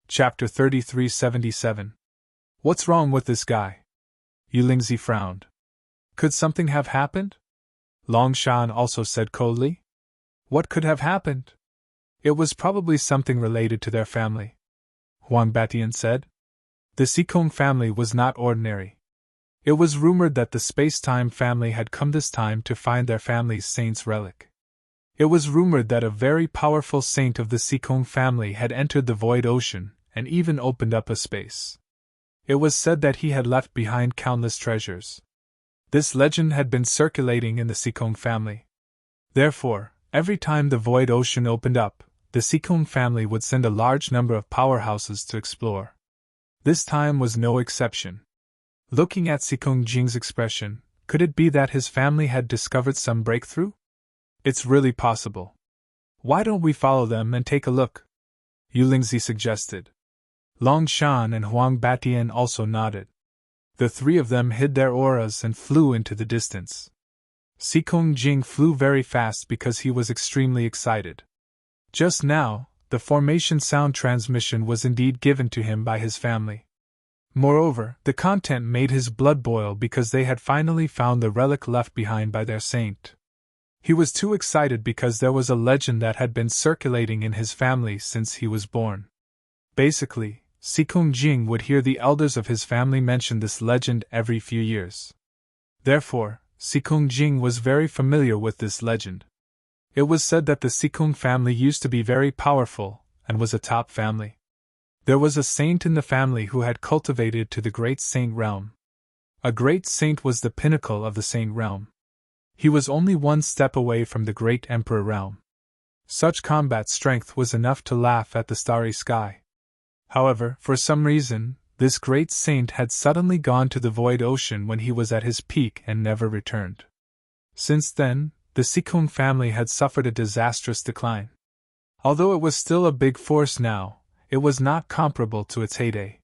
Chapter 3377. What's wrong with this guy? Yulingzi frowned. Could something have happened? Longshan also said coldly. What could have happened? It was probably something related to their family, Huang Batian said. The Sikong family was not ordinary. It was rumored that the space-time family had come this time to find their family's saint's relic. It was rumored that a very powerful saint of the Sikong family had entered the void ocean and even opened up a space. It was said that he had left behind countless treasures. This legend had been circulating in the Sikong family. Therefore, every time the void ocean opened up, the Sikong family would send a large number of powerhouses to explore. This time was no exception. Looking at Sikong Jing's expression, could it be that his family had discovered some breakthrough? It's really possible. Why don't we follow them and take a look? Yulingzi suggested. Longshan and Huang Batian also nodded. The three of them hid their auras and flew into the distance. Sikong Jing flew very fast because he was extremely excited. Just now, the formation sound transmission was indeed given to him by his family. Moreover, the content made his blood boil because they had finally found the relic left behind by their saint. He was too excited because there was a legend that had been circulating in his family since he was born. Basically, Sikong Jing would hear the elders of his family mention this legend every few years. Therefore, Sikong Jing was very familiar with this legend. It was said that the Sikong family used to be very powerful and was a top family. There was a saint in the family who had cultivated to the great saint realm. A great saint was the pinnacle of the saint realm. He was only one step away from the great emperor realm. Such combat strength was enough to laugh at the starry sky. However, for some reason, this great saint had suddenly gone to the void ocean when he was at his peak and never returned. Since then, the Sikong family had suffered a disastrous decline. Although it was still a big force now, it was not comparable to its heyday.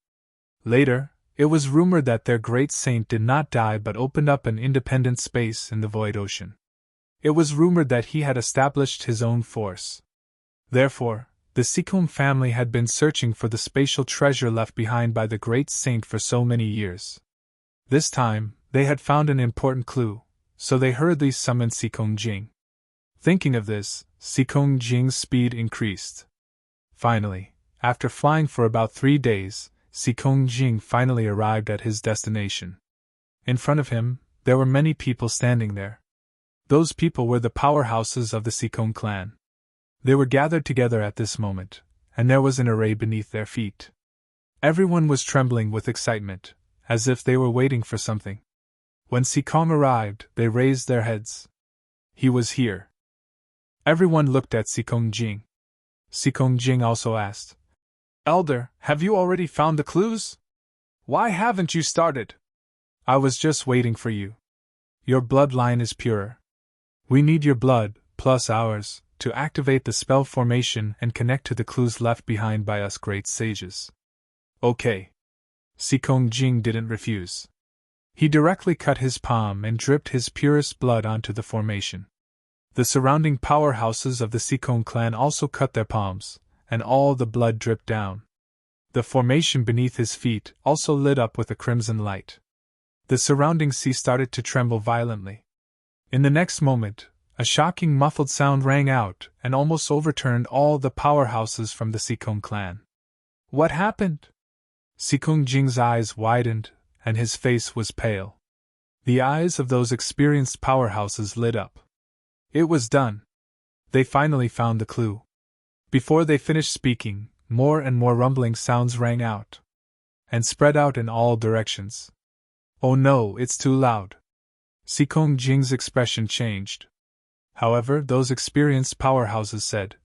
Later, it was rumored that their great saint did not die but opened up an independent space in the void ocean. It was rumored that he had established his own force. Therefore, the Sikong family had been searching for the spatial treasure left behind by the great saint for so many years. This time, they had found an important clue, so they hurriedly summoned Sikong Jing. Thinking of this, Sikong Jing's speed increased. Finally, after flying for about 3 days, Sikong Jing finally arrived at his destination. In front of him, there were many people standing there. Those people were the powerhouses of the Sikong clan. They were gathered together at this moment, and there was an array beneath their feet. Everyone was trembling with excitement, as if they were waiting for something. When Sikong arrived, they raised their heads. He was here. Everyone looked at Sikong Jing. Sikong Jing also asked, "Elder, have you already found the clues? Why haven't you started?" "I was just waiting for you. Your bloodline is purer. We need your blood, plus ours, to activate the spell formation and connect to the clues left behind by us great sages." "Okay." Sikong Jing didn't refuse. He directly cut his palm and dripped his purest blood onto the formation. The surrounding powerhouses of the Sikong clan also cut their palms, and all the blood dripped down. The formation beneath his feet also lit up with a crimson light. The surrounding sea started to tremble violently. In the next moment, a shocking muffled sound rang out and almost overturned all the powerhouses from the Sikong clan. What happened? Sikong Jing's eyes widened, and his face was pale. The eyes of those experienced powerhouses lit up. It was done. They finally found the clue. Before they finished speaking, more and more rumbling sounds rang out and spread out in all directions. "Oh no, it's too loud." Sikong Jing's expression changed. However, those experienced powerhouses said,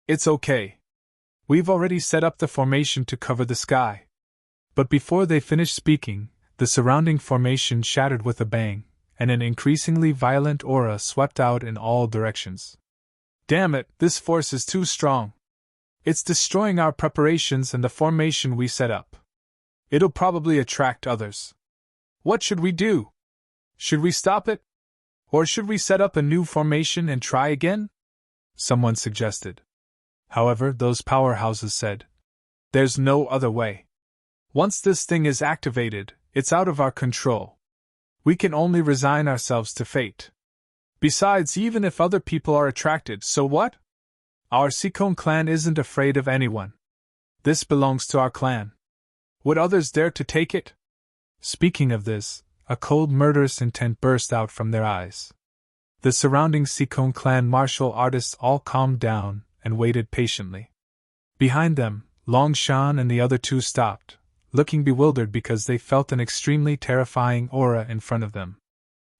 "It's okay. We've already set up the formation to cover the sky." But before they finished speaking, the surrounding formation shattered with a bang, and an increasingly violent aura swept out in all directions. "Damn it, this force is too strong. It's destroying our preparations and the formation we set up. It'll probably attract others. What should we do? Should we stop it? Or should we set up a new formation and try again?" someone suggested. However, those powerhouses said, There's no other way. Once this thing is activated, it's out of our control. We can only resign ourselves to fate. Besides, even if other people are attracted, so what? Our Sikon clan isn't afraid of anyone. This belongs to our clan. Would others dare to take it? Speaking of this, a cold murderous intent burst out from their eyes. The surrounding Sikon clan martial artists all calmed down and waited patiently. Behind them, Long Shan and the other two stopped, looking bewildered because they felt an extremely terrifying aura in front of them.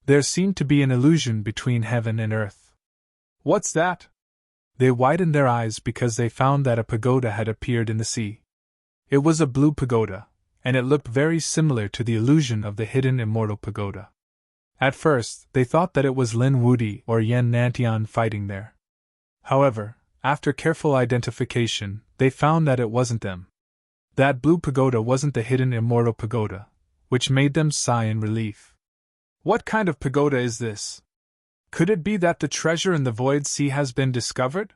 There seemed to be an illusion between heaven and earth. What's that? They widened their eyes because they found that a pagoda had appeared in the sea. It was a blue pagoda, and it looked very similar to the illusion of the hidden immortal pagoda. At first, they thought that it was Lin Wudi or Yen Nantian fighting there. However, after careful identification, they found that it wasn't them. That blue pagoda wasn't the hidden immortal pagoda, which made them sigh in relief. What kind of pagoda is this? Could it be that the treasure in the Void Sea has been discovered?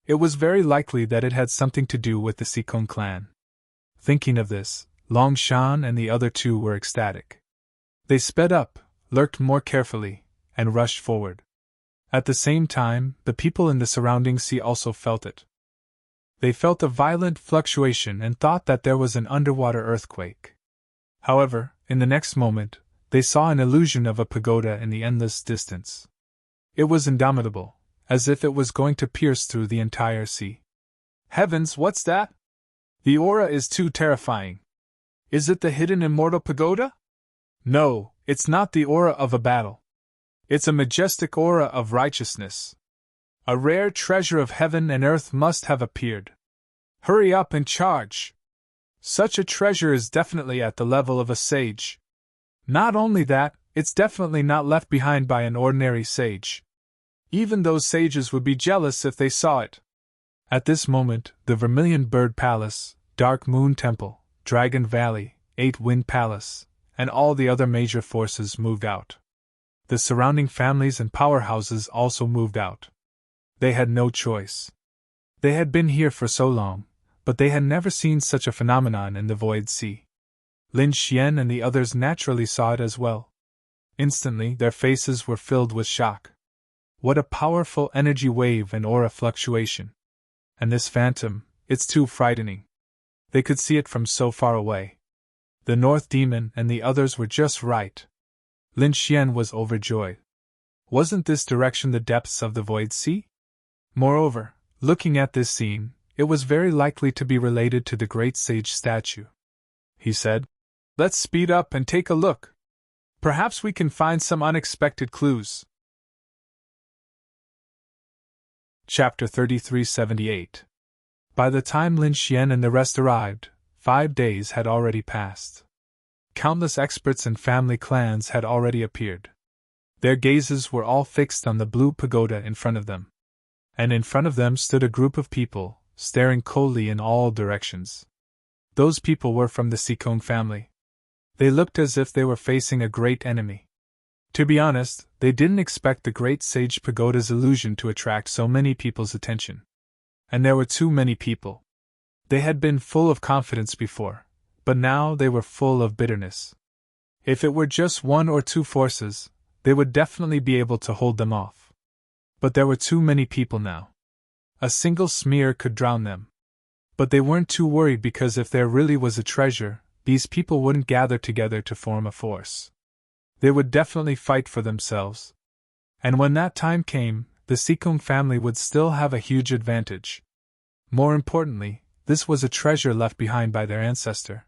It was very likely that it had something to do with the Sikon clan. Thinking of this, Long Shan and the other two were ecstatic. They sped up, lurked more carefully, and rushed forward. At the same time, the people in the surrounding sea also felt it. They felt a violent fluctuation and thought that there was an underwater earthquake. However, in the next moment, they saw an illusion of a pagoda in the endless distance. It was indomitable, as if it was going to pierce through the entire sea. Heavens, what's that? The aura is too terrifying. Is it the hidden immortal pagoda? No, it's not the aura of a battle. It's a majestic aura of righteousness. A rare treasure of heaven and earth must have appeared. Hurry up and charge! Such a treasure is definitely at the level of a sage. Not only that, it's definitely not left behind by an ordinary sage. Even those sages would be jealous if they saw it. At this moment, the Vermilion Bird Palace, Dark Moon Temple, Dragon Valley, Eight Wind Palace, and all the other major forces moved out. The surrounding families and powerhouses also moved out. They had no choice. They had been here for so long, but they had never seen such a phenomenon in the Void Sea. Lin Xian and the others naturally saw it as well. Instantly, their faces were filled with shock. What a powerful energy wave and aura fluctuation. And this phantom, it's too frightening. They could see it from so far away. The North Demon and the others were just right. Lin Xian was overjoyed. Wasn't this direction the depths of the Void Sea? Moreover, looking at this scene, it was very likely to be related to the great sage statue. He said, "Let's speed up and take a look. Perhaps we can find some unexpected clues." Chapter 3378. By the time Lin Xian and the rest arrived, 5 days had already passed. Countless experts and family clans had already appeared. Their gazes were all fixed on the blue pagoda in front of them. And in front of them stood a group of people, staring coldly in all directions. Those people were from the Sikon family. They looked as if they were facing a great enemy. To be honest, they didn't expect the great sage pagoda's illusion to attract so many people's attention. And there were too many people. They had been full of confidence before, but now they were full of bitterness. If it were just 1 or 2 forces, they would definitely be able to hold them off. But there were too many people now. A single smear could drown them. But they weren't too worried because if there really was a treasure, these people wouldn't gather together to form a force. They would definitely fight for themselves. And when that time came, the Sikon family would still have a huge advantage. More importantly, this was a treasure left behind by their ancestor.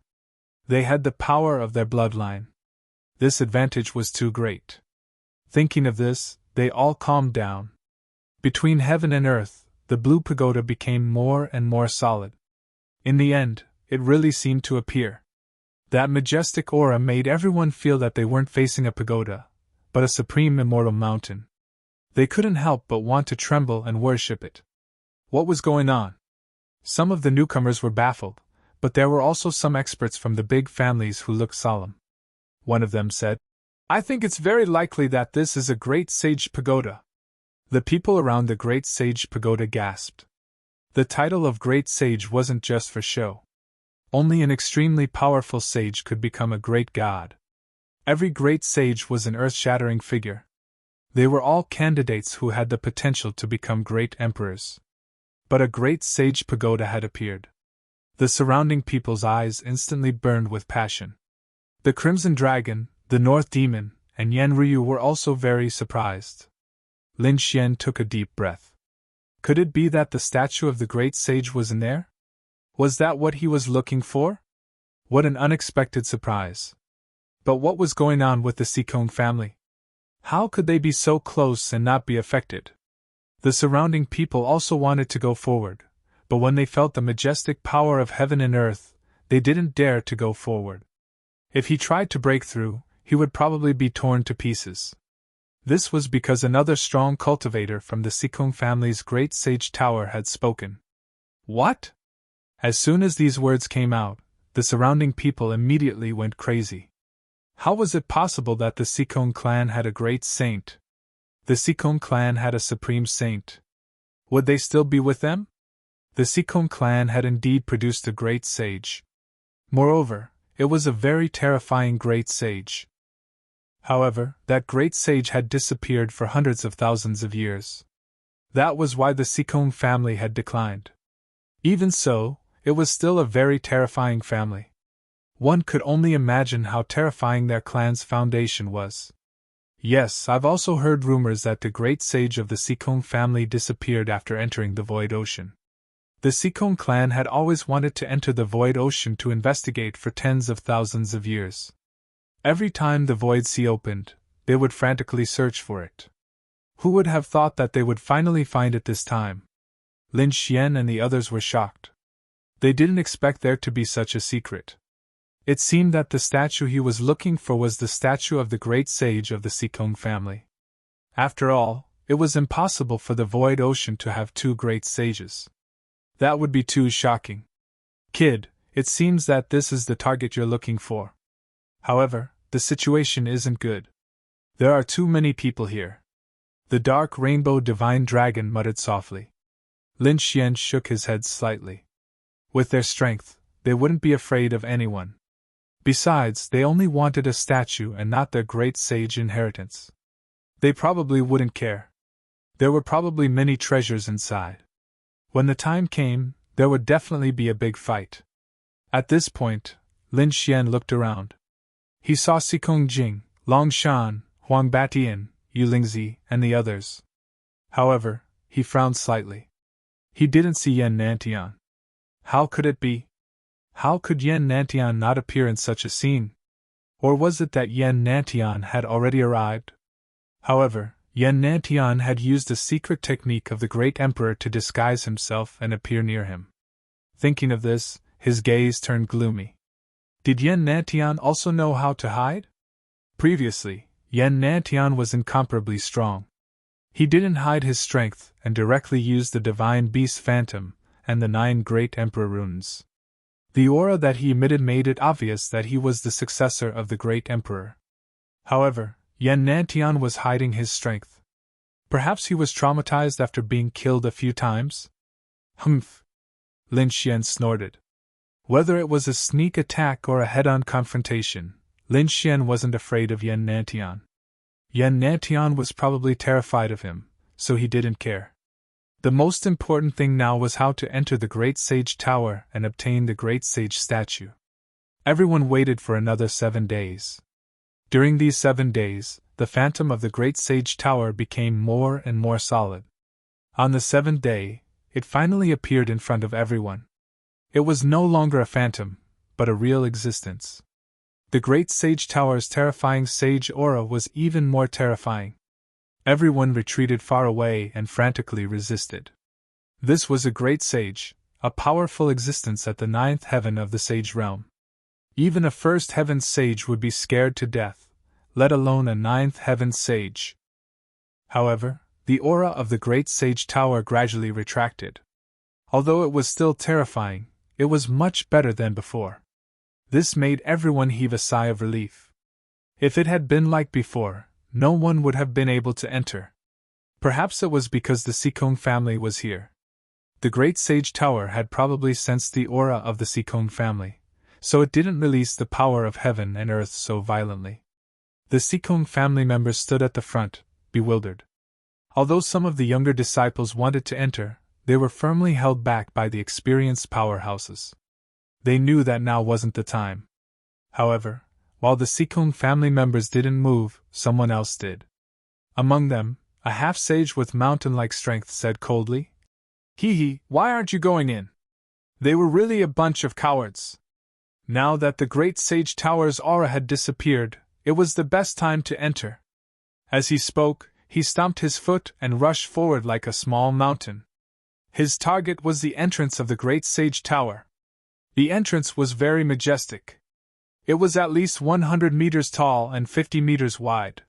They had the power of their bloodline. This advantage was too great. Thinking of this, they all calmed down. Between heaven and earth, the blue pagoda became more and more solid. In the end, it really seemed to appear. That majestic aura made everyone feel that they weren't facing a pagoda, but a supreme immortal mountain. They couldn't help but want to tremble and worship it. What was going on? Some of the newcomers were baffled, but there were also some experts from the big families who looked solemn. One of them said, "I think it's very likely that this is a great sage pagoda." The people around the great sage pagoda gasped. The title of great sage wasn't just for show. Only an extremely powerful sage could become a great god. Every great sage was an earth-shattering figure. They were all candidates who had the potential to become great emperors. But a great sage pagoda had appeared. The surrounding people's eyes instantly burned with passion. The Crimson Dragon, the North Demon, and Yan Ryu were also very surprised. Lin Xian took a deep breath. Could it be that the statue of the great sage was in there? Was that what he was looking for? What an unexpected surprise. But what was going on with the Sikong family? How could they be so close and not be affected? The surrounding people also wanted to go forward, but when they felt the majestic power of heaven and earth, they didn't dare to go forward. If he tried to break through, he would probably be torn to pieces. This was because another strong cultivator from the Sikong family's great sage tower had spoken. What? As soon as these words came out, the surrounding people immediately went crazy. How was it possible that the Sikong clan had a great saint? The Sikong clan had a supreme saint. Would they still be with them? The Sikong clan had indeed produced a great sage. Moreover, it was a very terrifying great sage. However, that great sage had disappeared for hundreds of thousands of years. That was why the Sikong family had declined. Even so, it was still a very terrifying family. One could only imagine how terrifying their clan's foundation was. Yes, I've also heard rumors that the great sage of the Sikong family disappeared after entering the Void Ocean. The Sikong clan had always wanted to enter the Void Ocean to investigate for tens of thousands of years. Every time the Void Sea opened, they would frantically search for it. Who would have thought that they would finally find it this time? Lin Xian and the others were shocked. They didn't expect there to be such a secret. It seemed that the statue he was looking for was the statue of the great sage of the Sikong family. After all, it was impossible for the Void Ocean to have two great sages. That would be too shocking. Kid, it seems that this is the target you're looking for. However, the situation isn't good. There are too many people here. The dark rainbow divine dragon muttered softly. Lin Xian shook his head slightly. With their strength, they wouldn't be afraid of anyone. Besides, they only wanted a statue and not their great sage inheritance. They probably wouldn't care. There were probably many treasures inside. When the time came, there would definitely be a big fight. At this point, Lin Xian looked around. He saw Sikong Jing, Long Shan, Huang Batian, Yu Lingzi, and the others. However, he frowned slightly. He didn't see Yan Nantian. How could it be? How could Yan Nantian not appear in such a scene? Or was it that Yan Nantian had already arrived? However, Yan Nantian had used a secret technique of the great emperor to disguise himself and appear near him. Thinking of this, his gaze turned gloomy. Did Yan Nantian also know how to hide? Previously, Yan Nantian was incomparably strong. He didn't hide his strength and directly used the divine beast phantom and the 9 great emperor runes. The aura that he emitted made it obvious that he was the successor of the great emperor. However, Yan Nantian was hiding his strength. Perhaps he was traumatized after being killed a few times? Humph! Lin Xian snorted. Whether it was a sneak attack or a head-on confrontation, Lin Xian wasn't afraid of Yan Nantian. Yan Nantian was probably terrified of him, so he didn't care. The most important thing now was how to enter the Great Sage Tower and obtain the Great Sage statue. Everyone waited for another 7 days. During these 7 days, the phantom of the Great Sage Tower became more and more solid. On the 7th day, it finally appeared in front of everyone. It was no longer a phantom, but a real existence. The Great Sage Tower's terrifying sage aura was even more terrifying. Everyone retreated far away and frantically resisted. This was a great sage, a powerful existence at the 9th heaven of the sage realm. Even a 1st heaven sage would be scared to death, let alone a 9th heaven sage. However, the aura of the Great Sage Tower gradually retracted. Although it was still terrifying, it was much better than before. This made everyone heave a sigh of relief. If it had been like before, no one would have been able to enter. Perhaps it was because the Sikong family was here. The Great Sage Tower had probably sensed the aura of the Sikong family, so it didn't release the power of heaven and earth so violently. The Sikong family members stood at the front, bewildered. Although some of the younger disciples wanted to enter, they were firmly held back by the experienced powerhouses. They knew that now wasn't the time. However, while the Sikong family members didn't move, someone else did. Among them, a half-sage with mountain-like strength said coldly, "Hee, why aren't you going in?" They were really a bunch of cowards. Now that the great sage tower's aura had disappeared, it was the best time to enter. As he spoke, he stomped his foot and rushed forward like a small mountain. His target was the entrance of the great sage tower. The entrance was very majestic. It was at least 100 meters tall and 50 meters wide.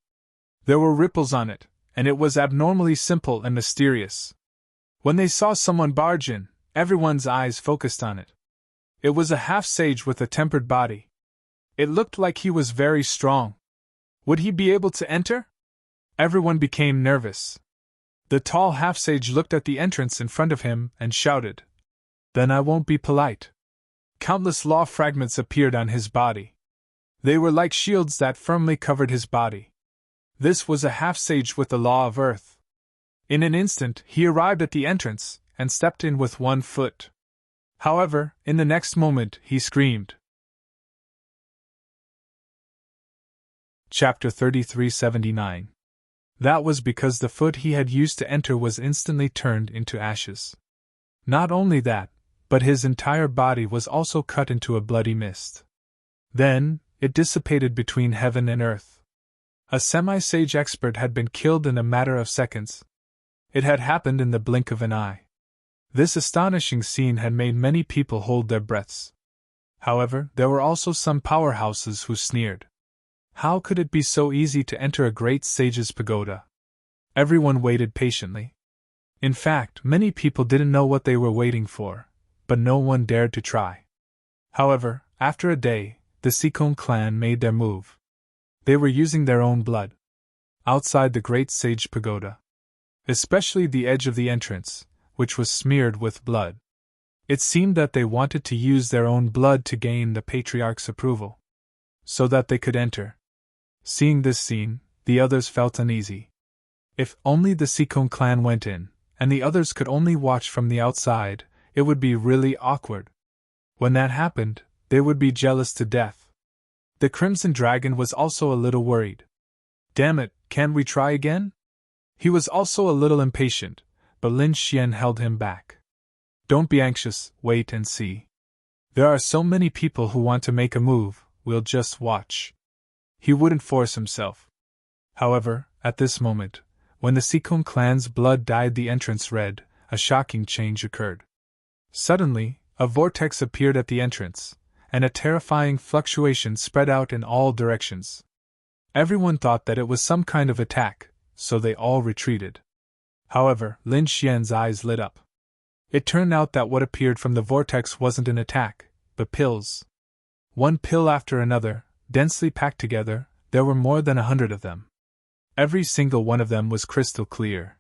There were ripples on it, and it was abnormally simple and mysterious. When they saw someone barge in, everyone's eyes focused on it. It was a half-sage with a tempered body. It looked like he was very strong. Would he be able to enter? Everyone became nervous. The tall half-sage looked at the entrance in front of him and shouted, "Then I won't be polite." Countless law fragments appeared on his body. They were like shields that firmly covered his body. This was a half-sage with the law of earth. In an instant, he arrived at the entrance and stepped in with one foot. However, in the next moment, he screamed. Chapter 3379. That was because the foot he had used to enter was instantly turned into ashes. Not only that, but his entire body was also cut into a bloody mist. Then, it dissipated between heaven and earth. A semi-sage expert had been killed in a matter of seconds. It had happened in the blink of an eye. This astonishing scene had made many people hold their breaths. However, there were also some powerhouses who sneered. How could it be so easy to enter a great sage's pagoda? Everyone waited patiently. In fact, many people didn't know what they were waiting for, but no one dared to try. However, after a day, the Sikong clan made their move. They were using their own blood. Outside the great sage pagoda, especially the edge of the entrance, which was smeared with blood. It seemed that they wanted to use their own blood to gain the patriarch's approval, so that they could enter. Seeing this scene, the others felt uneasy. If only the Sikong clan went in, and the others could only watch from the outside, it would be really awkward. When that happened, they would be jealous to death. The Crimson Dragon was also a little worried. "Damn it, can't we try again?" He was also a little impatient, but Lin Xian held him back. "Don't be anxious, wait and see. There are so many people who want to make a move, we'll just watch." He wouldn't force himself. However, at this moment, when the Sikong clan's blood dyed the entrance red, a shocking change occurred. Suddenly, a vortex appeared at the entrance, and a terrifying fluctuation spread out in all directions. Everyone thought that it was some kind of attack, so they all retreated. However, Lin Xian's eyes lit up. It turned out that what appeared from the vortex wasn't an attack, but pills. One pill after another, densely packed together, there were more than 100 of them. Every single one of them was crystal clear.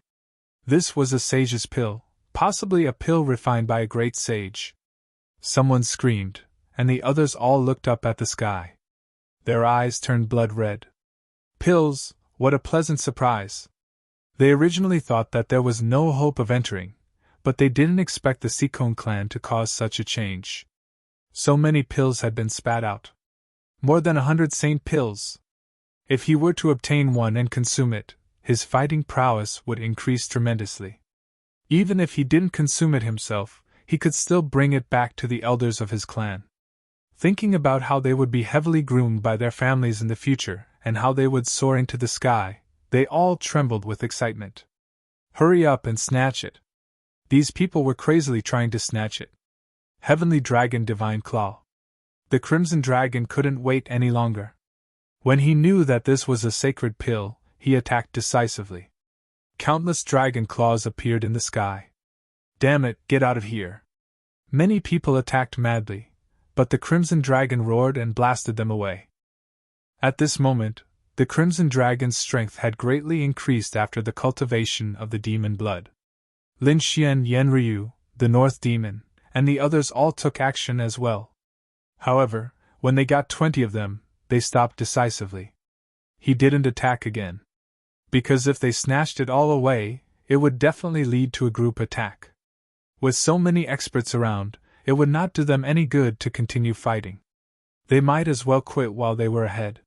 This was a sage's pill, possibly a pill refined by a great sage. Someone screamed, and the others all looked up at the sky. Their eyes turned blood red. Pills, what a pleasant surprise! They originally thought that there was no hope of entering, but they didn't expect the Sikong clan to cause such a change. So many pills had been spat out. More than 100 saint pills. If he were to obtain one and consume it, his fighting prowess would increase tremendously. Even if he didn't consume it himself, he could still bring it back to the elders of his clan. Thinking about how they would be heavily groomed by their families in the future, and how they would soar into the sky, they all trembled with excitement. Hurry up and snatch it. These people were crazily trying to snatch it. Heavenly Dragon Divine Claw. The Crimson Dragon couldn't wait any longer. When he knew that this was a sacred pill, he attacked decisively. Countless dragon claws appeared in the sky. "Damn it, get out of here!" Many people attacked madly, but the Crimson Dragon roared and blasted them away. At this moment, the Crimson Dragon's strength had greatly increased after the cultivation of the demon blood. Lin Xian, Yen Ryu, the North Demon, and the others all took action as well. However, when they got 20 of them, they stopped decisively. He didn't attack again. Because if they snatched it all away, it would definitely lead to a group attack. With so many experts around, it would not do them any good to continue fighting. They might as well quit while they were ahead.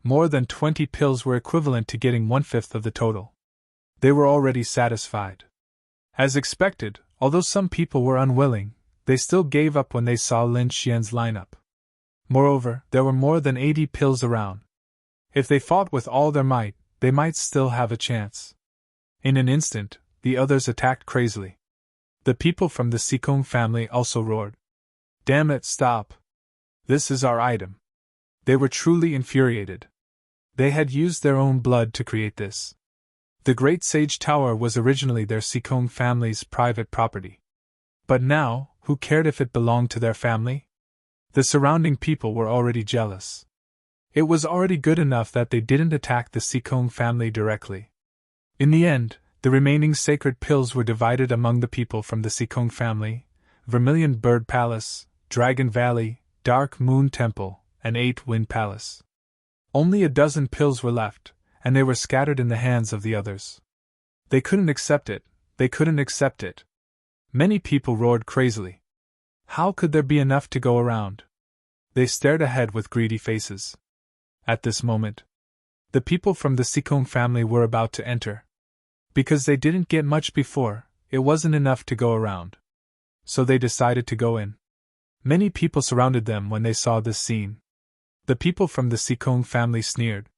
More than 20 pills were equivalent to getting 1/5 of the total. They were already satisfied. As expected, although some people were unwilling, they still gave up when they saw Lin Xian's lineup. Moreover, there were more than 80 pills around. If they fought with all their might, they might still have a chance. In an instant, the others attacked crazily. The people from the Sikong family also roared. Damn it, stop! This is our item. They were truly infuriated. They had used their own blood to create this. The Great Sage Tower was originally their Sikong family's private property. But now, who cared if it belonged to their family? The surrounding people were already jealous. It was already good enough that they didn't attack the Sikong family directly. In the end, the remaining sacred pills were divided among the people from the Sikong family: Vermilion Bird Palace, Dragon Valley, Dark Moon Temple, and 8 Wind Palace. Only a dozen pills were left, and they were scattered in the hands of the others. They couldn't accept it, they couldn't accept it. Many people roared crazily. How could there be enough to go around? They stared ahead with greedy faces. At this moment, the people from the Sikong family were about to enter. Because they didn't get much before, it wasn't enough to go around. So they decided to go in. Many people surrounded them when they saw this scene. The people from the Sikong family sneered.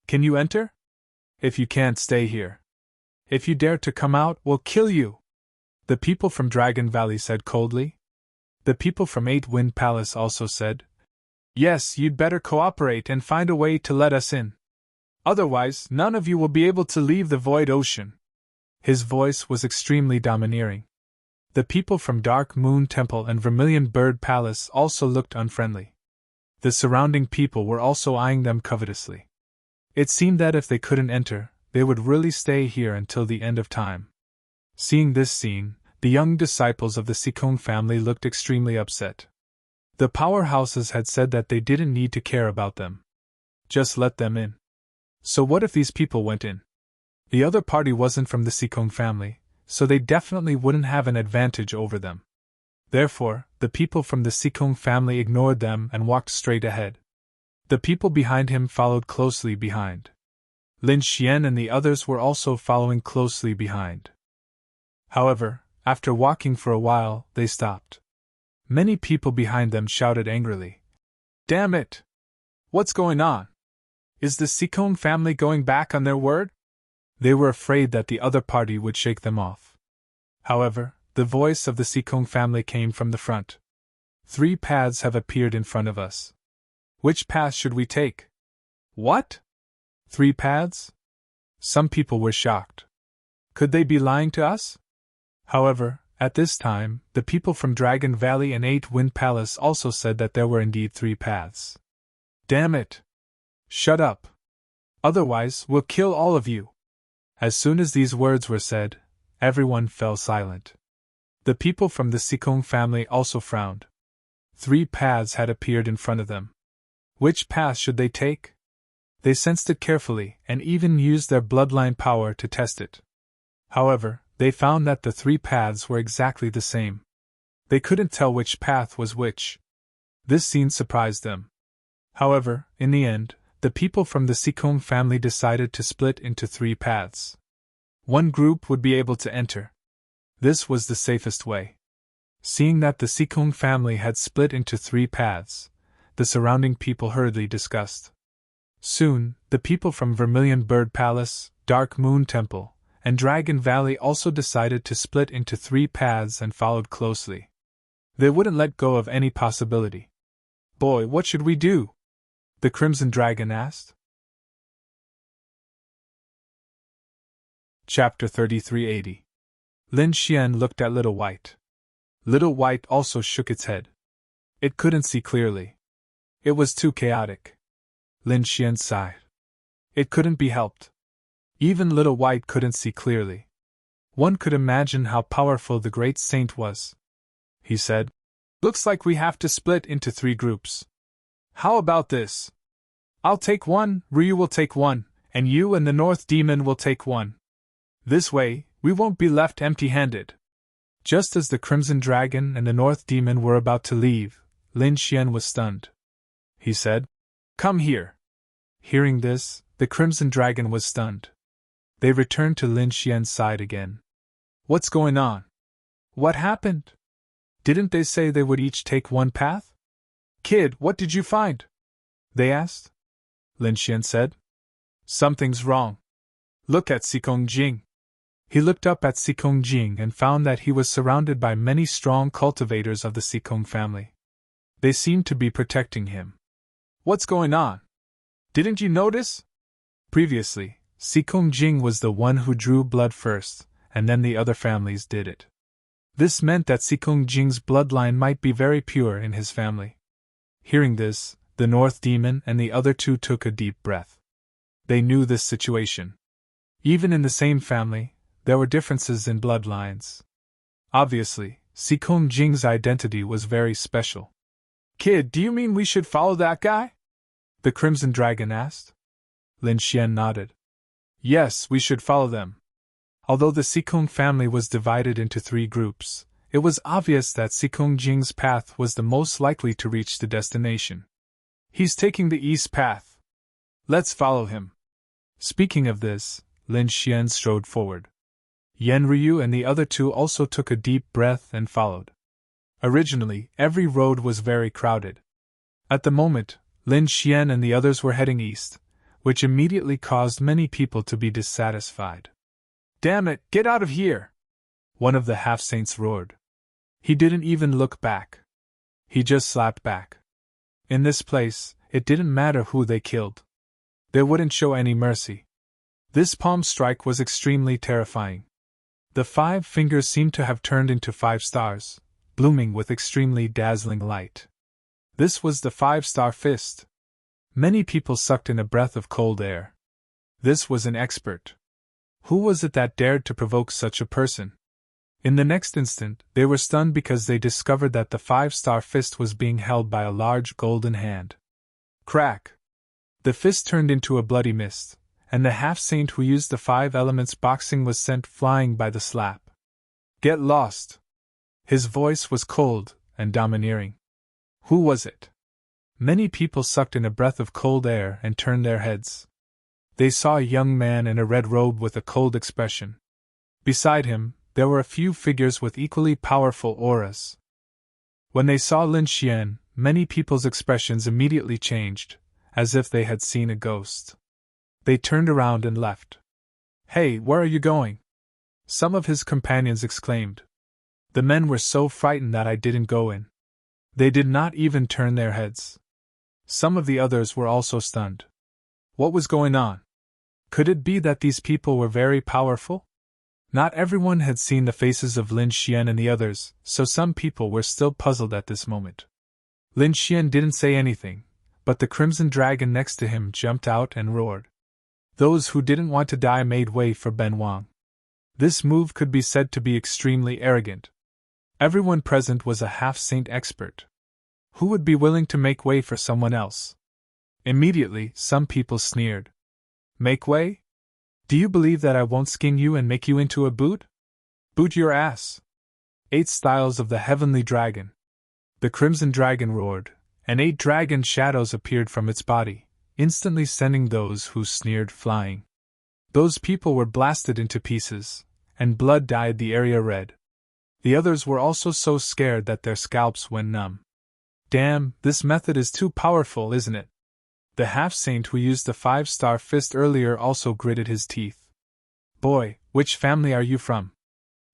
Can you enter? If you can't, stay here. If you dare to come out, we'll kill you. The people from Dragon Valley said coldly. The people from 8 Wind Palace also said, yes, you'd better cooperate and find a way to let us in. Otherwise, none of you will be able to leave the Void Ocean. His voice was extremely domineering. The people from Dark Moon Temple and Vermilion Bird Palace also looked unfriendly. The surrounding people were also eyeing them covetously. It seemed that if they couldn't enter, they would really stay here until the end of time. Seeing this scene, the young disciples of the Sikong family looked extremely upset. The powerhouses had said that they didn't need to care about them. Just let them in. So what if these people went in? The other party wasn't from the Sikong family, so they definitely wouldn't have an advantage over them. Therefore, the people from the Sikong family ignored them and walked straight ahead. The people behind him followed closely behind. Lin Xian and the others were also following closely behind. However, after walking for a while, they stopped. Many people behind them shouted angrily. Damn it! What's going on? Is the Sikong family going back on their word? They were afraid that the other party would shake them off. However, the voice of the Sikong family came from the front. 3 paths have appeared in front of us. Which path should we take? What? 3 paths? Some people were shocked. Could they be lying to us? However, at this time, the people from Dragon Valley and 8 Wind Palace also said that there were indeed 3 paths. Damn it! Shut up! Otherwise, we'll kill all of you! As soon as these words were said, everyone fell silent. The people from the Sikong family also frowned. 3 paths had appeared in front of them. Which path should they take? They sensed it carefully and even used their bloodline power to test it. However, they found that the 3 paths were exactly the same. They couldn't tell which path was which. This scene surprised them. However, in the end, the people from the Sikong family decided to split into 3 paths. One group would be able to enter. This was the safest way. Seeing that the Sikong family had split into 3 paths, the surrounding people hurriedly discussed. Soon, the people from Vermilion Bird Palace, Dark Moon Temple, and Dragon Valley also decided to split into 3 paths and followed closely. They wouldn't let go of any possibility. Boy, what should we do? The Crimson Dragon asked. Chapter 3380. Lin Xian looked at Little White. Little White also shook its head. It couldn't see clearly. It was too chaotic. Lin Xian sighed. It couldn't be helped. Even Little White couldn't see clearly. One could imagine how powerful the great saint was. He said, Looks like we have to split into 3 groups. How about this? I'll take 1, Ryu will take 1, and you and the North Demon will take 1. This way, we won't be left empty-handed. Just as the Crimson Dragon and the North Demon were about to leave, Lin Xian was stunned. He said, "Come here." Hearing this, the Crimson Dragon was stunned. They returned to Lin Xian's side again. What's going on? What happened? Didn't they say they would each take 1 path? Kid, what did you find? They asked. Lin Xian said, "Something's wrong. Look at Xikong Jing." He looked up at Xikong Jing and found that he was surrounded by many strong cultivators of the Xikong family. They seemed to be protecting him. What's going on? Didn't you notice? Previously, Xikong Jing was the one who drew blood first, and then the other families did it. This meant that Xikong Jing's bloodline might be very pure in his family. Hearing this, the North Demon and the other 2 took a deep breath. They knew this situation. Even in the same family, there were differences in bloodlines. Obviously, Xikong Jing's identity was very special. Kid, do you mean we should follow that guy? The Crimson Dragon asked. Lin Xian nodded. Yes, we should follow them. Although the Xikong family was divided into 3 groups, it was obvious that Xikong Jing's path was the most likely to reach the destination. He's taking the east path. Let's follow him. Speaking of this, Lin Xian strode forward. Yan Ryu and the other 2 also took a deep breath and followed. Originally, every road was very crowded. At the moment, Lin Xian and the others were heading east, which immediately caused many people to be dissatisfied. Damn it, get out of here! One of the half-saints roared. He didn't even look back. He just slapped back. In this place, it didn't matter who they killed. They wouldn't show any mercy. This palm strike was extremely terrifying. The 5 fingers seemed to have turned into 5 stars, blooming with extremely dazzling light. This was the 5-star fist. Many people sucked in a breath of cold air. This was an expert. Who was it that dared to provoke such a person? In the next instant, they were stunned because they discovered that the 5-star fist was being held by a large golden hand. Crack! The fist turned into a bloody mist, and the half-saint who used the 5 elements boxing was sent flying by the slap. Get lost! His voice was cold and domineering. Who was it? Many people sucked in a breath of cold air and turned their heads. They saw a young man in a red robe with a cold expression. Beside him, there were a few figures with equally powerful auras. When they saw Lin Xian, many people's expressions immediately changed, as if they had seen a ghost. They turned around and left. Hey, where are you going? Some of his companions exclaimed. The men were so frightened that I didn't go in. They did not even turn their heads. Some of the others were also stunned. What was going on? Could it be that these people were very powerful? Not everyone had seen the faces of Lin Xian and the others, so some people were still puzzled at this moment. Lin Xian didn't say anything, but the Crimson Dragon next to him jumped out and roared. Those who didn't want to die made way for Ben Wang. This move could be said to be extremely arrogant. Everyone present was a half-saint expert. Who would be willing to make way for someone else? Immediately, some people sneered. Make way? Do you believe that I won't skin you and make you into a boot? Boot your ass! 8 styles of the heavenly dragon. The Crimson Dragon roared, and 8 dragon shadows appeared from its body, instantly sending those who sneered flying. Those people were blasted into pieces, and blood dyed the area red. The others were also so scared that their scalps went numb. Damn, this method is too powerful, isn't it? The half-saint who used the 5-star fist earlier also gritted his teeth. Boy, which family are you from?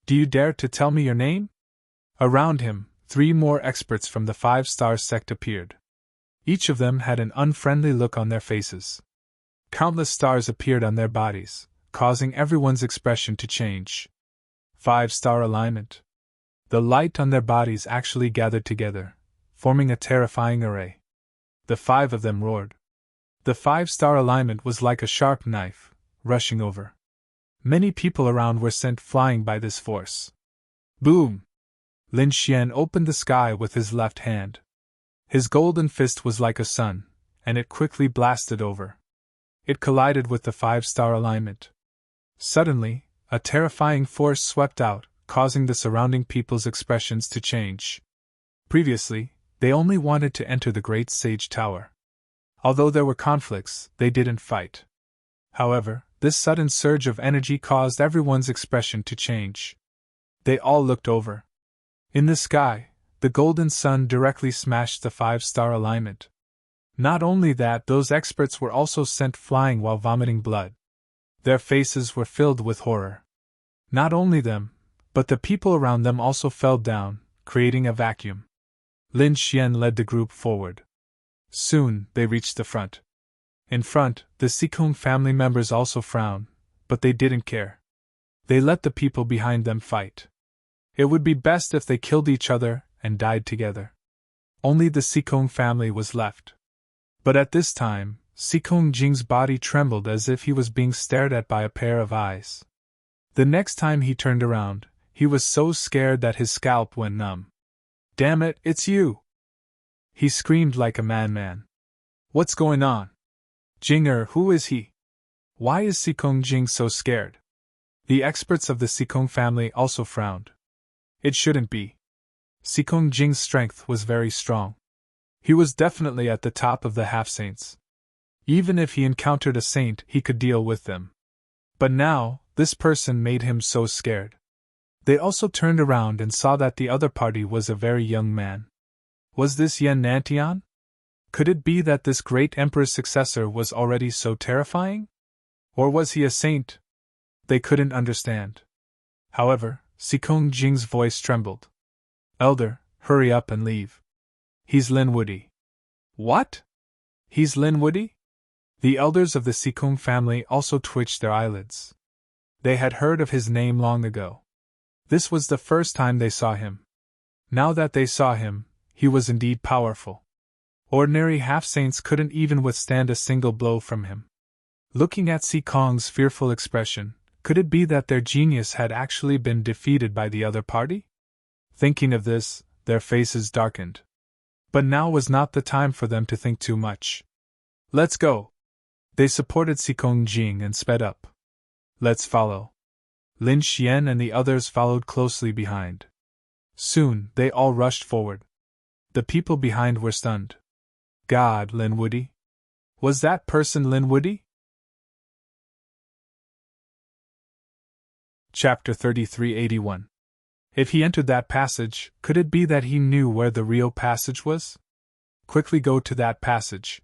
Do you dare to tell me your name? Around him, 3 more experts from the 5-star sect appeared. Each of them had an unfriendly look on their faces. Countless stars appeared on their bodies, causing everyone's expression to change. 5-star alignment. The light on their bodies actually gathered together, forming a terrifying array. The 5 of them roared. The 5-star alignment was like a sharp knife, rushing over. Many people around were sent flying by this force. Boom! Lin Xian opened the sky with his left hand. His golden fist was like a sun, and it quickly blasted over. It collided with the 5-star alignment. Suddenly, a terrifying force swept out, causing the surrounding people's expressions to change. Previously, they only wanted to enter the Great Sage Tower. Although there were conflicts, they didn't fight. However, this sudden surge of energy caused everyone's expression to change. They all looked over. In the sky, the golden sun directly smashed the 5-star alignment. Not only that, those experts were also sent flying while vomiting blood. Their faces were filled with horror. Not only them, but the people around them also fell down, creating a vacuum. Lin Xian led the group forward. Soon, they reached the front. In front, the Sikong family members also frowned, but they didn't care. They let the people behind them fight. It would be best if they killed each other and died together. Only the Sikong family was left. But at this time, Sikong Jing's body trembled as if he was being stared at by a pair of eyes. The next time he turned around, he was so scared that his scalp went numb. "Damn it, it's you!" he screamed like a madman. "What's going on? Jinger, who is he? Why is Sikong Jing so scared?" The experts of the Sikong family also frowned. It shouldn't be. Sikong Jing's strength was very strong. He was definitely at the top of the half-saints. Even if he encountered a saint, he could deal with them. But now, this person made him so scared. They also turned around and saw that the other party was a very young man. Was this Yan Nantian? Could it be that this great emperor's successor was already so terrifying? Or was he a saint? They couldn't understand. However, Sikong Jing's voice trembled. "Elder, hurry up and leave. He's Lin Woody." "What? He's Lin Woody?" The elders of the Sikong family also twitched their eyelids. They had heard of his name long ago. This was the first time they saw him. Now that they saw him, he was indeed powerful. Ordinary half-saints couldn't even withstand a single blow from him. Looking at Sikong's fearful expression, could it be that their genius had actually been defeated by the other party? Thinking of this, their faces darkened. But now was not the time for them to think too much. "Let's go!" They supported Sikong Jing and sped up. "Let's follow." Lin Xian and the others followed closely behind. Soon, they all rushed forward. The people behind were stunned. God, Lin Woody? Was that person Lin Woody? Chapter 3381. If he entered that passage, could it be that he knew where the real passage was? Quickly go to that passage.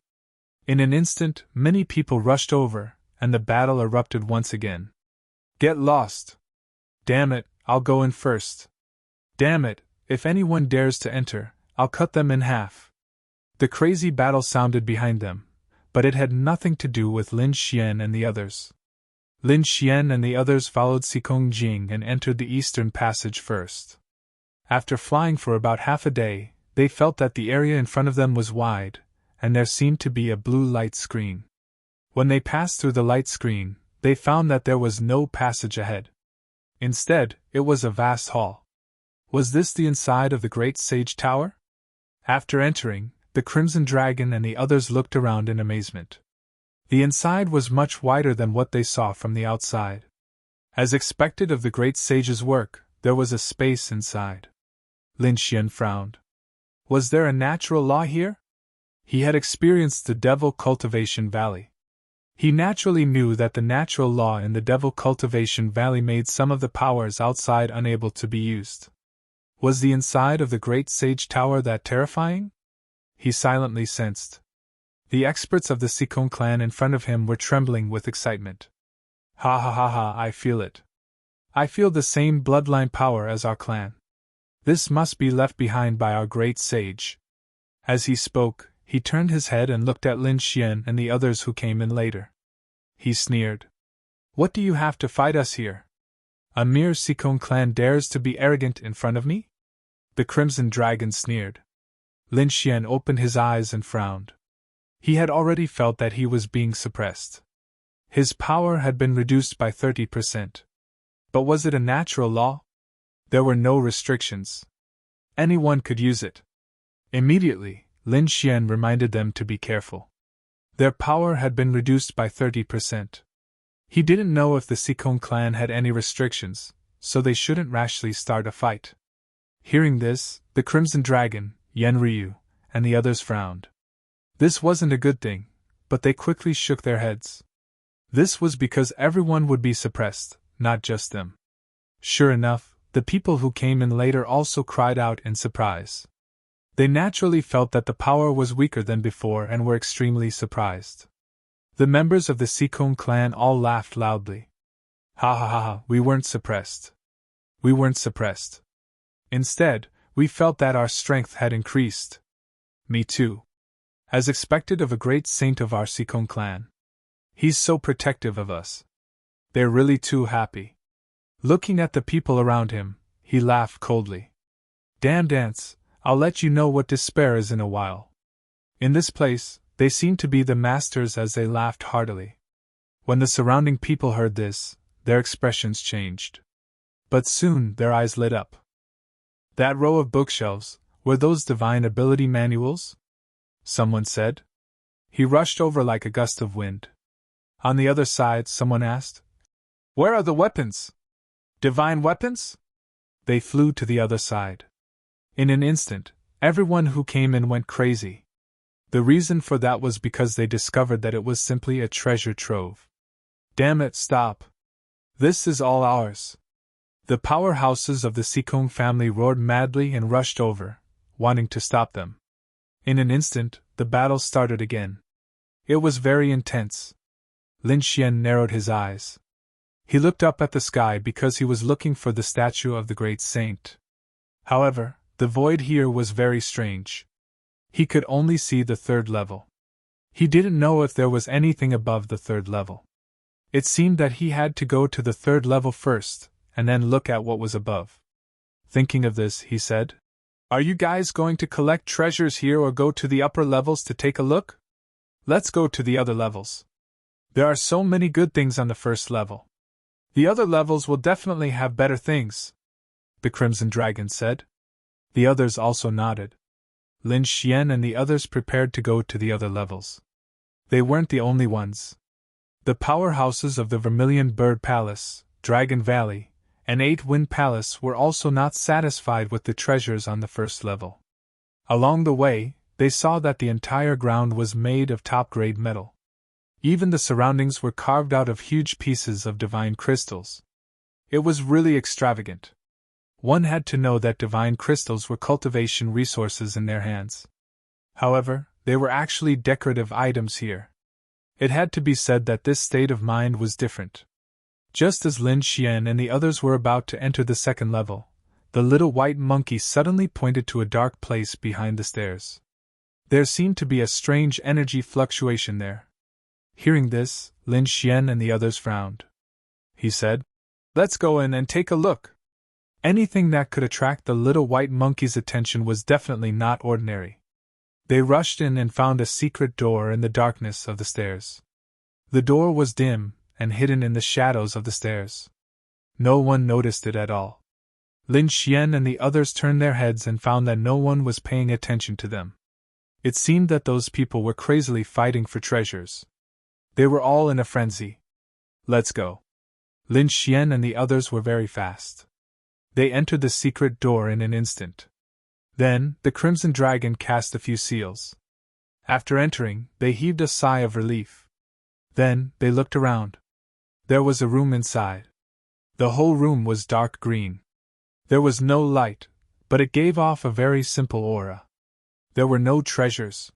In an instant, many people rushed over, and the battle erupted once again. "Get lost! Damn it, I'll go in first! Damn it, if anyone dares to enter, I'll cut them in half!" The crazy battle sounded behind them, but it had nothing to do with Lin Xian and the others. Lin Xian and the others followed Sikong Jing and entered the eastern passage first. After flying for about half a day, they felt that the area in front of them was wide, and there seemed to be a blue light screen. When they passed through the light screen, they found that there was no passage ahead. Instead, it was a vast hall. Was this the inside of the Great Sage Tower? After entering, the Crimson Dragon and the others looked around in amazement. The inside was much wider than what they saw from the outside. As expected of the Great Sage's work, there was a space inside. Lin Xian frowned. Was there a natural law here? He had experienced the Devil Cultivation Valley. He naturally knew that the natural law in the Devil Cultivation Valley made some of the powers outside unable to be used. Was the inside of the Great Sage Tower that terrifying? He silently sensed. The experts of the Sikong clan in front of him were trembling with excitement. "Ha ha ha ha, I feel it. I feel the same bloodline power as our clan. This must be left behind by our great sage." As he spoke, he turned his head and looked at Lin Xian and the others who came in later. He sneered. "What do you have to fight us here? A mere Sikong clan dares to be arrogant in front of me?" The Crimson Dragon sneered. Lin Xian opened his eyes and frowned. He had already felt that he was being suppressed. His power had been reduced by 30%. But was it a natural law? There were no restrictions. Anyone could use it. Immediately, Lin Xian reminded them to be careful. Their power had been reduced by 30%. He didn't know if the Sikong clan had any restrictions, so they shouldn't rashly start a fight. Hearing this, the Crimson Dragon, Yen Ryu, and the others frowned. This wasn't a good thing, but they quickly shook their heads. This was because everyone would be suppressed, not just them. Sure enough, the people who came in later also cried out in surprise. They naturally felt that the power was weaker than before and were extremely surprised. The members of the Sikong clan all laughed loudly. Ha ha ha ha, we weren't suppressed. We weren't suppressed. Instead, we felt that our strength had increased. Me too. As expected of a great saint of our Sikong clan. He's so protective of us. They're really too happy. Looking at the people around him, he laughed coldly. Damn dance, I'll let you know what despair is in a while. In this place, they seemed to be the masters as they laughed heartily. When the surrounding people heard this, their expressions changed. But soon their eyes lit up. That row of bookshelves, were those divine ability manuals? Someone said. He rushed over like a gust of wind. On the other side, someone asked, Where are the weapons? Divine weapons? They flew to the other side. In an instant, everyone who came in went crazy. The reason for that was because they discovered that it was simply a treasure trove. Damn it, stop. This is all ours. The powerhouses of the Sikong family roared madly and rushed over, wanting to stop them. In an instant, the battle started again. It was very intense. Lin Xian narrowed his eyes. He looked up at the sky because he was looking for the statue of the great saint. However, the void here was very strange. He could only see the third level. He didn't know if there was anything above the third level. It seemed that he had to go to the third level first, and then look at what was above. Thinking of this, he said, Are you guys going to collect treasures here or go to the upper levels to take a look? Let's go to the other levels. There are so many good things on the first level. The other levels will definitely have better things, the Crimson Dragon said. The others also nodded. Lin Xian and the others prepared to go to the other levels. They weren't the only ones. The powerhouses of the Vermilion Bird Palace, Dragon Valley, and Eight Wind Palace were also not satisfied with the treasures on the first level. Along the way, they saw that the entire ground was made of top-grade metal. Even the surroundings were carved out of huge pieces of divine crystals. It was really extravagant. One had to know that divine crystals were cultivation resources in their hands. However, they were actually decorative items here. It had to be said that this state of mind was different. Just as Lin Xian and the others were about to enter the second level, the little white monkey suddenly pointed to a dark place behind the stairs. There seemed to be a strange energy fluctuation there. Hearing this, Lin Xian and the others frowned. He said, Let's go in and take a look. Anything that could attract the little white monkey's attention was definitely not ordinary. They rushed in and found a secret door in the darkness of the stairs. The door was dim and hidden in the shadows of the stairs. No one noticed it at all. Lin Xian and the others turned their heads and found that no one was paying attention to them. It seemed that those people were crazily fighting for treasures. They were all in a frenzy. Let's go. Lin Xian and the others were very fast. They entered the secret door in an instant. Then, the Crimson Dragon cast a few seals. After entering, they heaved a sigh of relief. Then, they looked around. There was a room inside. The whole room was dark green. There was no light, but it gave off a very simple aura. There were no treasures.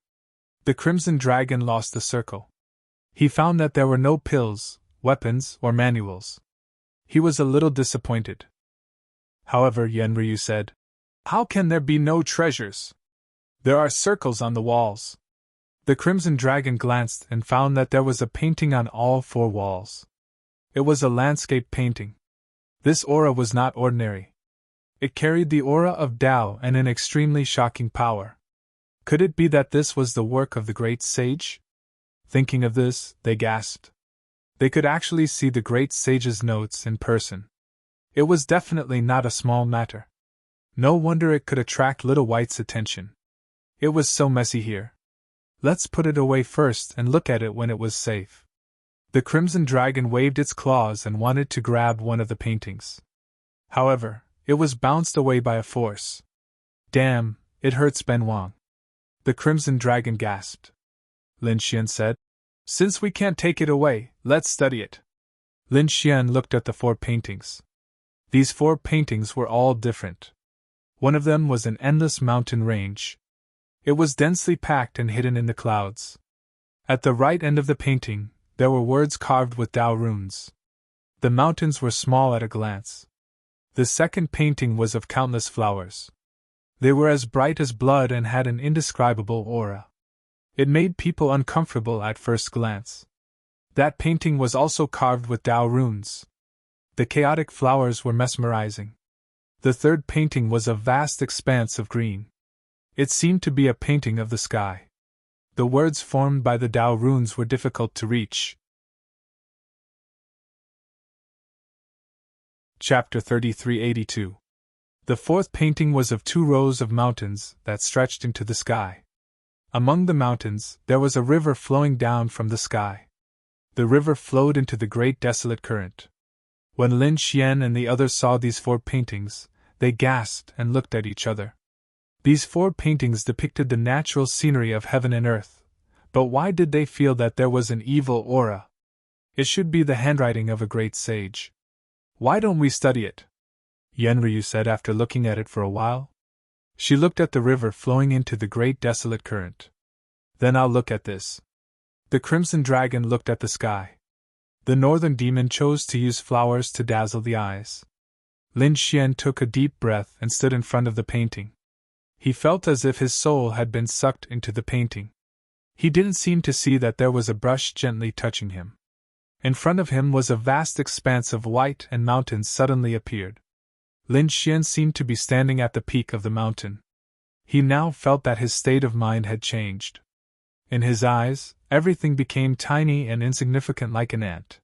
The Crimson Dragon lost the circle. He found that there were no pills, weapons, or manuals. He was a little disappointed. However, Yenryu said, How can there be no treasures? There are circles on the walls. The Crimson Dragon glanced and found that there was a painting on all 4 walls. It was a landscape painting. This aura was not ordinary. It carried the aura of Tao and an extremely shocking power. Could it be that this was the work of the great sage? Thinking of this, they gasped. They could actually see the great sage's notes in person. It was definitely not a small matter. No wonder it could attract Little White's attention. It was so messy here. Let's put it away first and look at it when it was safe. The Crimson Dragon waved its claws and wanted to grab one of the paintings. However, it was bounced away by a force. Damn, it hurts Ben Wang. The Crimson Dragon gasped. Lin Xian said, "Since we can't take it away, let's study it." Lin Xian looked at the 4 paintings. These 4 paintings were all different. One of them was an endless mountain range. It was densely packed and hidden in the clouds. At the right end of the painting, there were words carved with Dao runes. The mountains were small at a glance. The second painting was of countless flowers. They were as bright as blood and had an indescribable aura. It made people uncomfortable at first glance. That painting was also carved with Dao runes. The chaotic flowers were mesmerizing. The third painting was a vast expanse of green. It seemed to be a painting of the sky. The words formed by the Dao runes were difficult to reach. Chapter 3382. The fourth painting was of 2 rows of mountains that stretched into the sky. Among the mountains, there was a river flowing down from the sky. The river flowed into the great desolate current. When Lin Xian and the others saw these 4 paintings, they gasped and looked at each other. These 4 paintings depicted the natural scenery of heaven and earth, but why did they feel that there was an evil aura? It should be the handwriting of a great sage. Why don't we study it? Yenryu said after looking at it for a while. She looked at the river flowing into the great desolate current. Then I'll look at this. The Crimson Dragon looked at the sky. The Northern Demon chose to use flowers to dazzle the eyes. Lin Xian took a deep breath and stood in front of the painting. He felt as if his soul had been sucked into the painting. He didn't seem to see that there was a brush gently touching him. In front of him was a vast expanse of white, and mountains suddenly appeared. Lin Xian seemed to be standing at the peak of the mountain. He now felt that his state of mind had changed. In his eyes, everything became tiny and insignificant like an ant.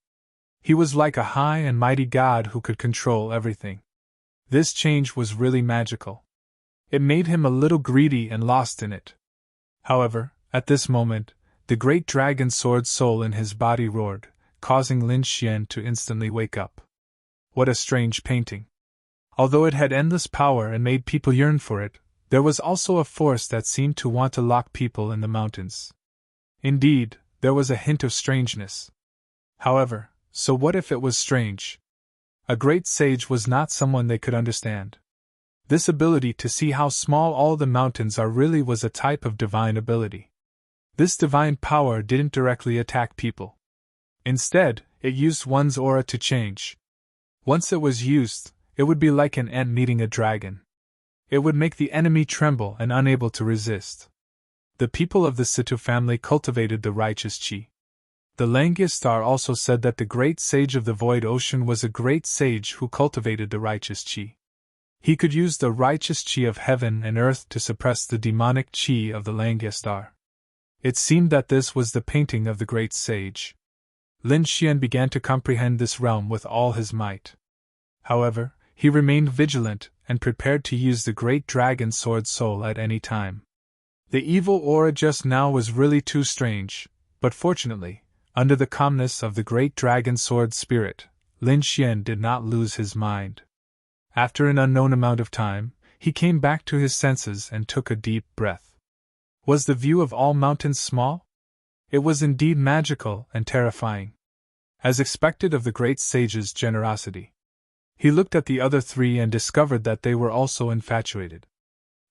He was like a high and mighty god who could control everything. This change was really magical. It made him a little greedy and lost in it. However, at this moment, the great dragon sword soul in his body roared, causing Lin Xian to instantly wake up. What a strange painting! Although it had endless power and made people yearn for it, there was also a force that seemed to want to lock people in the mountains. Indeed, there was a hint of strangeness. However, so what if it was strange? A great sage was not someone they could understand. This ability to see how small all the mountains are really was a type of divine ability. This divine power didn't directly attack people. Instead, it used one's aura to change. Once it was used, it would be like an ant meeting a dragon. It would make the enemy tremble and unable to resist. The people of the Situ family cultivated the righteous chi. The Langistar also said that the great sage of the void ocean was a great sage who cultivated the righteous chi. He could use the righteous chi of heaven and earth to suppress the demonic chi of the Langistar. It seemed that this was the painting of the great sage. Lin Xian began to comprehend this realm with all his might. However, he remained vigilant and prepared to use the great dragon sword soul at any time. The evil aura just now was really too strange, but fortunately, under the calmness of the great dragon sword spirit, Lin Xian did not lose his mind. After an unknown amount of time, he came back to his senses and took a deep breath. Was the view of all mountains small? It was indeed magical and terrifying. As expected of the great sage's generosity. He looked at the other 3 and discovered that they were also infatuated.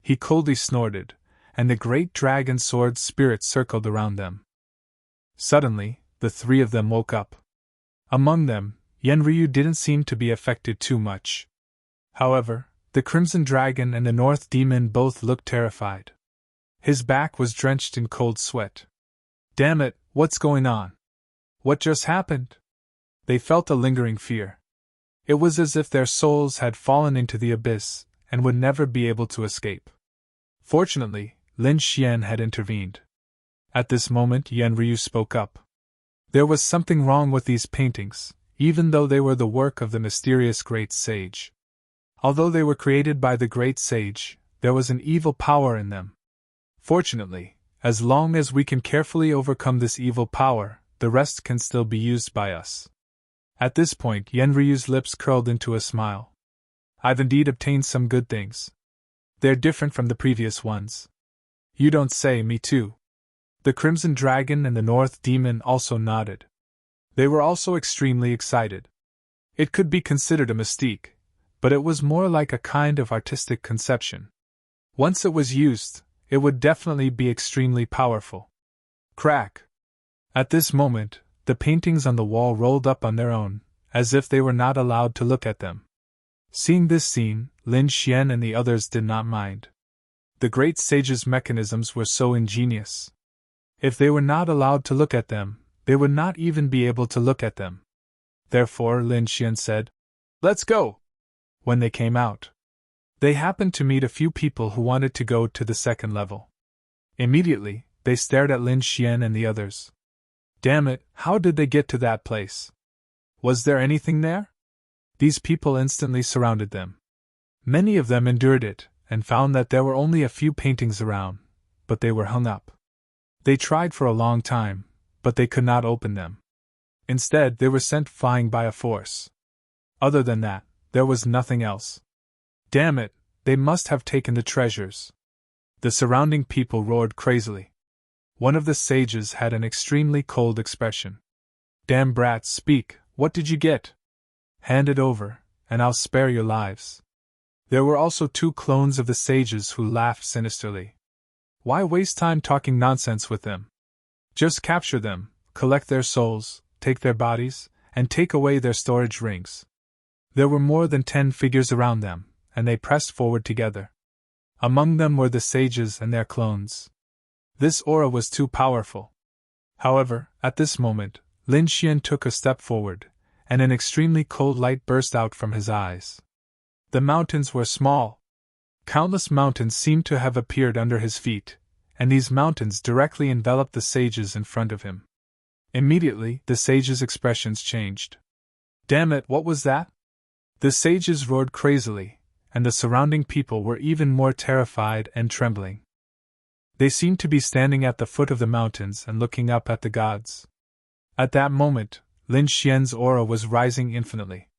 He coldly snorted, and the great dragon sword spirit circled around them. Suddenly, the 3 of them woke up. Among them, Yenryu didn't seem to be affected too much. However, the Crimson Dragon and the North Demon both looked terrified. His back was drenched in cold sweat. Damn it, what's going on? What just happened? They felt a lingering fear. It was as if their souls had fallen into the abyss and would never be able to escape. Fortunately, Lin Xian had intervened. At this moment, Yenryu spoke up. There was something wrong with these paintings, even though they were the work of the mysterious great sage. Although they were created by the great sage, there was an evil power in them. Fortunately, as long as we can carefully overcome this evil power, the rest can still be used by us. At this point, Yenryu's lips curled into a smile. I've indeed obtained some good things. They're different from the previous ones. You don't say, me too. The Crimson Dragon and the North Demon also nodded. They were also extremely excited. It could be considered a mystique, but it was more like a kind of artistic conception. Once it was used, it would definitely be extremely powerful. Crack! At this moment, the paintings on the wall rolled up on their own, as if they were not allowed to look at them. Seeing this scene, Lin Xian and the others did not mind. The great sage's mechanisms were so ingenious. If they were not allowed to look at them, they would not even be able to look at them. Therefore, Lin Xian said, "Let's go!" When they came out, they happened to meet a few people who wanted to go to the second level. Immediately, they stared at Lin Xian and the others. Damn it, how did they get to that place? Was there anything there? These people instantly surrounded them. Many of them endured it, and found that there were only a few paintings around, but they were hung up. They tried for a long time, but they could not open them. Instead, they were sent flying by a force. Other than that, there was nothing else. Damn it, they must have taken the treasures. The surrounding people roared crazily. One of the sages had an extremely cold expression. Damn brats, speak, what did you get? Hand it over, and I'll spare your lives. There were also 2 clones of the sages who laughed sinisterly. Why waste time talking nonsense with them? Just capture them, collect their souls, take their bodies, and take away their storage rings. There were more than 10 figures around them, and they pressed forward together. Among them were the sages and their clones. This aura was too powerful. However, at this moment, Lin Xian took a step forward, and an extremely cold light burst out from his eyes. The mountains were small. Countless mountains seemed to have appeared under his feet, and these mountains directly enveloped the sages in front of him. Immediately, the sages' expressions changed. Damn it, what was that? The sages roared crazily, and the surrounding people were even more terrified and trembling. They seemed to be standing at the foot of the mountains and looking up at the gods. At that moment, Lin Xian's aura was rising infinitely.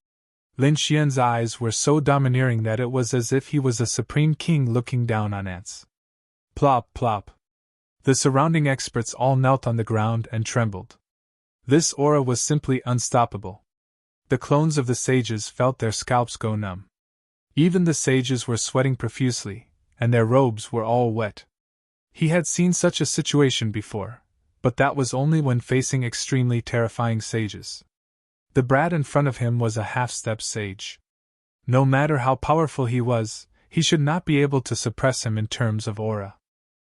Lin Xian's eyes were so domineering that it was as if he was a supreme king looking down on ants. Plop, plop. The surrounding experts all knelt on the ground and trembled. This aura was simply unstoppable. The clones of the sages felt their scalps go numb. Even the sages were sweating profusely, and their robes were all wet. He had seen such a situation before, but that was only when facing extremely terrifying sages. The brat in front of him was a half-step sage. No matter how powerful he was, he should not be able to suppress him in terms of aura.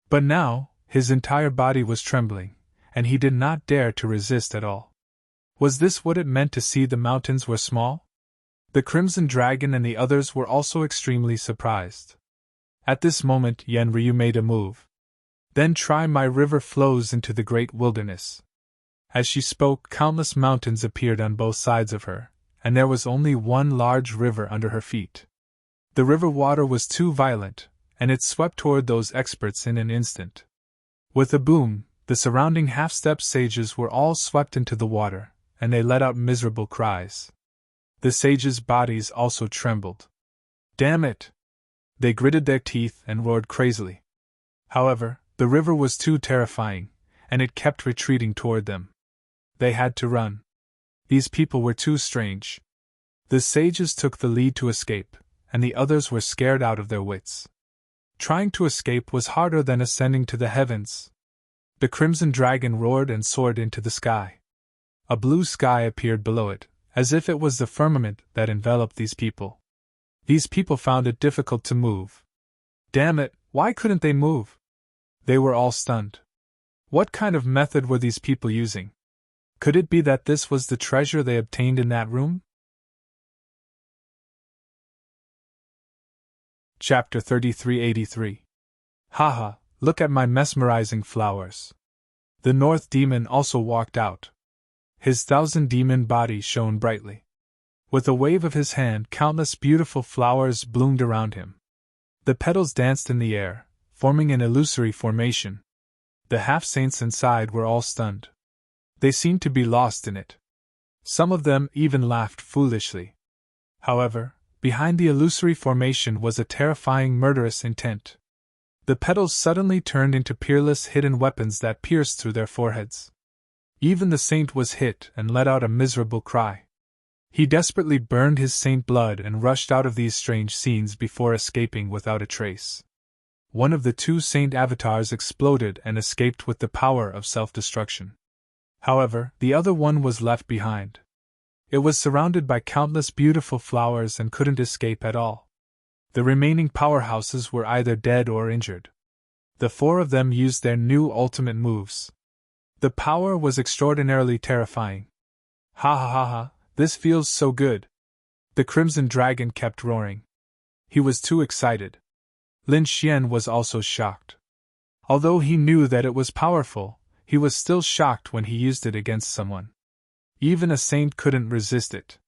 But now, his entire body was trembling, and he did not dare to resist at all. Was this what it meant to see the mountains were small? The Crimson Dragon and the others were also extremely surprised. At this moment, Yenryu made a move. Then try my river flows into the great wilderness. As she spoke, countless mountains appeared on both sides of her, and there was only one large river under her feet. The river water was too violent, and it swept toward those experts in an instant. With a boom, the surrounding half-step sages were all swept into the water, and they let out miserable cries. The sages' bodies also trembled. Damn it! They gritted their teeth and roared crazily. However, the river was too terrifying, and it kept retreating toward them. They had to run. These people were too strange. The sages took the lead to escape, and the others were scared out of their wits. Trying to escape was harder than ascending to the heavens. The Crimson Dragon roared and soared into the sky. A blue sky appeared below it, as if it was the firmament that enveloped these people. These people found it difficult to move. Damn it, why couldn't they move? They were all stunned. What kind of method were these people using? Could it be that this was the treasure they obtained in that room? Chapter 3383. Haha, look at my mesmerizing flowers. The North Demon also walked out. His 1,000 demon body shone brightly. With a wave of his hand, countless beautiful flowers bloomed around him. The petals danced in the air, forming an illusory formation. The half-saints inside were all stunned. They seemed to be lost in it. Some of them even laughed foolishly. However, behind the illusory formation was a terrifying murderous intent. The petals suddenly turned into peerless hidden weapons that pierced through their foreheads. Even the saint was hit and let out a miserable cry. He desperately burned his saint blood and rushed out of these strange scenes before escaping without a trace. One of the two saint avatars exploded and escaped with the power of self-destruction. However, the other one was left behind. It was surrounded by countless beautiful flowers and couldn't escape at all. The remaining powerhouses were either dead or injured. The four of them used their new ultimate moves. The power was extraordinarily terrifying. Ha ha ha ha, this feels so good. The Crimson Dragon kept roaring. He was too excited. Lin Xian was also shocked. Although he knew that it was powerful, he was still shocked when he used it against someone. Even a saint couldn't resist it.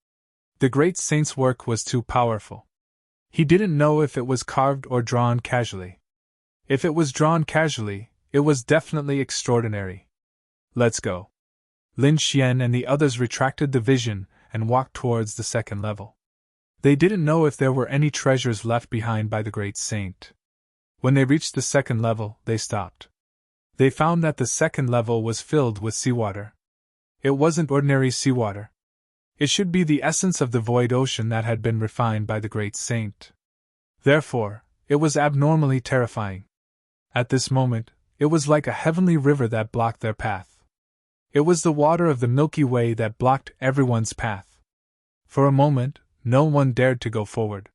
The great saint's work was too powerful. He didn't know if it was carved or drawn casually. If it was drawn casually, it was definitely extraordinary. Let's go. Lin Xian and the others retracted the vision and walked towards the second level. They didn't know if there were any treasures left behind by the great saint. When they reached the second level, they stopped. They found that the second level was filled with seawater. It wasn't ordinary seawater. It should be the essence of the void ocean that had been refined by the great saint. Therefore, it was abnormally terrifying. At this moment, it was like a heavenly river that blocked their path. It was the water of the Milky Way that blocked everyone's path. For a moment, no one dared to go forward.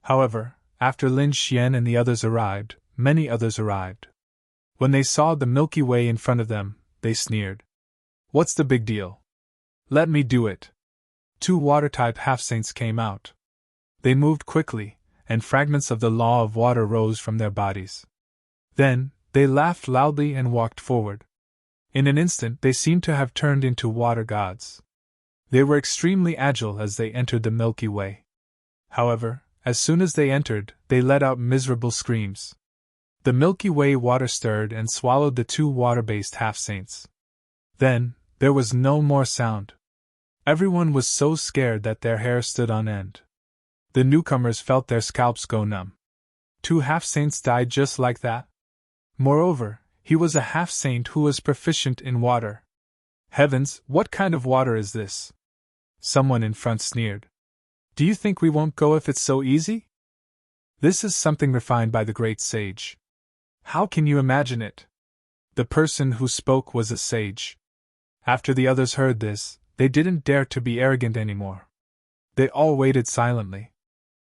However, after Lin Xian and the others arrived, many others arrived. When they saw the Milky Way in front of them, they sneered. What's the big deal? Let me do it. Two water-type half-saints came out. They moved quickly, and fragments of the law of water rose from their bodies. Then, they laughed loudly and walked forward. In an instant they seemed to have turned into water gods. They were extremely agile as they entered the Milky Way. However, as soon as they entered, they let out miserable screams. The Milky Way water stirred and swallowed the two water-based half-saints. Then, there was no more sound. Everyone was so scared that their hair stood on end. The newcomers felt their scalps go numb. Two half-saints died just like that? Moreover, he was a half-saint who was proficient in water. Heavens, what kind of water is this? Someone in front sneered. Do you think we won't go if it's so easy? This is something refined by the great sage. How can you imagine it? The person who spoke was a sage. After the others heard this, they didn't dare to be arrogant anymore. They all waited silently.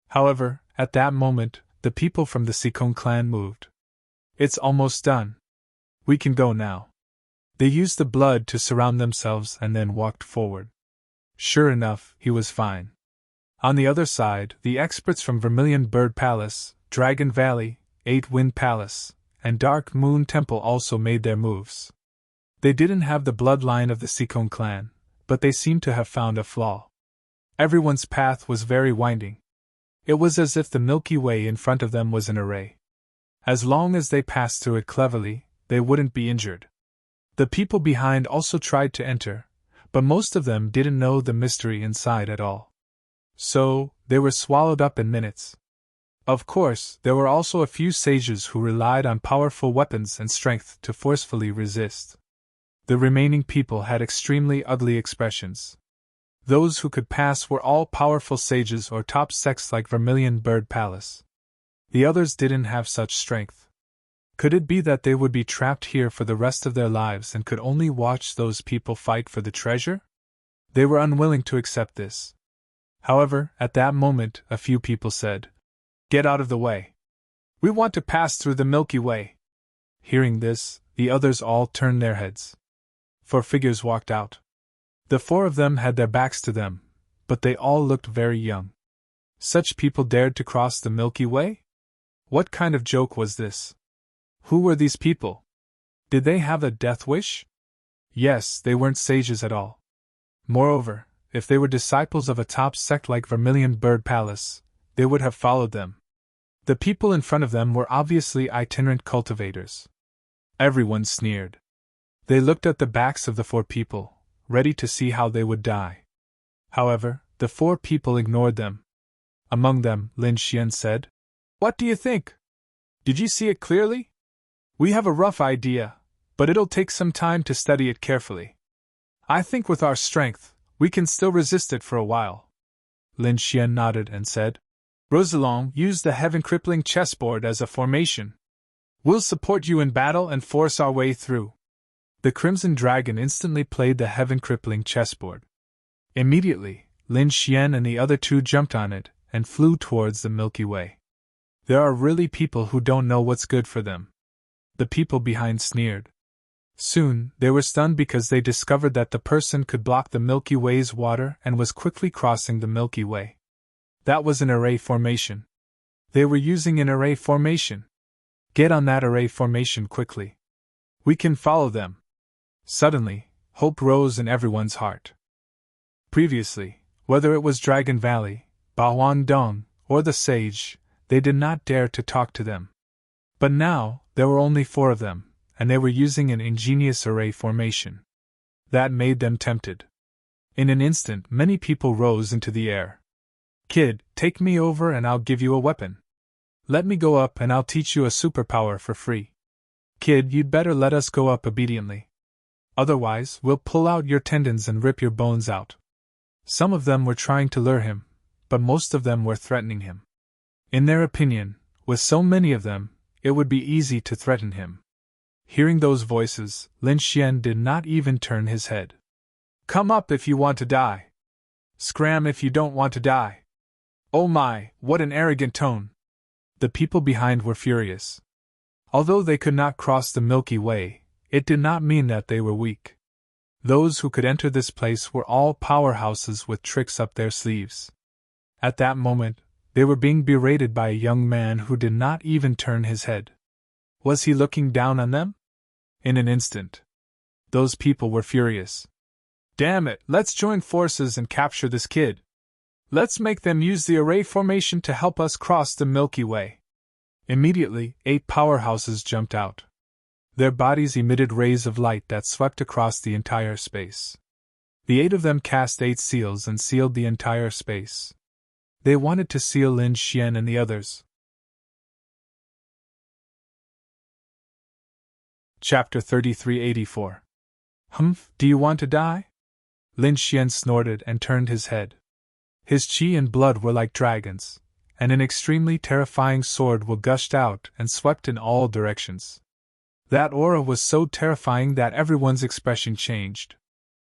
However, at that moment, the people from the Sikong clan moved. It's almost done. We can go now. They used the blood to surround themselves and then walked forward. Sure enough, he was fine. On the other side, the experts from Vermilion Bird Palace, Dragon Valley, Eight Wind Palace, and Dark Moon Temple also made their moves. They didn't have the bloodline of the Sikong clan, but they seemed to have found a flaw. Everyone's path was very winding. It was as if the Milky Way in front of them was an array. As long as they passed through it cleverly, they wouldn't be injured. The people behind also tried to enter, but most of them didn't know the mystery inside at all. So, they were swallowed up in minutes. Of course, there were also a few sages who relied on powerful weapons and strength to forcefully resist. The remaining people had extremely ugly expressions. Those who could pass were all powerful sages or top sects like Vermilion Bird Palace. The others didn't have such strength. Could it be that they would be trapped here for the rest of their lives and could only watch those people fight for the treasure? They were unwilling to accept this. However, at that moment, a few people said, "Get out of the way. We want to pass through the Milky Way." Hearing this, the others all turned their heads. 4 figures walked out. The 4 of them had their backs to them, but they all looked very young. Such people dared to cross the Milky Way? What kind of joke was this? Who were these people? Did they have a death wish? Yes, they weren't sages at all. Moreover, if they were disciples of a top sect like Vermilion Bird Palace, they would have followed them. The people in front of them were obviously itinerant cultivators. Everyone sneered. They looked at the backs of the 4 people, ready to see how they would die. However, the 4 people ignored them. Among them, Lin Xian said, "What do you think? Did you see it clearly? We have a rough idea, but it'll take some time to study it carefully. I think with our strength, we can still resist it for a while." Lin Xian nodded and said, "Rosalong, use the heaven-crippling chessboard as a formation. We'll support you in battle and force our way through." The Crimson Dragon instantly played the heaven-crippling chessboard. Immediately, Lin Xian and the other 2 jumped on it and flew towards the Milky Way. There are really people who don't know what's good for them. The people behind sneered. Soon, they were stunned because they discovered that the person could block the Milky Way's water and was quickly crossing the Milky Way. That was an array formation. They were using an array formation. Get on that array formation quickly. We can follow them. Suddenly, hope rose in everyone's heart. Previously, whether it was Dragon Valley, Bahuan Dong, or the Sage, they did not dare to talk to them. But now, there were only 4 of them, and they were using an ingenious array formation. That made them tempted. In an instant, many people rose into the air. "Kid, take me over and I'll give you a weapon. Let me go up and I'll teach you a superpower for free. Kid, you'd better let us go up obediently. Otherwise, we'll pull out your tendons and rip your bones out." Some of them were trying to lure him, but most of them were threatening him. In their opinion, with so many of them, it would be easy to threaten him. Hearing those voices, Lin Xian did not even turn his head. "Come up if you want to die. Scram if you don't want to die." Oh my, what an arrogant tone! The people behind were furious. Although they could not cross the Milky Way, it did not mean that they were weak. Those who could enter this place were all powerhouses with tricks up their sleeves. At that moment, they were being berated by a young man who did not even turn his head. Was he looking down on them? In an instant, those people were furious. "Damn it, let's join forces and capture this kid. Let's make them use the array formation to help us cross the Milky Way." Immediately, 8 powerhouses jumped out. Their bodies emitted rays of light that swept across the entire space. The 8 of them cast 8 seals and sealed the entire space. They wanted to seal Lin Xian and the others. Chapter 3384. "Humph, do you want to die?" Lin Xian snorted and turned his head. His qi and blood were like dragons, and an extremely terrifying sword gushed out and swept in all directions. That aura was so terrifying that everyone's expression changed.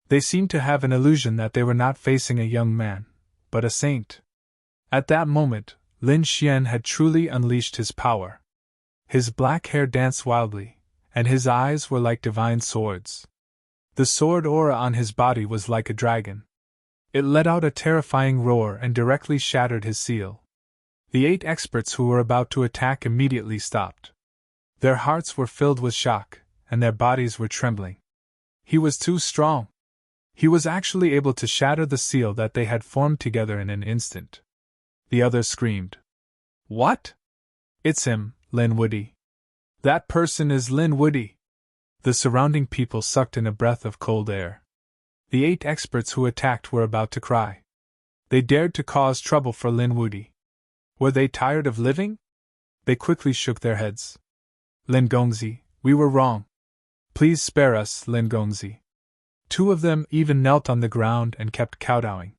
They seemed to have an illusion that they were not facing a young man, but a saint. At that moment, Lin Xian had truly unleashed his power. His black hair danced wildly, and his eyes were like divine swords. The sword aura on his body was like a dragon. It let out a terrifying roar and directly shattered his seal. The 8 experts who were about to attack immediately stopped. Their hearts were filled with shock, and their bodies were trembling. He was too strong. He was actually able to shatter the seal that they had formed together in an instant. The others screamed. "What? It's him, Lin Woody. That person is Lin Woody." The surrounding people sucked in a breath of cold air. The 8 experts who attacked were about to cry. They dared to cause trouble for Lin Woody. Were they tired of living? They quickly shook their heads. "Lin Gongzi, we were wrong. Please spare us, Lin Gongzi." 2 of them even knelt on the ground and kept kowtowing.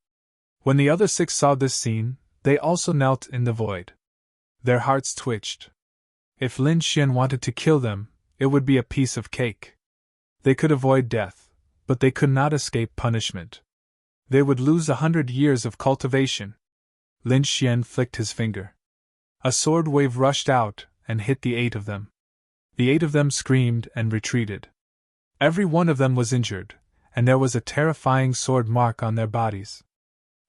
When the other 6 saw this scene, they also knelt in the void. Their hearts twitched. If Lin Xian wanted to kill them, it would be a piece of cake. They could avoid death, but they could not escape punishment. They would lose 100 years of cultivation. Lin Xian flicked his finger. A sword wave rushed out and hit the 8 of them. The 8 of them screamed and retreated. Every one of them was injured, and there was a terrifying sword mark on their bodies.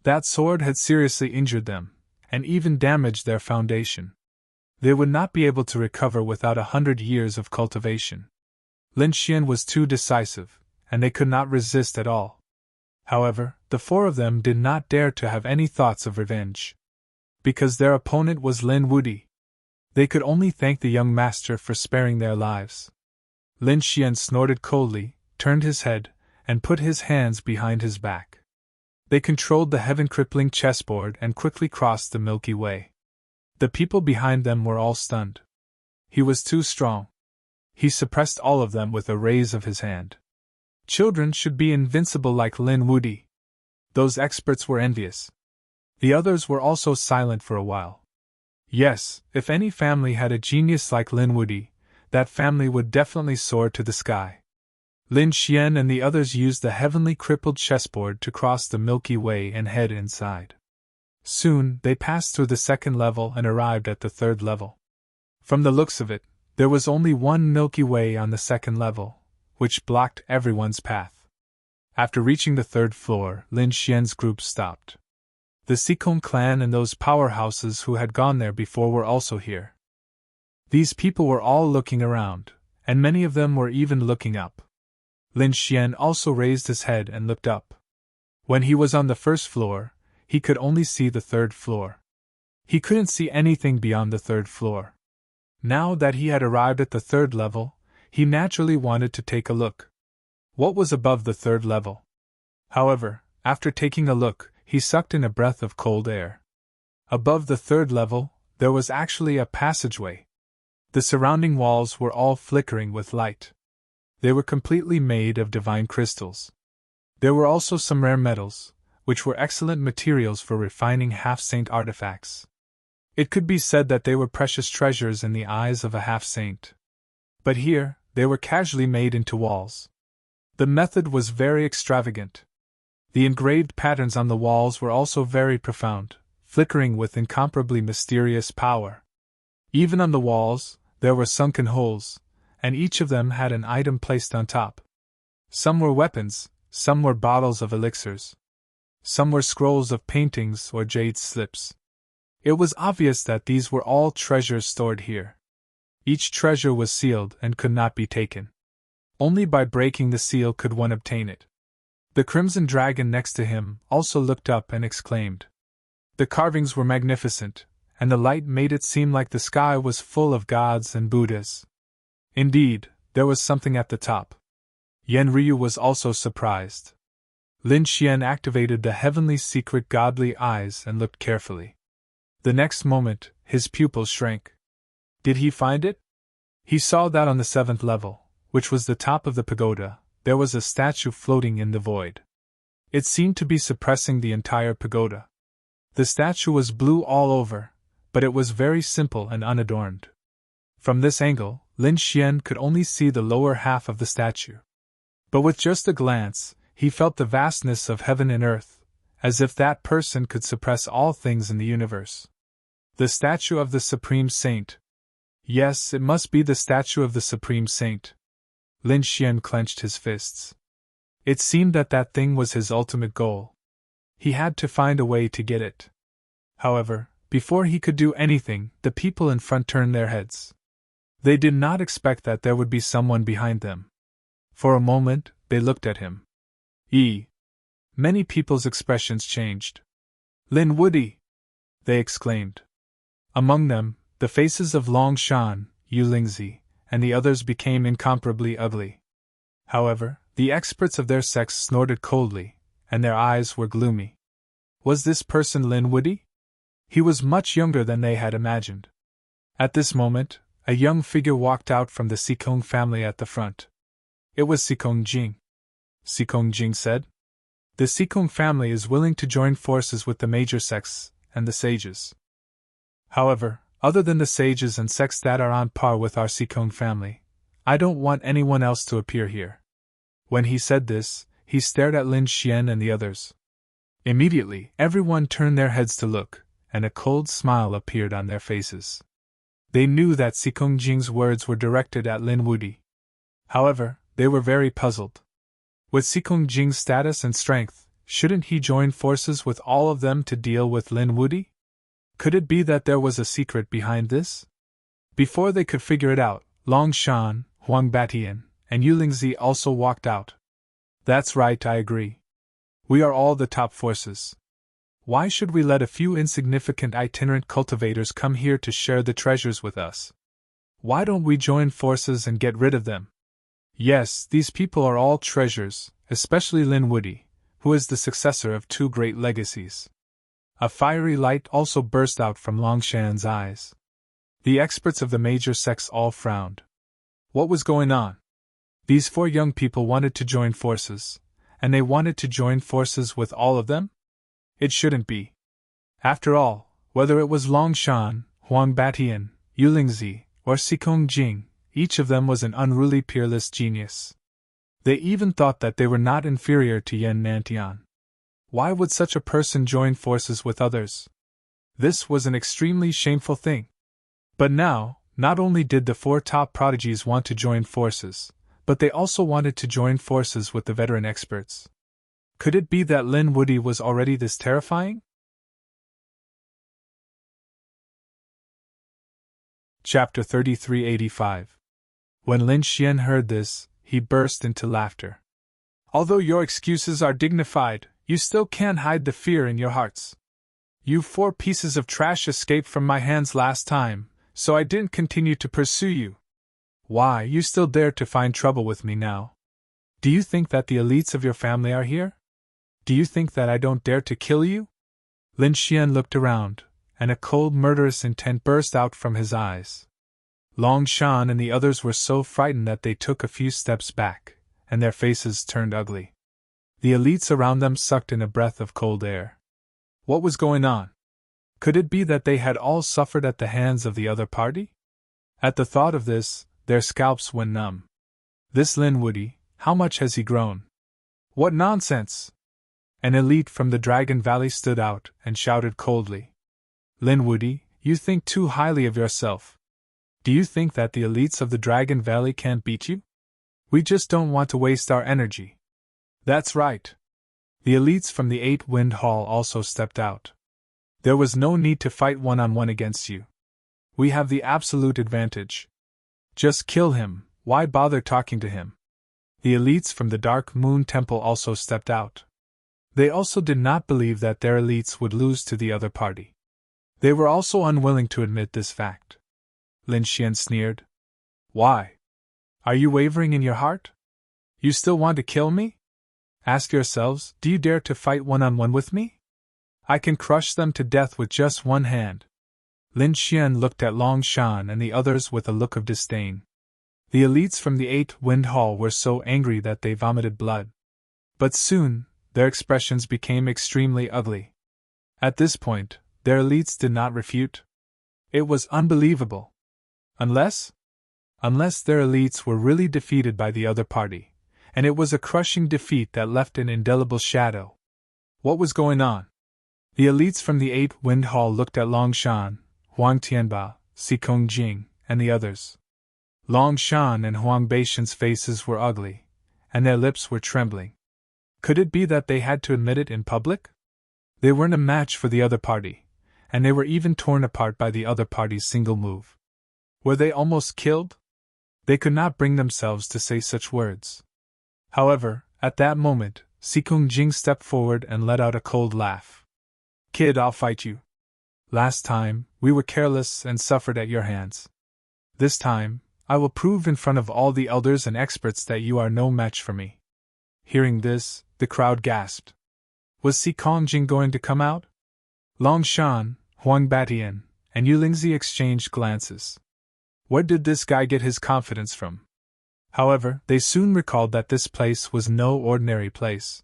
That sword had seriously injured them, and even damaged their foundation. They would not be able to recover without 100 years of cultivation. Lin Xian was too decisive, and they could not resist at all. However, the four of them did not dare to have any thoughts of revenge. Because their opponent was Lin Wuди. They could only thank the young master for sparing their lives. Lin Xian snorted coldly, turned his head, and put his hands behind his back. They controlled the heaven-crippling chessboard and quickly crossed the Milky Way. The people behind them were all stunned. He was too strong. He suppressed all of them with a raise of his hand. Children should be invincible like Lin Wudi. Those experts were envious. The others were also silent for a while. Yes, if any family had a genius like Lin Wudi, that family would definitely soar to the sky. Lin Xian and the others used the heavenly crippled chessboard to cross the Milky Way and head inside. Soon, they passed through the second level and arrived at the third level. From the looks of it, there was only one Milky Way on the second level, which blocked everyone's path. After reaching the third floor, Lin Xian's group stopped. The Sikong clan and those powerhouses who had gone there before were also here. These people were all looking around, and many of them were even looking up. Lin Xian also raised his head and looked up. When he was on the first floor, he could only see the third floor. He couldn't see anything beyond the third floor. Now that he had arrived at the third level, he naturally wanted to take a look. What was above the third level? However, after taking a look, he sucked in a breath of cold air. Above the third level, there was actually a passageway. The surrounding walls were all flickering with light. They were completely made of divine crystals. There were also some rare metals, which were excellent materials for refining half-saint artifacts. It could be said that they were precious treasures in the eyes of a half-saint. But here, they were casually made into walls. The method was very extravagant. The engraved patterns on the walls were also very profound, flickering with incomparably mysterious power. Even on the walls, there were sunken holes, and each of them had an item placed on top. Some were weapons, some were bottles of elixirs. Some were scrolls of paintings or jade slips. It was obvious that these were all treasures stored here. Each treasure was sealed and could not be taken. Only by breaking the seal could one obtain it. The crimson dragon next to him also looked up and exclaimed. The carvings were magnificent, and the light made it seem like the sky was full of gods and Buddhas. Indeed, there was something at the top. Yen Ryu was also surprised. Lin Xian activated the heavenly secret godly eyes and looked carefully. The next moment, his pupils shrank. Did he find it? He saw that on the seventh level, which was the top of the pagoda, there was a statue floating in the void. It seemed to be suppressing the entire pagoda. The statue was blue all over, but it was very simple and unadorned. From this angle, Lin Xian could only see the lower half of the statue. But with just a glance, he felt the vastness of heaven and earth, as if that person could suppress all things in the universe. The statue of the Supreme Saint. Yes, it must be the statue of the Supreme Saint. Lin Xian clenched his fists. It seemed that that thing was his ultimate goal. He had to find a way to get it. However, before he could do anything, the people in front turned their heads. They did not expect that there would be someone behind them. For a moment, they looked at him. Many people's expressions changed. Lin Wudi! They exclaimed. Among them, the faces of Long Shan, Yu Lingzi, and the others became incomparably ugly. However, the experts of their sex snorted coldly, and their eyes were gloomy. Was this person Lin Wudi? He was much younger than they had imagined. At this moment, a young figure walked out from the Sikong family at the front. It was Sikong Jing. Sikong Jing said. The Sikong family is willing to join forces with the major sects and the sages. However, other than the sages and sects that are on par with our Sikong family, I don't want anyone else to appear here. When he said this, he stared at Lin Xian and the others. Immediately, everyone turned their heads to look, and a cold smile appeared on their faces. They knew that Sikong Jing's words were directed at Lin Wudi. However, they were very puzzled. With Sikong Jing's status and strength, shouldn't he join forces with all of them to deal with Lin Wudi? Could it be that there was a secret behind this? Before they could figure it out, Long Shan, Huang Batian, and Yu Lingzi also walked out. That's right, I agree. We are all the top forces. Why should we let a few insignificant itinerant cultivators come here to share the treasures with us? Why don't we join forces and get rid of them? Yes, these people are all treasures, especially Lin Woody, who is the successor of two great legacies. A fiery light also burst out from Longshan's eyes. The experts of the major sects all frowned. What was going on? These four young people wanted to join forces, and they wanted to join forces with all of them? It shouldn't be. After all, whether it was Longshan, Huang Batian, Yulingzi, or Xikong Jing, each of them was an unruly peerless genius. They even thought that they were not inferior to Yen Nantian. Why would such a person join forces with others? This was an extremely shameful thing. But now, not only did the four top prodigies want to join forces, but they also wanted to join forces with the veteran experts. Could it be that Lin Woody was already this terrifying? Chapter 3385. When Lin Xian heard this, he burst into laughter. Although your excuses are dignified, you still can't hide the fear in your hearts. You four pieces of trash escaped from my hands last time, so I didn't continue to pursue you. Why, you still dare to find trouble with me now? Do you think that the elites of your family are here? Do you think that I don't dare to kill you? Lin Xian looked around, and a cold murderous intent burst out from his eyes. Longshan and the others were so frightened that they took a few steps back, and their faces turned ugly. The elites around them sucked in a breath of cold air. What was going on? Could it be that they had all suffered at the hands of the other party? At the thought of this, their scalps went numb. This Lin Woody, how much has he grown? What nonsense! An elite from the Dragon Valley stood out and shouted coldly. Lin Woody, you think too highly of yourself. Do you think that the elites of the Dragon Valley can't beat you? We just don't want to waste our energy. That's right. The elites from the Eight-Wind Hall also stepped out. There was no need to fight one-on-one against you. We have the absolute advantage. Just kill him, why bother talking to him? The elites from the Dark Moon Temple also stepped out. They also did not believe that their elites would lose to the other party. They were also unwilling to admit this fact. Lin Xian sneered. Why? Are you wavering in your heart? You still want to kill me? Ask yourselves, do you dare to fight one-on-one with me? I can crush them to death with just one hand. Lin Xian looked at Longshan and the others with a look of disdain. The elites from the Eight-Wind Hall were so angry that they vomited blood. But soon, their expressions became extremely ugly. At this point, their elites did not refute. It was unbelievable. Unless their elites were really defeated by the other party, and it was a crushing defeat that left an indelible shadow. What was going on? The elites from the Eight-Wind Hall looked at Longshan, Huang Tianba, Xikong Jing, and the others. Longshan and Huang Beishan's faces were ugly, and their lips were trembling. Could it be that they had to admit it in public? They weren't a match for the other party, and they were even torn apart by the other party's single move. Were they almost killed? They could not bring themselves to say such words. However, at that moment, Xikong Jing stepped forward and let out a cold laugh. Kid, I'll fight you. Last time, we were careless and suffered at your hands. This time, I will prove in front of all the elders and experts that you are no match for me. Hearing this, the crowd gasped. Was Xikong Jing going to come out? Longshan, Huang Batian, and Yulingzi exchanged glances. Where did this guy get his confidence from? However, they soon recalled that this place was no ordinary place.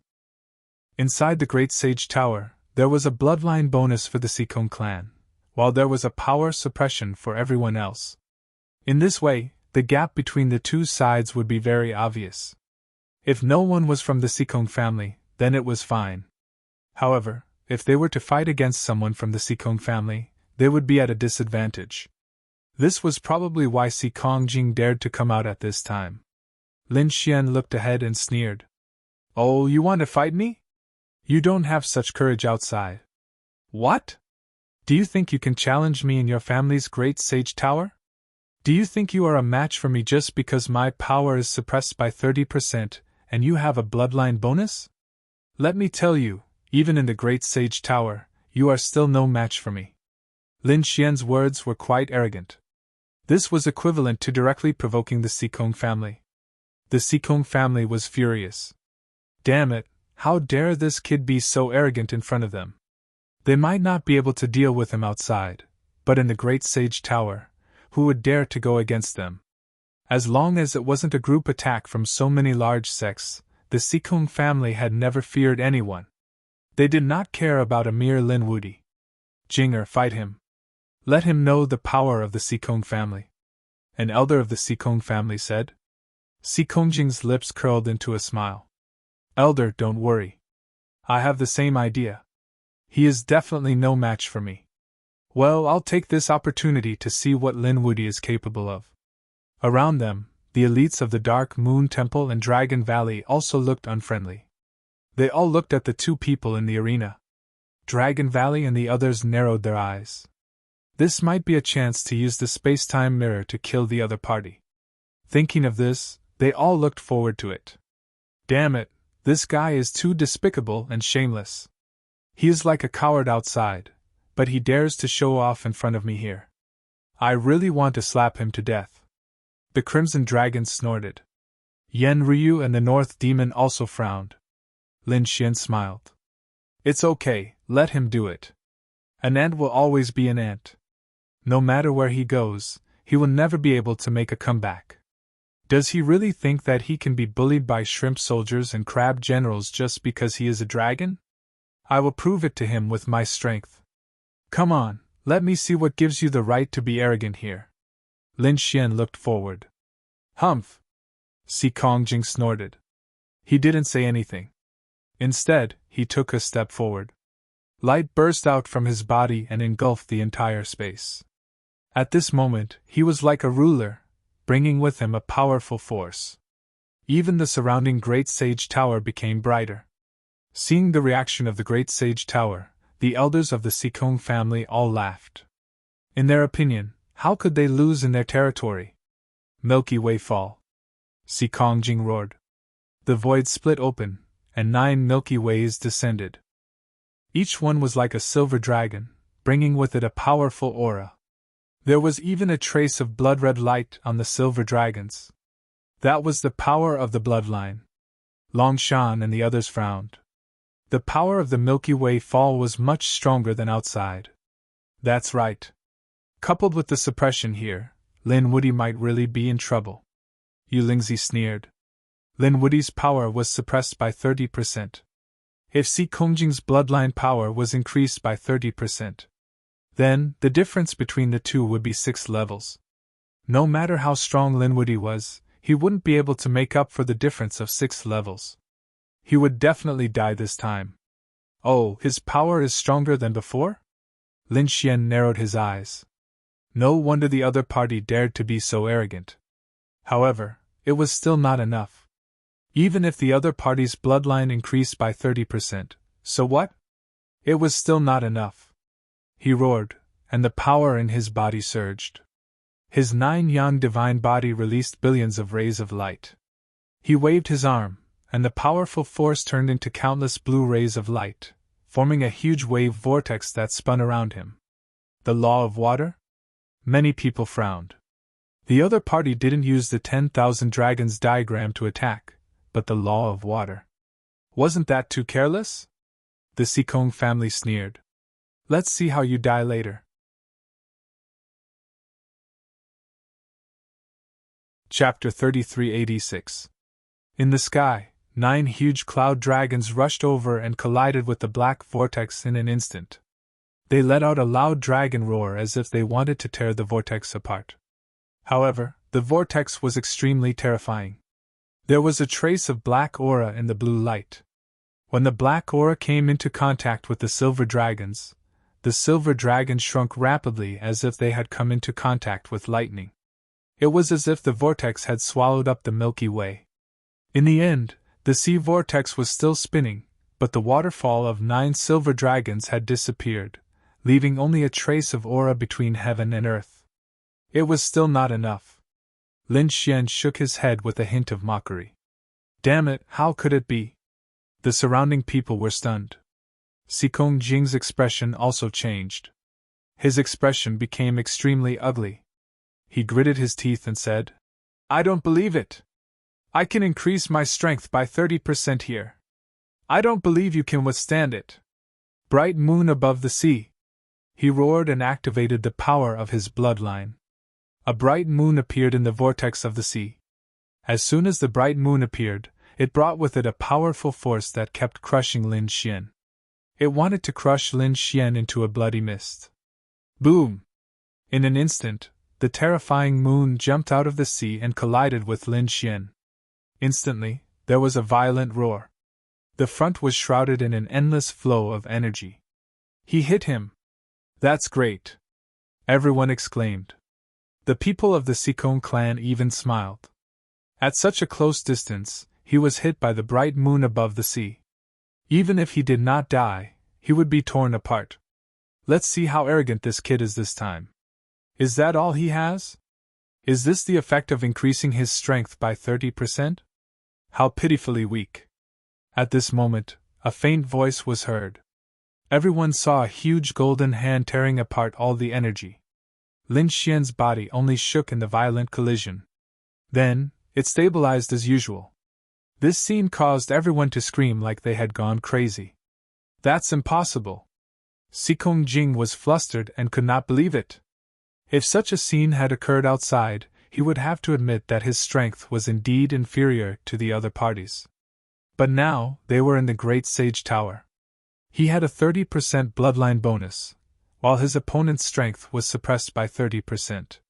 Inside the Great Sage Tower, there was a bloodline bonus for the Xikong clan, while there was a power suppression for everyone else. In this way, the gap between the two sides would be very obvious. If no one was from the Xikong family, then it was fine. However, if they were to fight against someone from the Xikong family, they would be at a disadvantage. This was probably why Xikong Jing dared to come out at this time. Lin Xian looked ahead and sneered. Oh, you want to fight me? You don't have such courage outside. What? Do you think you can challenge me in your family's Great Sage Tower? Do you think you are a match for me just because my power is suppressed by 30% and you have a bloodline bonus? Let me tell you, even in the Great Sage Tower, you are still no match for me. Lin Xian's words were quite arrogant. This was equivalent to directly provoking the Sikong family. The Sikong family was furious. Damn it, how dare this kid be so arrogant in front of them? They might not be able to deal with him outside, but in the Great Sage Tower, who would dare to go against them? As long as it wasn't a group attack from so many large sects, the Sikong family had never feared anyone. They did not care about a mere Lin Wudi. Jinger, fight him. Let him know the power of the Sikong family. An elder of the Sikong family said. Sikongjing's lips curled into a smile. Elder, don't worry. I have the same idea. He is definitely no match for me. Well, I'll take this opportunity to see what Lin Wudi is capable of. Around them, the elites of the Dark Moon Temple and Dragon Valley also looked unfriendly. They all looked at the two people in the arena. Dragon Valley and the others narrowed their eyes. This might be a chance to use the space-time mirror to kill the other party. Thinking of this, they all looked forward to it. Damn it, this guy is too despicable and shameless. He is like a coward outside, but he dares to show off in front of me here. I really want to slap him to death. The Crimson Dragon snorted. Yen Ryu and the North Demon also frowned. Lin Xian smiled. It's okay, let him do it. An ant will always be an ant. No matter where he goes, he will never be able to make a comeback. Does he really think that he can be bullied by shrimp soldiers and crab generals just because he is a dragon? I will prove it to him with my strength. Come on, let me see what gives you the right to be arrogant here. Lin Xian looked forward. Humph! Sikongjing snorted. He didn't say anything. Instead, he took a step forward. Light burst out from his body and engulfed the entire space. At this moment, he was like a ruler, bringing with him a powerful force. Even the surrounding Great Sage Tower became brighter. Seeing the reaction of the Great Sage Tower, the elders of the Sikong family all laughed. In their opinion, how could they lose in their territory? Milky Way fall. Sikongjing roared. The void split open, and 9 Milky Ways descended. Each one was like a silver dragon, bringing with it a powerful aura. There was even a trace of blood-red light on the silver dragons. That was the power of the bloodline. Longshan and the others frowned. The power of the Milky Way fall was much stronger than outside. That's right. Coupled with the suppression here, Lin Wudi might really be in trouble. Yu Lingzi sneered. Lin Wudi's power was suppressed by 30%. If Sikongjing's bloodline power was increased by 30%, then the difference between the two would be 6 levels. No matter how strong Lin Wudi was, he wouldn't be able to make up for the difference of 6 levels. He would definitely die this time. Oh, his power is stronger than before? Lin Xian narrowed his eyes. No wonder the other party dared to be so arrogant. However, it was still not enough. Even if the other party's bloodline increased by 30%, so what? It was still not enough. He roared, and the power in his body surged. His 9-yang divine body released billions of rays of light. He waved his arm, and the powerful force turned into countless blue rays of light, forming a huge wave vortex that spun around him. The law of water? Many people frowned. The other party didn't use the 10,000 dragons diagram to attack, but the law of water. Wasn't that too careless? The Sikong family sneered. Let's see how you die later. Chapter 3386. In the sky, 9 huge cloud dragons rushed over and collided with the black vortex in an instant. They let out a loud dragon roar as if they wanted to tear the vortex apart. However, the vortex was extremely terrifying. There was a trace of black aura in the blue light. When the black aura came into contact with the silver dragons shrunk rapidly as if they had come into contact with lightning. It was as if the vortex had swallowed up the Milky Way. In the end, the sea vortex was still spinning, but the waterfall of 9 silver dragons had disappeared, leaving only a trace of aura between heaven and earth. It was still not enough. Lin Xian shook his head with a hint of mockery. Damn it, how could it be? The surrounding people were stunned. Sikong Jing's expression also changed. His expression became extremely ugly. He gritted his teeth and said, "I don't believe it. I can increase my strength by 30% here. I don't believe you can withstand it. Bright moon above the sea." He roared and activated the power of his bloodline. A bright moon appeared in the vortex of the sea. As soon as the bright moon appeared, it brought with it a powerful force that kept crushing Lin Xian. It wanted to crush Lin Xian into a bloody mist. Boom! In an instant, the terrifying moon jumped out of the sea and collided with Lin Xian. Instantly, there was a violent roar. The front was shrouded in an endless flow of energy. "He hit him! That's great!" everyone exclaimed. The people of the Sikong clan even smiled. At such a close distance, he was hit by the bright moon above the sea. Even if he did not die, he would be torn apart. Let's see how arrogant this kid is this time. Is that all he has? Is this the effect of increasing his strength by 30%? How pitifully weak. At this moment, a faint voice was heard. Everyone saw a huge golden hand tearing apart all the energy. Lin Xian's body only shook in the violent collision. Then, it stabilized as usual. This scene caused everyone to scream like they had gone crazy. "That's impossible!" Sikong Jing was flustered and could not believe it. If such a scene had occurred outside, he would have to admit that his strength was indeed inferior to the other parties. But now, they were in the Great Sage Tower. He had a 30% bloodline bonus, while his opponent's strength was suppressed by 30%.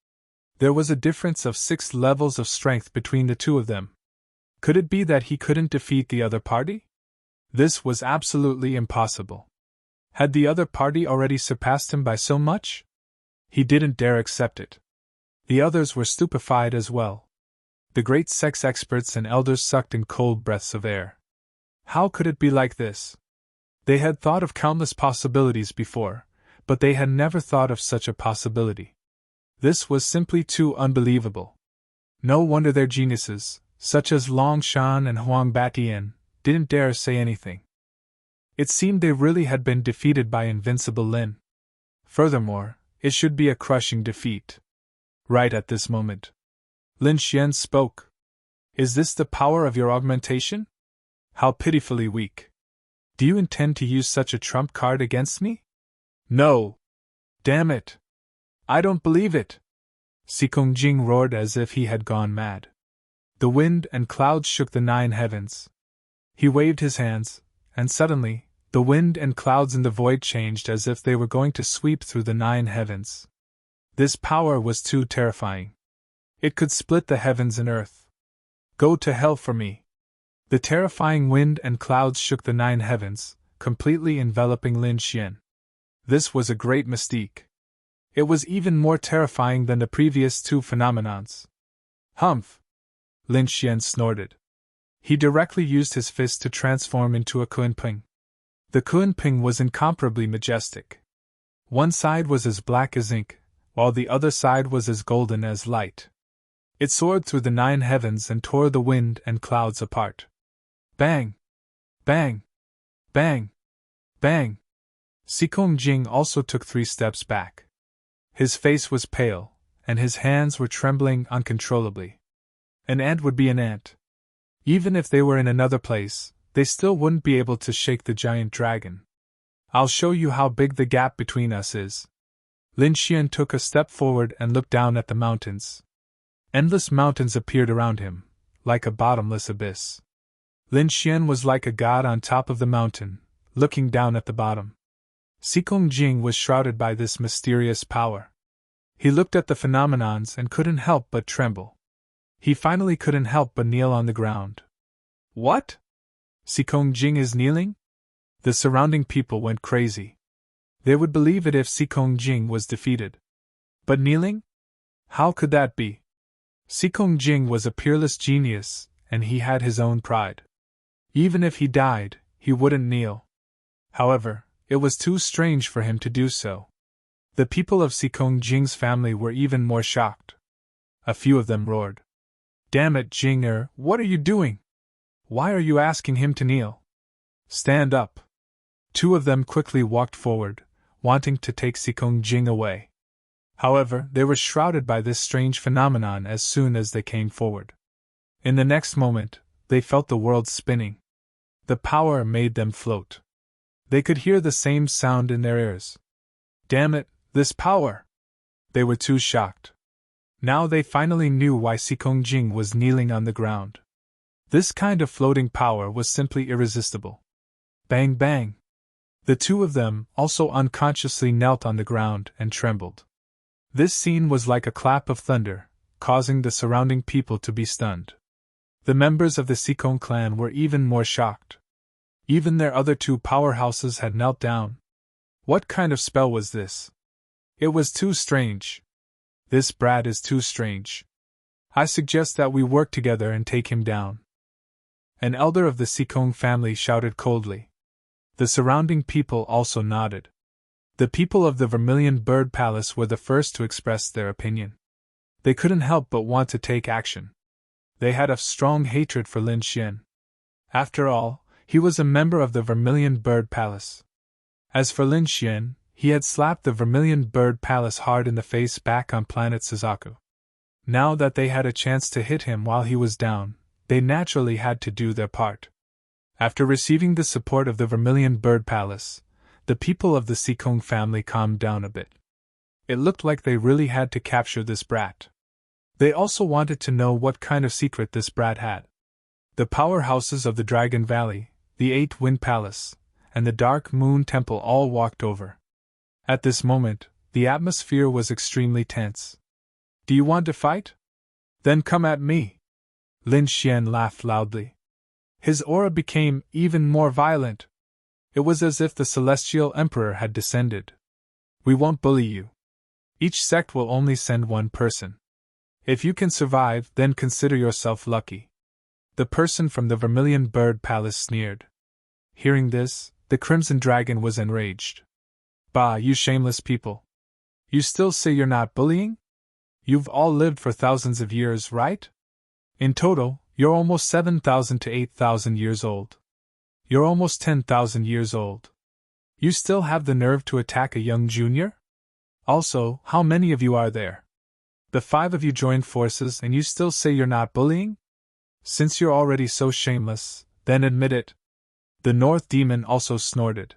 There was a difference of 6 levels of strength between the two of them. Could it be that he couldn't defeat the other party? This was absolutely impossible. Had the other party already surpassed him by so much? He didn't dare accept it. The others were stupefied as well. The great sex experts and elders sucked in cold breaths of air. How could it be like this? They had thought of countless possibilities before, but they had never thought of such a possibility. This was simply too unbelievable. No wonder their geniuses, such as Long Shan and Huang Batian, didn't dare say anything. It seemed they really had been defeated by invincible Lin. Furthermore, it should be a crushing defeat. Right at this moment, Lin Xian spoke. "Is this the power of your augmentation? How pitifully weak. Do you intend to use such a trump card against me?" "No! Damn it! I don't believe it!" Sikong Jing roared as if he had gone mad. The wind and clouds shook the 9 heavens. He waved his hands, and suddenly, the wind and clouds in the void changed as if they were going to sweep through the 9 heavens. This power was too terrifying. It could split the heavens and earth. "Go to hell for me!" The terrifying wind and clouds shook the 9 heavens, completely enveloping Lin Xian. This was a great mystique. It was even more terrifying than the previous 2 phenomenons. "Humph!" Lin Xian snorted. He directly used his fist to transform into a Kunping. The Kunping was incomparably majestic. One side was as black as ink, while the other side was as golden as light. It soared through the 9 heavens and tore the wind and clouds apart. Bang! Bang! Bang! Bang! Sikong Jing also took 3 steps back. His face was pale, and his hands were trembling uncontrollably. An ant would be an ant. Even if they were in another place, they still wouldn't be able to shake the giant dragon. "I'll show you how big the gap between us is." Lin Xian took a step forward and looked down at the mountains. Endless mountains appeared around him, like a bottomless abyss. Lin Xian was like a god on top of the mountain, looking down at the bottom. Sikong Jing was shrouded by this mysterious power. He looked at the phenomenons and couldn't help but tremble. He finally couldn't help but kneel on the ground. "What? Sikong Jing is kneeling?" The surrounding people went crazy. They would believe it if Sikong Jing was defeated. But kneeling? How could that be? Sikong Jing was a peerless genius, and he had his own pride. Even if he died, he wouldn't kneel. However, it was too strange for him to do so. The people of Sikong Jing's family were even more shocked. A few of them roared. "Damn it, Jing-er, what are you doing? Why are you asking him to kneel?" Stand up. Two of them quickly walked forward, wanting to take Sikong Jing away. However, they were shrouded by this strange phenomenon as soon as they came forward. In the next moment, they felt the world spinning. The power made them float. They could hear the same sound in their ears. Damn it, this power! They were too shocked. Now they finally knew why Sikong Jing was kneeling on the ground. This kind of floating power was simply irresistible. Bang bang! The two of them also unconsciously knelt on the ground and trembled. This scene was like a clap of thunder, causing the surrounding people to be stunned. The members of the Sikong clan were even more shocked. Even their other two powerhouses had knelt down. What kind of spell was this? It was too strange. This brat is too strange. I suggest that we work together and take him down. An elder of the Sikong family shouted coldly. The surrounding people also nodded. The people of the Vermilion Bird Palace were the first to express their opinion. They couldn't help but want to take action. They had a strong hatred for Lin Xian. After all, he was a member of the Vermilion Bird Palace. As for Lin Xian, he had slapped the Vermilion Bird Palace hard in the face back on planet Suzaku. Now that they had a chance to hit him while he was down, they naturally had to do their part. After receiving the support of the Vermilion Bird Palace, the people of the Sikong family calmed down a bit. It looked like they really had to capture this brat. They also wanted to know what kind of secret this brat had. The powerhouses of the Dragon Valley, the Eight Wind Palace, and the Dark Moon Temple all walked over. At this moment, the atmosphere was extremely tense. Do you want to fight? Then come at me. Lin Xian laughed loudly. His aura became even more violent. It was as if the Celestial Emperor had descended. We won't bully you. Each sect will only send one person. If you can survive, then consider yourself lucky. The person from the Vermilion Bird Palace sneered. Hearing this, the Crimson Dragon was enraged. Bah, you shameless people. You still say you're not bullying? You've all lived for thousands of years, right? In total, you're almost 7,000 to 8,000 years old. You're almost 10,000 years old. You still have the nerve to attack a young junior? Also, how many of you are there? The 5 of you joined forces and you still say you're not bullying? Since you're already so shameless, then admit it. The North Demon also snorted.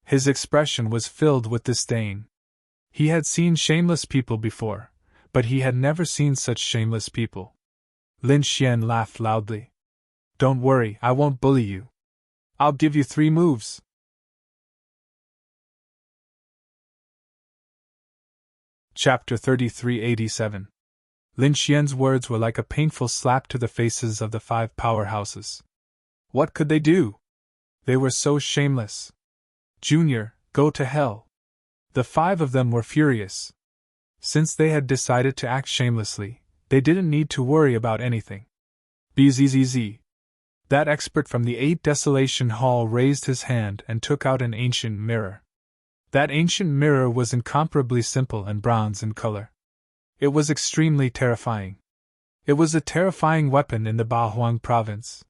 His expression was filled with disdain. He had seen shameless people before, but he had never seen such shameless people. Lin Xian laughed loudly. Don't worry, I won't bully you. I'll give you 3 moves. Chapter 3387. Lin Xian's words were like a painful slap to the faces of the 5 powerhouses. What could they do? They were so shameless. Junior, go to hell. The 5 of them were furious. Since they had decided to act shamelessly, they didn't need to worry about anything. Bzzz. That expert from the 8 Desolation Hall raised his hand and took out an ancient mirror. That ancient mirror was incomparably simple and bronze in color. It was extremely terrifying. It was a terrifying weapon in the Bahuang province.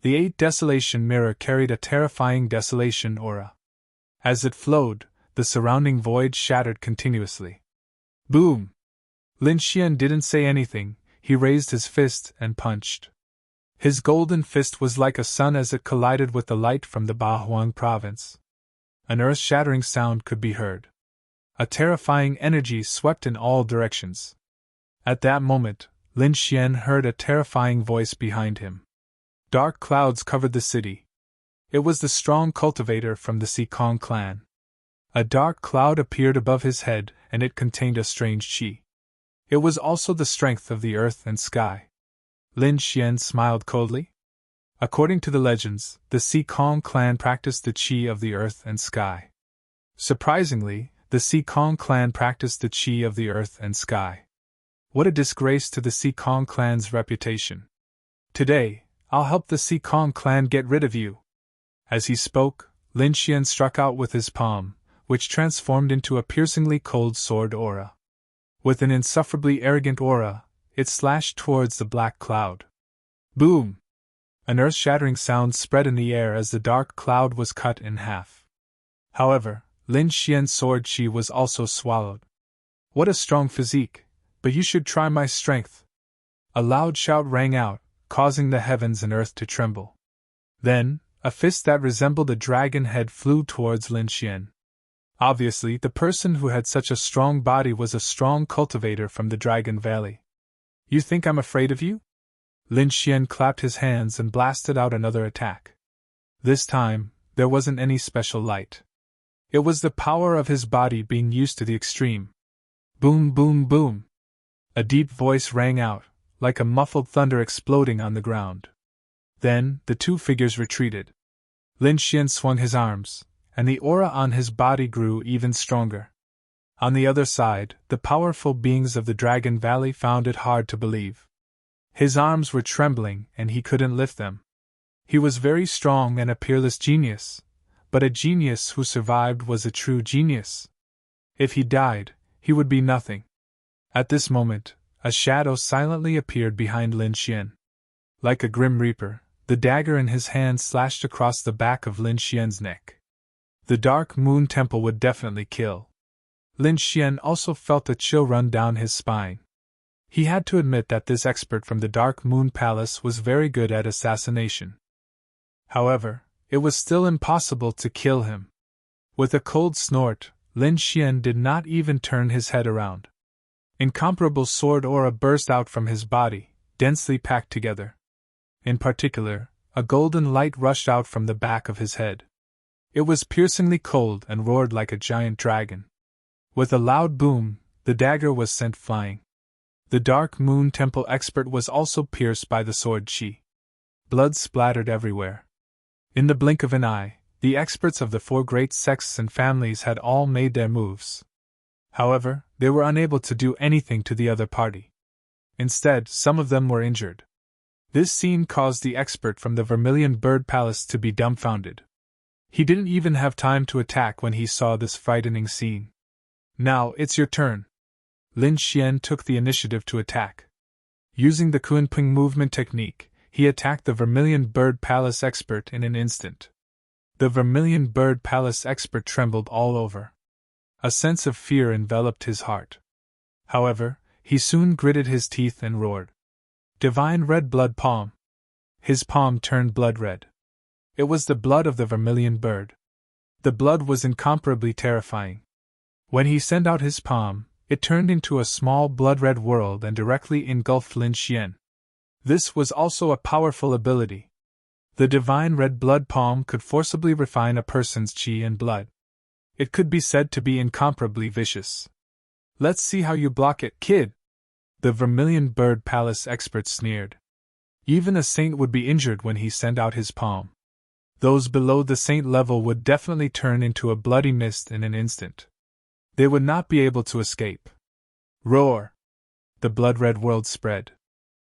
The 8 Desolation mirror carried a terrifying desolation aura. As it flowed, the surrounding void shattered continuously. Boom! Lin Xian didn't say anything, he raised his fist and punched. His golden fist was like a sun as it collided with the light from the Bahuang province. An earth-shattering sound could be heard. A terrifying energy swept in all directions. At that moment, Lin Xian heard a terrifying voice behind him. Dark clouds covered the city. It was the strong cultivator from the Sikong clan. A dark cloud appeared above his head, and it contained a strange qi. It was also the strength of the earth and sky. Lin Xian smiled coldly. According to the legends, the Sikong clan practiced the qi of the earth and sky. Surprisingly, the Sikong clan practiced the qi of the earth and sky. What a disgrace to the Sikong clan's reputation. Today, I'll help the Sikong clan get rid of you. As he spoke, Lin Xian struck out with his palm, which transformed into a piercingly cold sword aura. With an insufferably arrogant aura, it slashed towards the black cloud. Boom! An earth-shattering sound spread in the air as the dark cloud was cut in half. However, Lin Xian's sword chi was also swallowed. What a strong physique, but you should try my strength. A loud shout rang out, causing the heavens and earth to tremble. Then, a fist that resembled a dragon head flew towards Lin Xian. Obviously, the person who had such a strong body was a strong cultivator from the Dragon Valley. You think I'm afraid of you? Lin Xian clapped his hands and blasted out another attack. This time, there wasn't any special light. It was the power of his body being used to the extreme. Boom, boom, boom. A deep voice rang out, like a muffled thunder exploding on the ground. Then, the two figures retreated. Lin Xian swung his arms, and the aura on his body grew even stronger. On the other side, the powerful beings of the Dragon Valley found it hard to believe. His arms were trembling and he couldn't lift them. He was very strong and a peerless genius, but a genius who survived was a true genius. If he died, he would be nothing. At this moment, a shadow silently appeared behind Lin Xian. Like a grim reaper, the dagger in his hand slashed across the back of Lin Xian's neck. The Dark Moon Temple would definitely kill. Lin Xian also felt a chill run down his spine. He had to admit that this expert from the Dark Moon Palace was very good at assassination. However, it was still impossible to kill him. With a cold snort, Lin Xian did not even turn his head around. Incomparable sword aura burst out from his body, densely packed together. In particular, a golden light rushed out from the back of his head. It was piercingly cold and roared like a giant dragon. With a loud boom, the dagger was sent flying. The Dark Moon Temple expert was also pierced by the sword chi. Blood splattered everywhere. In the blink of an eye, the experts of the four great sects and families had all made their moves. However, they were unable to do anything to the other party. Instead, some of them were injured. This scene caused the expert from the Vermilion Bird Palace to be dumbfounded. He didn't even have time to attack when he saw this frightening scene. Now, it's your turn. Lin Xian took the initiative to attack. Using the Kunping movement technique, he attacked the Vermilion Bird Palace expert in an instant. The Vermilion Bird Palace expert trembled all over. A sense of fear enveloped his heart. However, he soon gritted his teeth and roared. Divine Red Blood Palm. His palm turned blood red. It was the blood of the Vermilion Bird. The blood was incomparably terrifying. When he sent out his palm, it turned into a small blood-red world and directly engulfed Lin Xian. This was also a powerful ability. The Divine Red Blood Palm could forcibly refine a person's chi and blood. It could be said to be incomparably vicious. Let's see how you block it, kid! The Vermilion Bird Palace expert sneered. Even a saint would be injured when he sent out his palm. Those below the saint level would definitely turn into a bloody mist in an instant. They would not be able to escape. Roar! The blood-red world spread.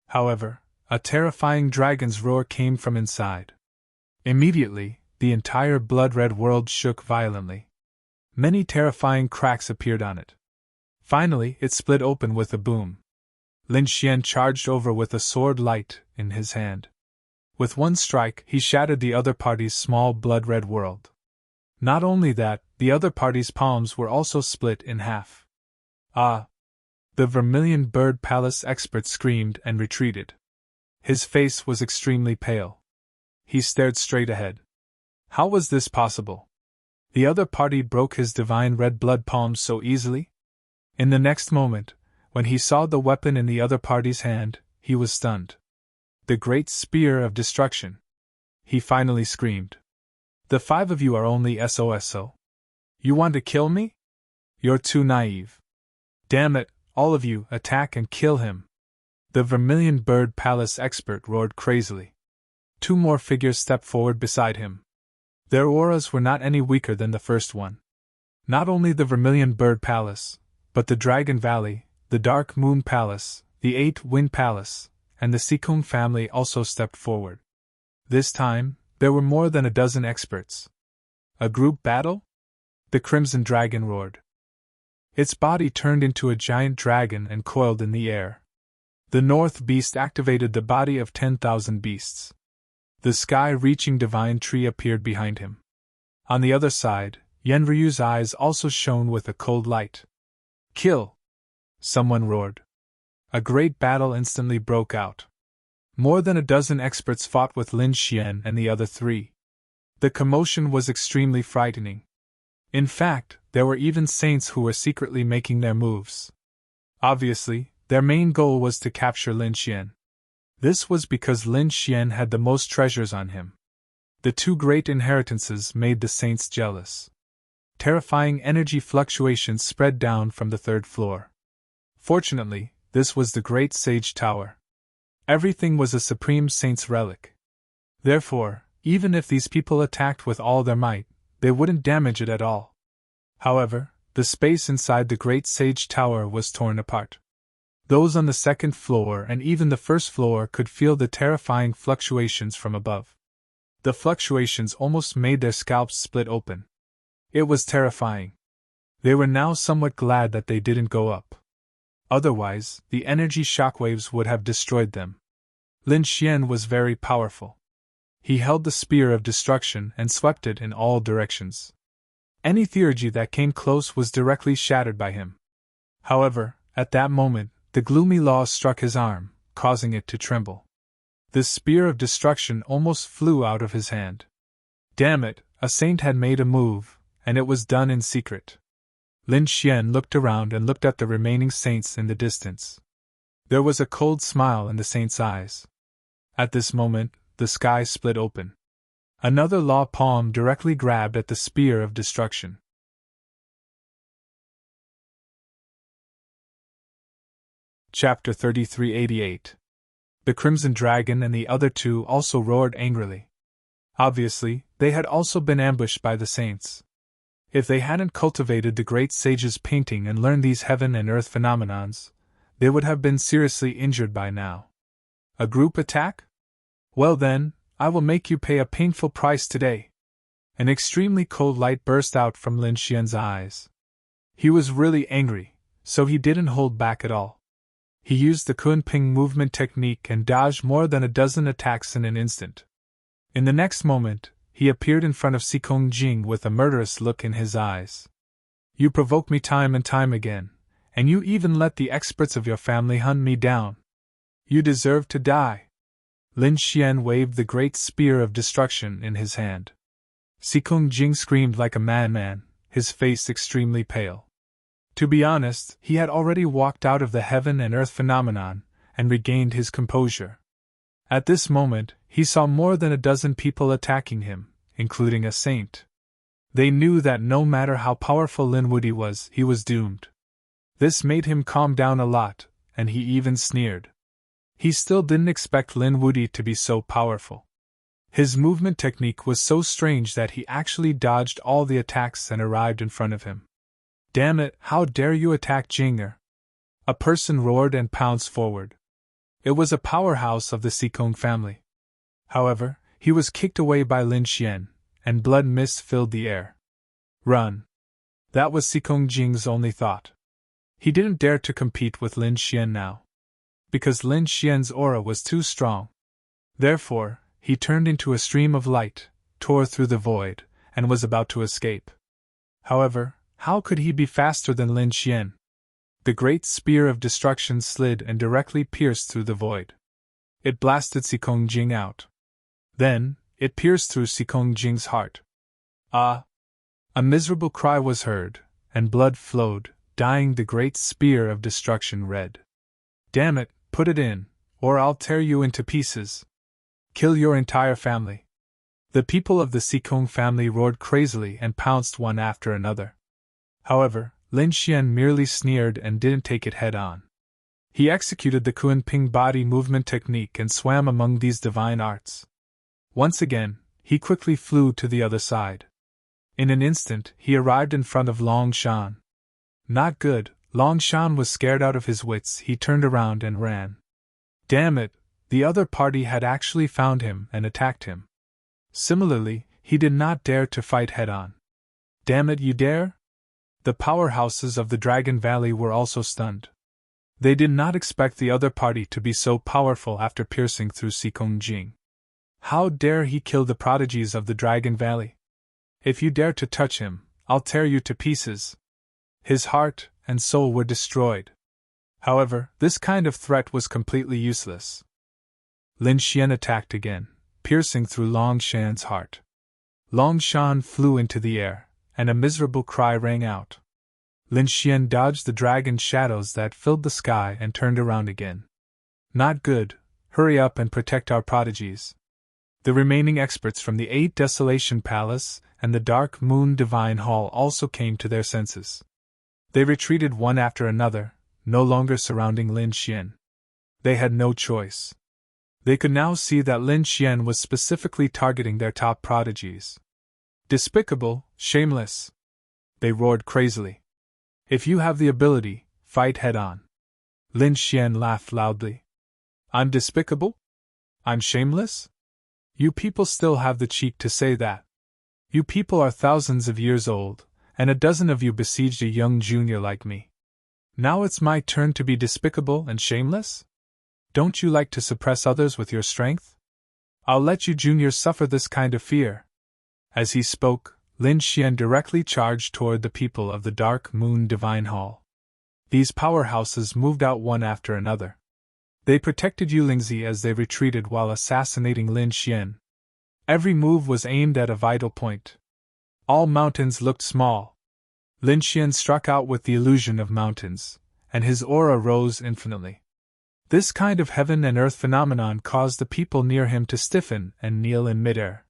However, a terrifying dragon's roar came from inside. Immediately, the entire blood-red world shook violently. Many terrifying cracks appeared on it. Finally, it split open with a boom. Lin Xian charged over with a sword light in his hand. With one strike, he shattered the other party's small blood-red world. Not only that, the other party's palms were also split in half. Ah! The Vermilion Bird Palace expert screamed and retreated. His face was extremely pale. He stared straight ahead. How was this possible? The other party broke his divine red blood palms so easily? In the next moment, when he saw the weapon in the other party's hand, he was stunned. The Great Spear of Destruction! He finally screamed. The five of you are only SOSO. You want to kill me? You're too naive. Damn it, all of you, attack and kill him! The Vermilion Bird Palace expert roared crazily. Two more figures stepped forward beside him. Their auras were not any weaker than the first one. Not only the Vermilion Bird Palace, but the Dragon Valley, the Dark Moon Palace, the Eight Wind Palace, and the Sikung family also stepped forward. This time, there were more than a dozen experts. A group battle? The Crimson Dragon roared. Its body turned into a giant dragon and coiled in the air. The North Beast activated the body of 10,000 beasts. The sky-reaching divine tree appeared behind him. On the other side, Yenryu's eyes also shone with a cold light. Kill! Someone roared. A great battle instantly broke out. More than a dozen experts fought with Lin Xian and the other three. The commotion was extremely frightening. In fact, there were even saints who were secretly making their moves. Obviously, their main goal was to capture Lin Xian. This was because Lin Xian had the most treasures on him. The two great inheritances made the saints jealous. Terrifying energy fluctuations spread down from the third floor. Fortunately, this was the Great Sage Tower. Everything was a Supreme Saint's relic. Therefore, even if these people attacked with all their might, they wouldn't damage it at all. However, the space inside the Great Sage Tower was torn apart. Those on the second floor and even the first floor could feel the terrifying fluctuations from above. The fluctuations almost made their scalps split open. It was terrifying. They were now somewhat glad that they didn't go up. Otherwise, the energy shockwaves would have destroyed them. Lin Xian was very powerful. He held the spear of destruction and swept it in all directions. Any theurgy that came close was directly shattered by him. However, at that moment, the gloomy law struck his arm, causing it to tremble. The spear of destruction almost flew out of his hand. Damn it, a saint had made a move, and it was done in secret. Lin Xian looked around and looked at the remaining saints in the distance. There was a cold smile in the saint's eyes. At this moment, the sky split open. Another law palm directly grabbed at the spear of destruction. Chapter 3388. The Crimson Dragon and the other two also roared angrily. Obviously, they had also been ambushed by the saints. If they hadn't cultivated the great sage's painting and learned these heaven and earth phenomenons, they would have been seriously injured by now. A group attack? Well then, I will make you pay a painful price today. An extremely cold light burst out from Lin Xian's eyes. He was really angry, so he didn't hold back at all. He used the Kunping movement technique and dodged more than a dozen attacks in an instant. In the next moment, he appeared in front of Xikong Jing with a murderous look in his eyes. You provoke me time and time again, and you even let the experts of your family hunt me down. You deserve to die. Lin Xian waved the great spear of destruction in his hand. Xikong Jing screamed like a madman, his face extremely pale. To be honest, he had already walked out of the heaven and earth phenomenon, and regained his composure. At this moment, he saw more than a dozen people attacking him, including a saint. They knew that no matter how powerful Lin Wudi was, he was doomed. This made him calm down a lot, and he even sneered. He still didn't expect Lin Wudi to be so powerful. His movement technique was so strange that he actually dodged all the attacks and arrived in front of him. Damn it, how dare you attack Jinger? A person roared and pounced forward. It was a powerhouse of the Xikong family. However, he was kicked away by Lin Xian, and blood mist filled the air. Run! That was Xikong Jing's only thought. He didn't dare to compete with Lin Xian now, because Lin Xian's aura was too strong. Therefore, he turned into a stream of light, tore through the void, and was about to escape. However, how could he be faster than Lin Xian? The great spear of destruction slid and directly pierced through the void. It blasted Xikong Jing out. Then, it pierced through Xikong Jing's heart. Ah! A miserable cry was heard, and blood flowed, dyeing the great spear of destruction red. Damn it, put it in, or I'll tear you into pieces. Kill your entire family. The people of the Xikong family roared crazily and pounced one after another. However, Lin Xian merely sneered and didn't take it head-on. He executed the Kunping body movement technique and swam among these divine arts. Once again, he quickly flew to the other side. In an instant, he arrived in front of Long Shan. Not good, Long Shan was scared out of his wits. He turned around and ran. Damn it, the other party had actually found him and attacked him. Similarly, he did not dare to fight head-on. Damn it, you dare? The powerhouses of the Dragon Valley were also stunned. They did not expect the other party to be so powerful after piercing through Xikong Jing. How dare he kill the prodigies of the Dragon Valley? If you dare to touch him, I'll tear you to pieces. His heart and soul were destroyed. However, this kind of threat was completely useless. Lin Xian attacked again, piercing through Long Shan's heart. Long Shan flew into the air, and a miserable cry rang out. Lin Xian dodged the dragon shadows that filled the sky and turned around again. Not good, hurry up and protect our prodigies. The remaining experts from the 8 Desolation Palace and the Dark Moon Divine Hall also came to their senses. They retreated one after another, no longer surrounding Lin Xian. They had no choice. They could now see that Lin Xian was specifically targeting their top prodigies. Despicable, shameless! They roared crazily. If you have the ability, fight head-on. Lin Xian laughed loudly. I'm despicable? I'm shameless? You people still have the cheek to say that. You people are thousands of years old, and a dozen of you besieged a young junior like me. Now it's my turn to be despicable and shameless? Don't you like to suppress others with your strength? I'll let you juniors suffer this kind of fear. As he spoke, Lin Xian directly charged toward the people of the Dark Moon Divine Hall. These powerhouses moved out one after another. They protected Yulingzi as they retreated while assassinating Lin Xian. Every move was aimed at a vital point. All mountains looked small. Lin Xian struck out with the illusion of mountains, and his aura rose infinitely. This kind of heaven and earth phenomenon caused the people near him to stiffen and kneel in midair.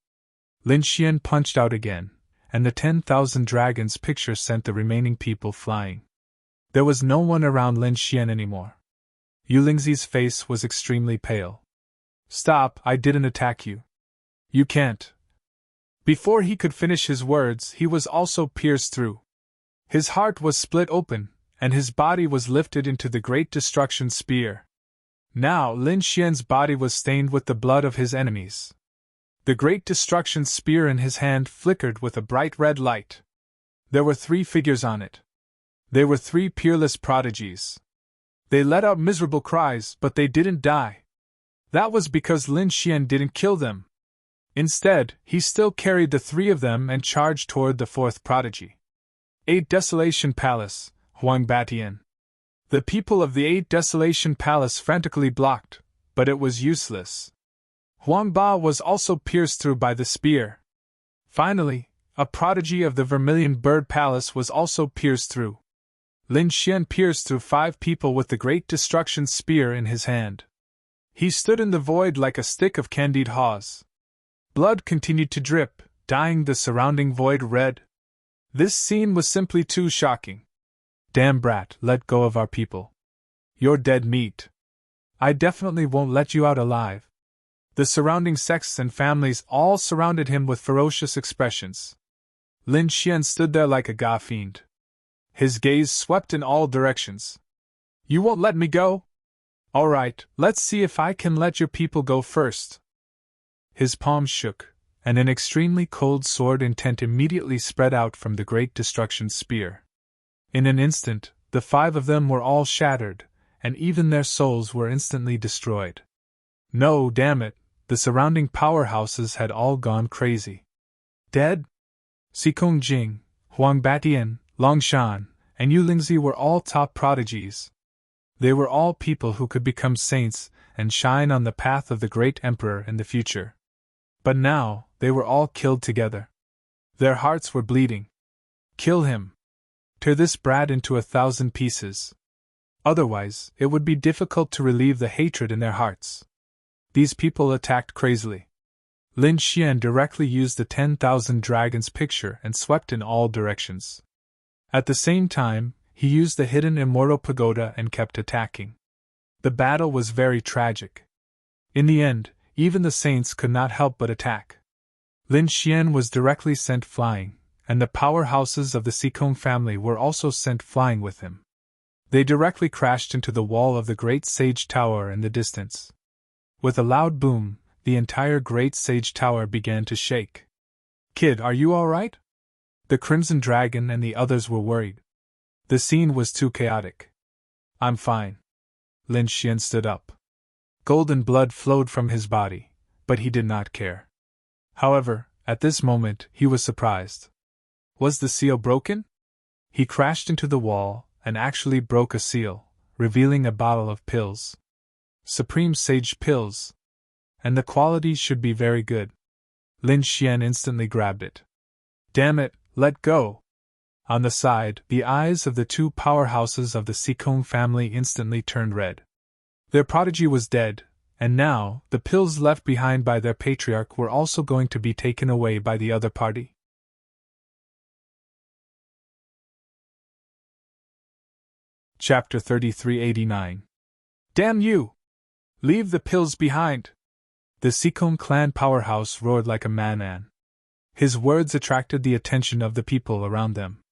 Lin Xian punched out again, and the 10,000 dragons picture sent the remaining people flying. There was no one around Lin Xian anymore. Yulingzi's face was extremely pale. Stop, I didn't attack you. You can't. Before he could finish his words, he was also pierced through. His heart was split open, and his body was lifted into the Great Destruction Spear. Now Lin Xian's body was stained with the blood of his enemies. The Great Destruction Spear in his hand flickered with a bright red light. There were 3 figures on it. They were 3 peerless prodigies. They let out miserable cries, but they didn't die. That was because Lin Xian didn't kill them. Instead, he still carried the 3 of them and charged toward the 4th prodigy. 8 Desolation Palace, Huang Batian. The people of the 8 Desolation Palace frantically blocked, but it was useless. Huang Ba was also pierced through by the spear. Finally, a prodigy of the Vermilion Bird Palace was also pierced through. Lin Xian pierced through 5 people with the Great Destruction Spear in his hand. He stood in the void like a stick of candied haws. Blood continued to drip, dyeing the surrounding void red. This scene was simply too shocking. Damn brat, let go of our people. You're dead meat. I definitely won't let you out alive. The surrounding sects and families all surrounded him with ferocious expressions. Lin Xian stood there like a god-fiend. His gaze swept in all directions. You won't let me go? All right, let's see if I can let your people go first. His palms shook, and an extremely cold sword intent immediately spread out from the Great Destruction Spear. In an instant, the 5 of them were all shattered, and even their souls were instantly destroyed. No, damn it, the surrounding powerhouses had all gone crazy. Dead? Xikong Jing, Huang Batian, Long Shan, and Yulingzi were all top prodigies. They were all people who could become saints and shine on the path of the great emperor in the future. But now, they were all killed together. Their hearts were bleeding. Kill him. Tear this brat into 1,000 pieces. Otherwise, it would be difficult to relieve the hatred in their hearts. These people attacked crazily. Lin Xian directly used the 10,000 dragons picture and swept in all directions. At the same time, he used the hidden immortal pagoda and kept attacking. The battle was very tragic. In the end, even the saints could not help but attack. Lin Xian was directly sent flying, and the powerhouses of the Xikong family were also sent flying with him. They directly crashed into the wall of the Great Sage Tower in the distance. With a loud boom, the entire Great Sage Tower began to shake. Kid, are you all right? The Crimson Dragon and the others were worried. The scene was too chaotic. I'm fine. Lin Xian stood up. Golden blood flowed from his body, but he did not care. However, at this moment he was surprised. Was the seal broken? He crashed into the wall and actually broke a seal, revealing a bottle of pills. Supreme Sage pills. And the quality should be very good. Lin Xian instantly grabbed it. Damn it, let go! On the side, the eyes of the two powerhouses of the Sikong family instantly turned red. Their prodigy was dead, and now, the pills left behind by their patriarch were also going to be taken away by the other party. Chapter 3389. Damn you! Leave the pills behind! The Sikong clan powerhouse roared like a madman. His words attracted the attention of the people around them.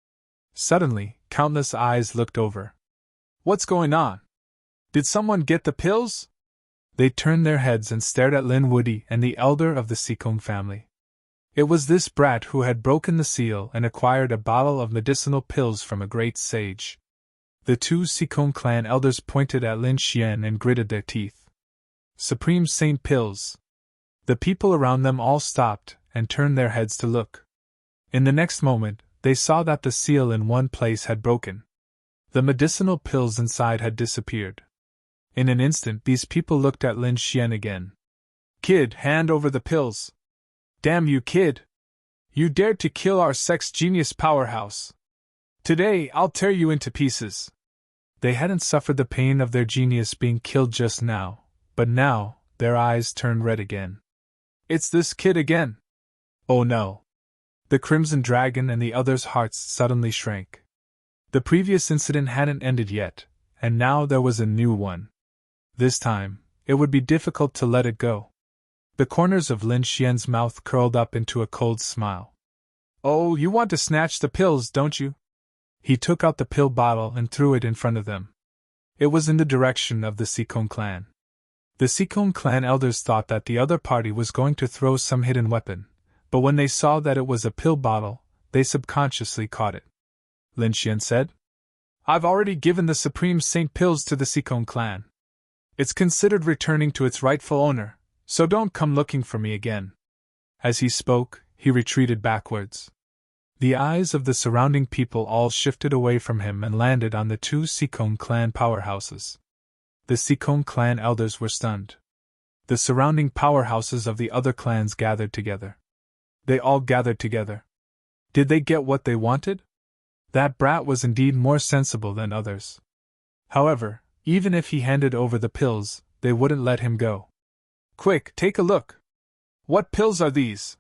Suddenly, countless eyes looked over. What's going on? Did someone get the pills? They turned their heads and stared at Lin Woody and the elder of the Sikong family. It was this brat who had broken the seal and acquired a bottle of medicinal pills from a great sage. The two Sikong clan elders pointed at Lin Xian and gritted their teeth. Supreme Saint pills. The people around them all stopped and turned their heads to look. In the next moment, they saw that the seal in one place had broken. The medicinal pills inside had disappeared. In an instant, these people looked at Lin Xian again. Kid, hand over the pills. Damn you, kid! You dared to kill our sex genius powerhouse. Today, I'll tear you into pieces. They hadn't suffered the pain of their genius being killed just now, but now, their eyes turned red again. It's this kid again! Oh no! The Crimson Dragon and the others' hearts suddenly shrank. The previous incident hadn't ended yet, and now there was a new one. This time, it would be difficult to let it go. The corners of Lin Xian's mouth curled up into a cold smile. Oh, you want to snatch the pills, don't you? He took out the pill bottle and threw it in front of them. It was in the direction of the Sikong clan. The Sikong clan elders thought that the other party was going to throw some hidden weapon, but when they saw that it was a pill bottle, they subconsciously caught it. Lin Xian said, I've already given the Supreme Saint pills to the Sikong clan. It's considered returning to its rightful owner, so don't come looking for me again. As he spoke, he retreated backwards. The eyes of the surrounding people all shifted away from him and landed on the two Sikong clan powerhouses. The Sikong clan elders were stunned. The surrounding powerhouses of the other clans gathered together. They all gathered together. Did they get what they wanted? That brat was indeed more sensible than others. However, even if he handed over the pills, they wouldn't let him go. Quick, take a look! What pills are these?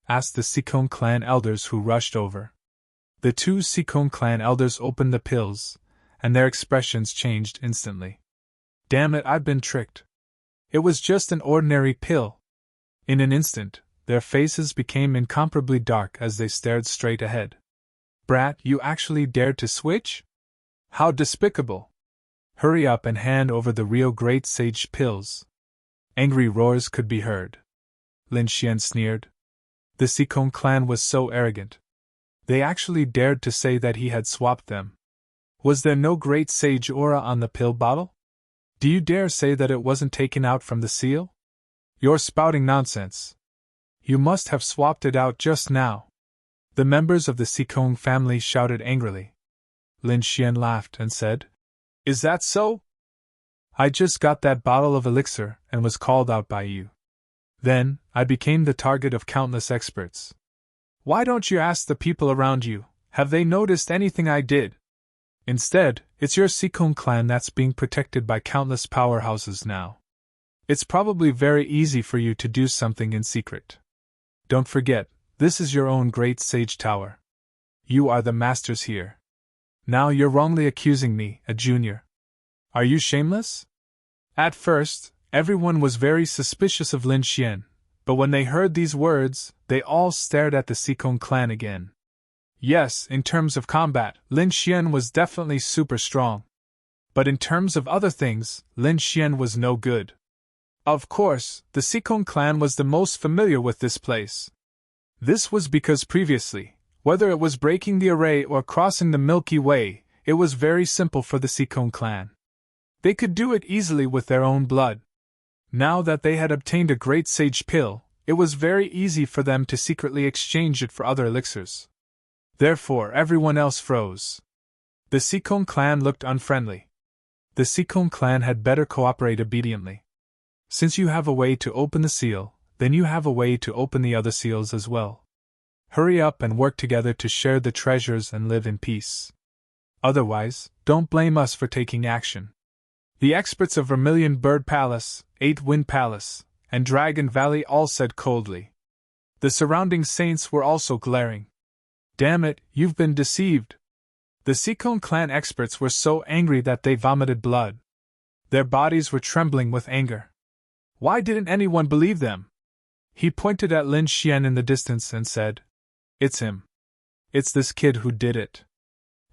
Asked the Sikong clan elders who rushed over. The two Sikong clan elders opened the pills, and their expressions changed instantly. Damn it, I've been tricked. It was just an ordinary pill. In an instant, their faces became incomparably dark as they stared straight ahead. Brat, you actually dared to switch? How despicable! Hurry up and hand over the real Great Sage pills. Angry roars could be heard. Lin Xian sneered. The Sikong clan was so arrogant. They actually dared to say that he had swapped them. Was there no Great Sage aura on the pill bottle? Do you dare say that it wasn't taken out from the seal? You're spouting nonsense. You must have swapped it out just now. The members of the Sikong family shouted angrily. Lin Xian laughed and said, Is that so? I just got that bottle of elixir and was called out by you. Then, I became the target of countless experts. Why don't you ask the people around you, have they noticed anything I did? Instead, it's your Sikong clan that's being protected by countless powerhouses now. It's probably very easy for you to do something in secret. Don't forget, this is your own Great Sage Tower. You are the masters here. Now you're wrongly accusing me, a junior. Are you shameless? At first, everyone was very suspicious of Lin Xian, but when they heard these words, they all stared at the Sikong clan again. Yes, in terms of combat, Lin Xian was definitely super strong. But in terms of other things, Lin Xian was no good. Of course, the Sikong clan was the most familiar with this place. This was because previously, whether it was breaking the array or crossing the Milky Way, it was very simple for the Sikong clan. They could do it easily with their own blood. Now that they had obtained a great sage pill, it was very easy for them to secretly exchange it for other elixirs. Therefore, everyone else froze. The Sikong clan looked unfriendly. The Sikong clan had better cooperate obediently. Since you have a way to open the seal, then you have a way to open the other seals as well. Hurry up and work together to share the treasures and live in peace. Otherwise, don't blame us for taking action. The experts of Vermilion Bird Palace, Eight Wind Palace, and Dragon Valley all said coldly. The surrounding saints were also glaring. Damn it, you've been deceived. The Sikong clan experts were so angry that they vomited blood. Their bodies were trembling with anger. Why didn't anyone believe them? He pointed at Lin Xian in the distance and said, "It's him. It's this kid who did it.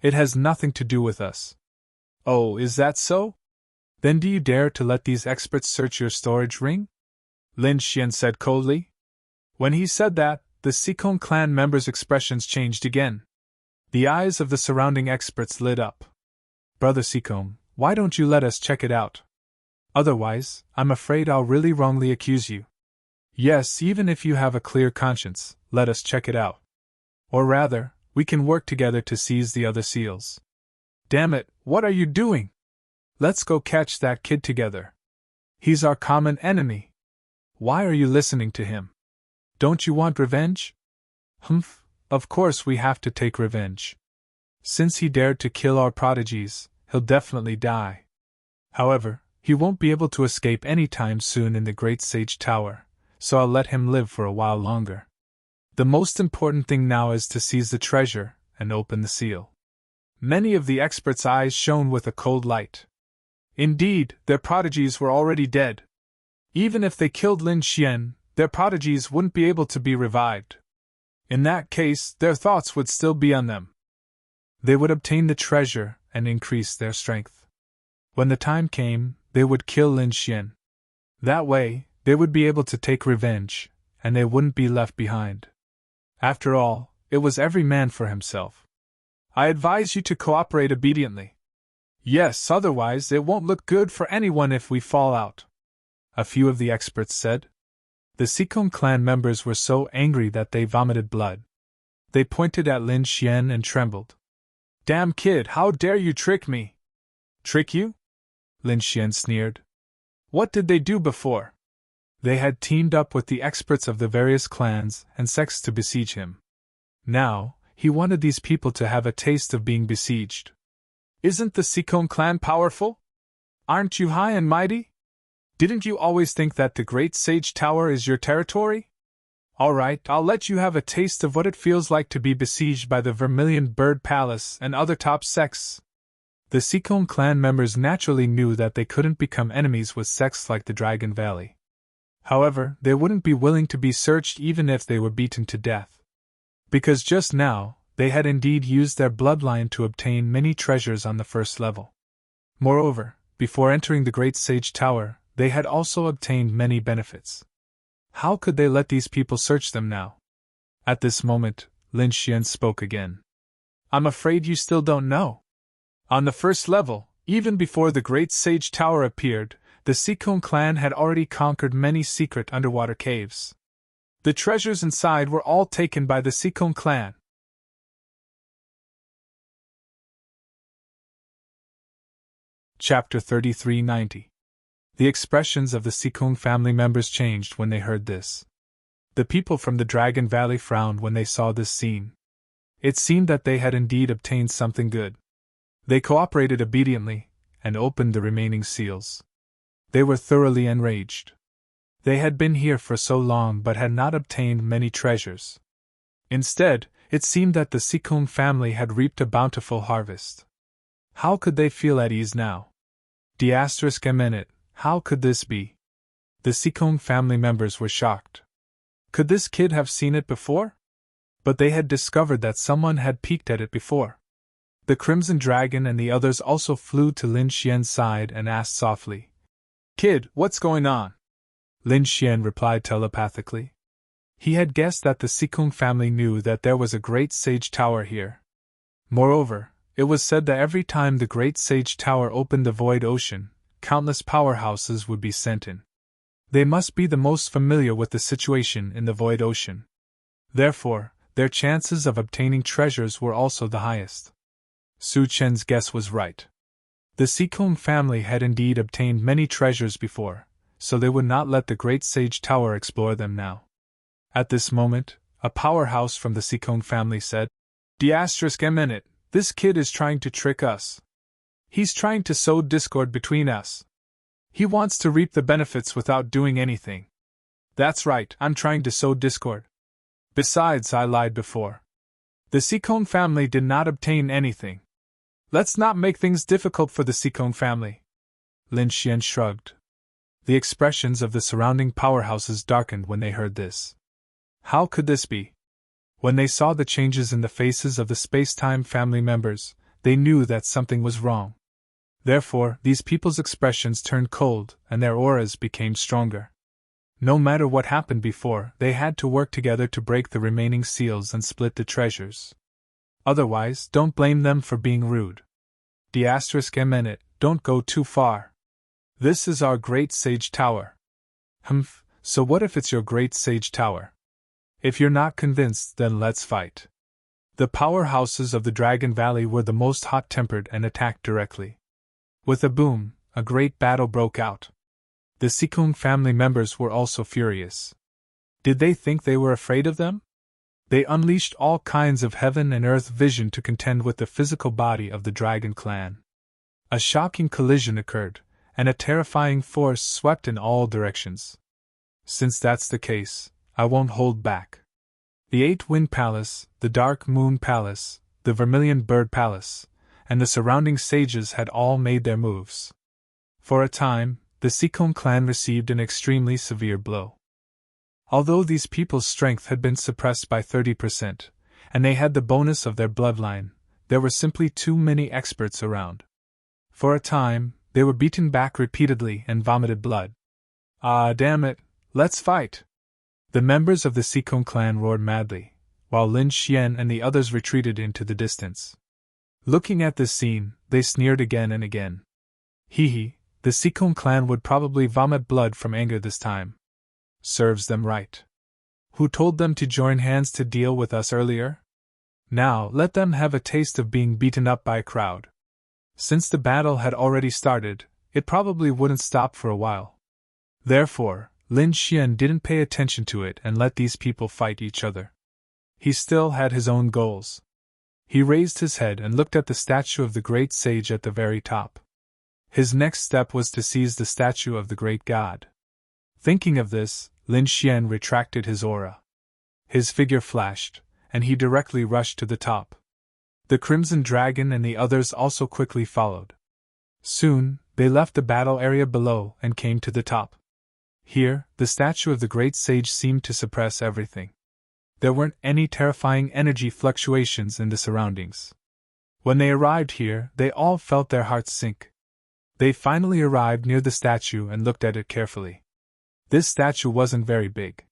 It has nothing to do with us." "Oh, is that so? Then do you dare to let these experts search your storage ring?" Lin Xian said coldly. When he said that, the Sikong clan members' expressions changed again. The eyes of the surrounding experts lit up. "Brother Sikong, why don't you let us check it out? Otherwise, I'm afraid I'll really wrongly accuse you." "Yes, even if you have a clear conscience, let us check it out. Or rather, we can work together to seize the other seals." "Damn it, what are you doing? Let's go catch that kid together. He's our common enemy. Why are you listening to him? Don't you want revenge?" "Humph, of course we have to take revenge. Since he dared to kill our prodigies, he'll definitely die. However, he won't be able to escape any time soon in the Great Sage Tower, so I'll let him live for a while longer. The most important thing now is to seize the treasure and open the seal." Many of the experts' eyes shone with a cold light. Indeed, their prodigies were already dead. Even if they killed Lin Xian, their prodigies wouldn't be able to be revived. In that case, their thoughts would still be on them. They would obtain the treasure and increase their strength. When the time came, they would kill Lin Xian. That way, they would be able to take revenge, and they wouldn't be left behind. After all, it was every man for himself. I advise you to cooperate obediently. Yes, otherwise it won't look good for anyone if we fall out," a few of the experts said. The Sikong clan members were so angry that they vomited blood. They pointed at Lin Xian and trembled. "Damn kid, how dare you trick me?" "Trick you?" Lin Xian sneered. "What did they do before?" They had teamed up with the experts of the various clans and sects to besiege him. Now, he wanted these people to have a taste of being besieged. "Isn't the Sikong clan powerful? Aren't you high and mighty? Didn't you always think that the Great Sage Tower is your territory? All right, I'll let you have a taste of what it feels like to be besieged by the Vermilion Bird Palace and other top sects." The Sikong clan members naturally knew that they couldn't become enemies with sects like the Dragon Valley. However, they wouldn't be willing to be searched even if they were beaten to death. Because just now, they had indeed used their bloodline to obtain many treasures on the first level. Moreover, before entering the Great Sage Tower, they had also obtained many benefits. How could they let these people search them now? At this moment, Lin Xian spoke again. "I'm afraid you still don't know. On the first level, even before the Great Sage Tower appeared, the Sikong clan had already conquered many secret underwater caves. The treasures inside were all taken by the Sikong clan. Chapter 3390. The expressions of the Sikong family members changed when they heard this. The people from the Dragon Valley frowned when they saw this scene. It seemed that they had indeed obtained something good. They cooperated obediently, and opened the remaining seals. They were thoroughly enraged. They had been here for so long but had not obtained many treasures. Instead, it seemed that the Sikong family had reaped a bountiful harvest. How could they feel at ease now? ***, how could this be? The Sikong family members were shocked. Could this kid have seen it before? But they had discovered that someone had peeked at it before. The Crimson Dragon and the others also flew to Lin Xian's side and asked softly, "Kid, what's going on?" Lin Xian replied telepathically. He had guessed that the Sikong family knew that there was a Great Sage Tower here. Moreover, it was said that every time the Great Sage Tower opened the Void Ocean, countless powerhouses would be sent in. They must be the most familiar with the situation in the void ocean. Therefore, their chances of obtaining treasures were also the highest. Su Chen's guess was right. The Seacombe family had indeed obtained many treasures before, so they would not let the Great Sage Tower explore them now. At this moment, a powerhouse from the Seacombe family said, "*M*, this kid is trying to trick us. He's trying to sow discord between us. He wants to reap the benefits without doing anything. That's right, I'm trying to sow discord. Besides, I lied before. The Seacombe family did not obtain anything. Let's not make things difficult for the Seacombe family." Lin Xian shrugged. The expressions of the surrounding powerhouses darkened when they heard this. How could this be? When they saw the changes in the faces of the space-time family members, they knew that something was wrong. Therefore, these people's expressions turned cold and their auras became stronger. No matter what happened before, they had to work together to break the remaining seals and split the treasures. Otherwise, don't blame them for being rude. *M*, don't go too far. This is our Great Sage Tower. Humph, so what if it's your Great Sage Tower? If you're not convinced, then let's fight. The powerhouses of the Dragon Valley were the most hot-tempered and attacked directly. With a boom, a great battle broke out. The Seacombe family members were also furious. Did they think they were afraid of them? They unleashed all kinds of heaven and earth vision to contend with the physical body of the Dragon clan. A shocking collision occurred, and a terrifying force swept in all directions. Since that's the case, I won't hold back. The Eight-Wind Palace, the Dark Moon Palace, the Vermilion Bird Palace, and the surrounding sages had all made their moves. For a time, the Seacombe clan received an extremely severe blow. Although these people's strength had been suppressed by 30%, and they had the bonus of their bloodline, there were simply too many experts around. For a time, they were beaten back repeatedly and vomited blood. "Ah, damn it, let's fight!" The members of the Seacombe clan roared madly, while Lin Xian and the others retreated into the distance. Looking at this scene, they sneered again and again. Hee, the Seacombe clan would probably vomit blood from anger this time. Serves them right. Who told them to join hands to deal with us earlier? Now let them have a taste of being beaten up by a crowd. Since the battle had already started, it probably wouldn't stop for a while. Therefore, Lin Xian didn't pay attention to it and let these people fight each other. He still had his own goals. He raised his head and looked at the statue of the great sage at the very top. His next step was to seize the statue of the great god. Thinking of this, Lin Xian retracted his aura. His figure flashed, and he directly rushed to the top. The Crimson Dragon and the others also quickly followed. Soon, they left the battle area below and came to the top. Here, the statue of the great sage seemed to suppress everything. There weren't any terrifying energy fluctuations in the surroundings. When they arrived here, they all felt their hearts sink. They finally arrived near the statue and looked at it carefully. This statue wasn't very big.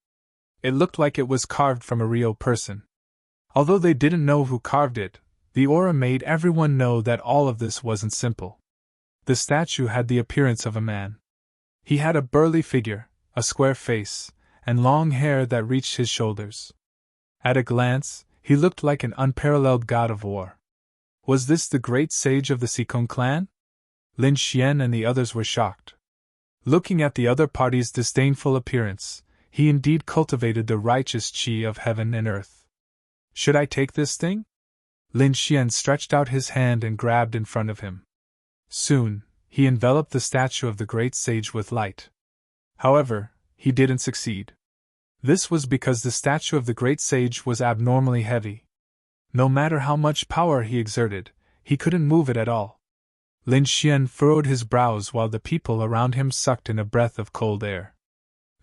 It looked like it was carved from a real person. Although they didn't know who carved it, the aura made everyone know that all of this wasn't simple. The statue had the appearance of a man. He had a burly figure, a square face, and long hair that reached his shoulders. At a glance, he looked like an unparalleled god of war. Was this the great sage of the Seacombe clan? Lin Xian and the others were shocked. Looking at the other party's disdainful appearance, he indeed cultivated the righteous qi of heaven and earth. Should I take this thing? Lin Xian stretched out his hand and grabbed in front of him. Soon, he enveloped the statue of the great sage with light. However, he didn't succeed. This was because the statue of the great sage was abnormally heavy. No matter how much power he exerted, he couldn't move it at all. Lin Xian furrowed his brows while the people around him sucked in a breath of cold air.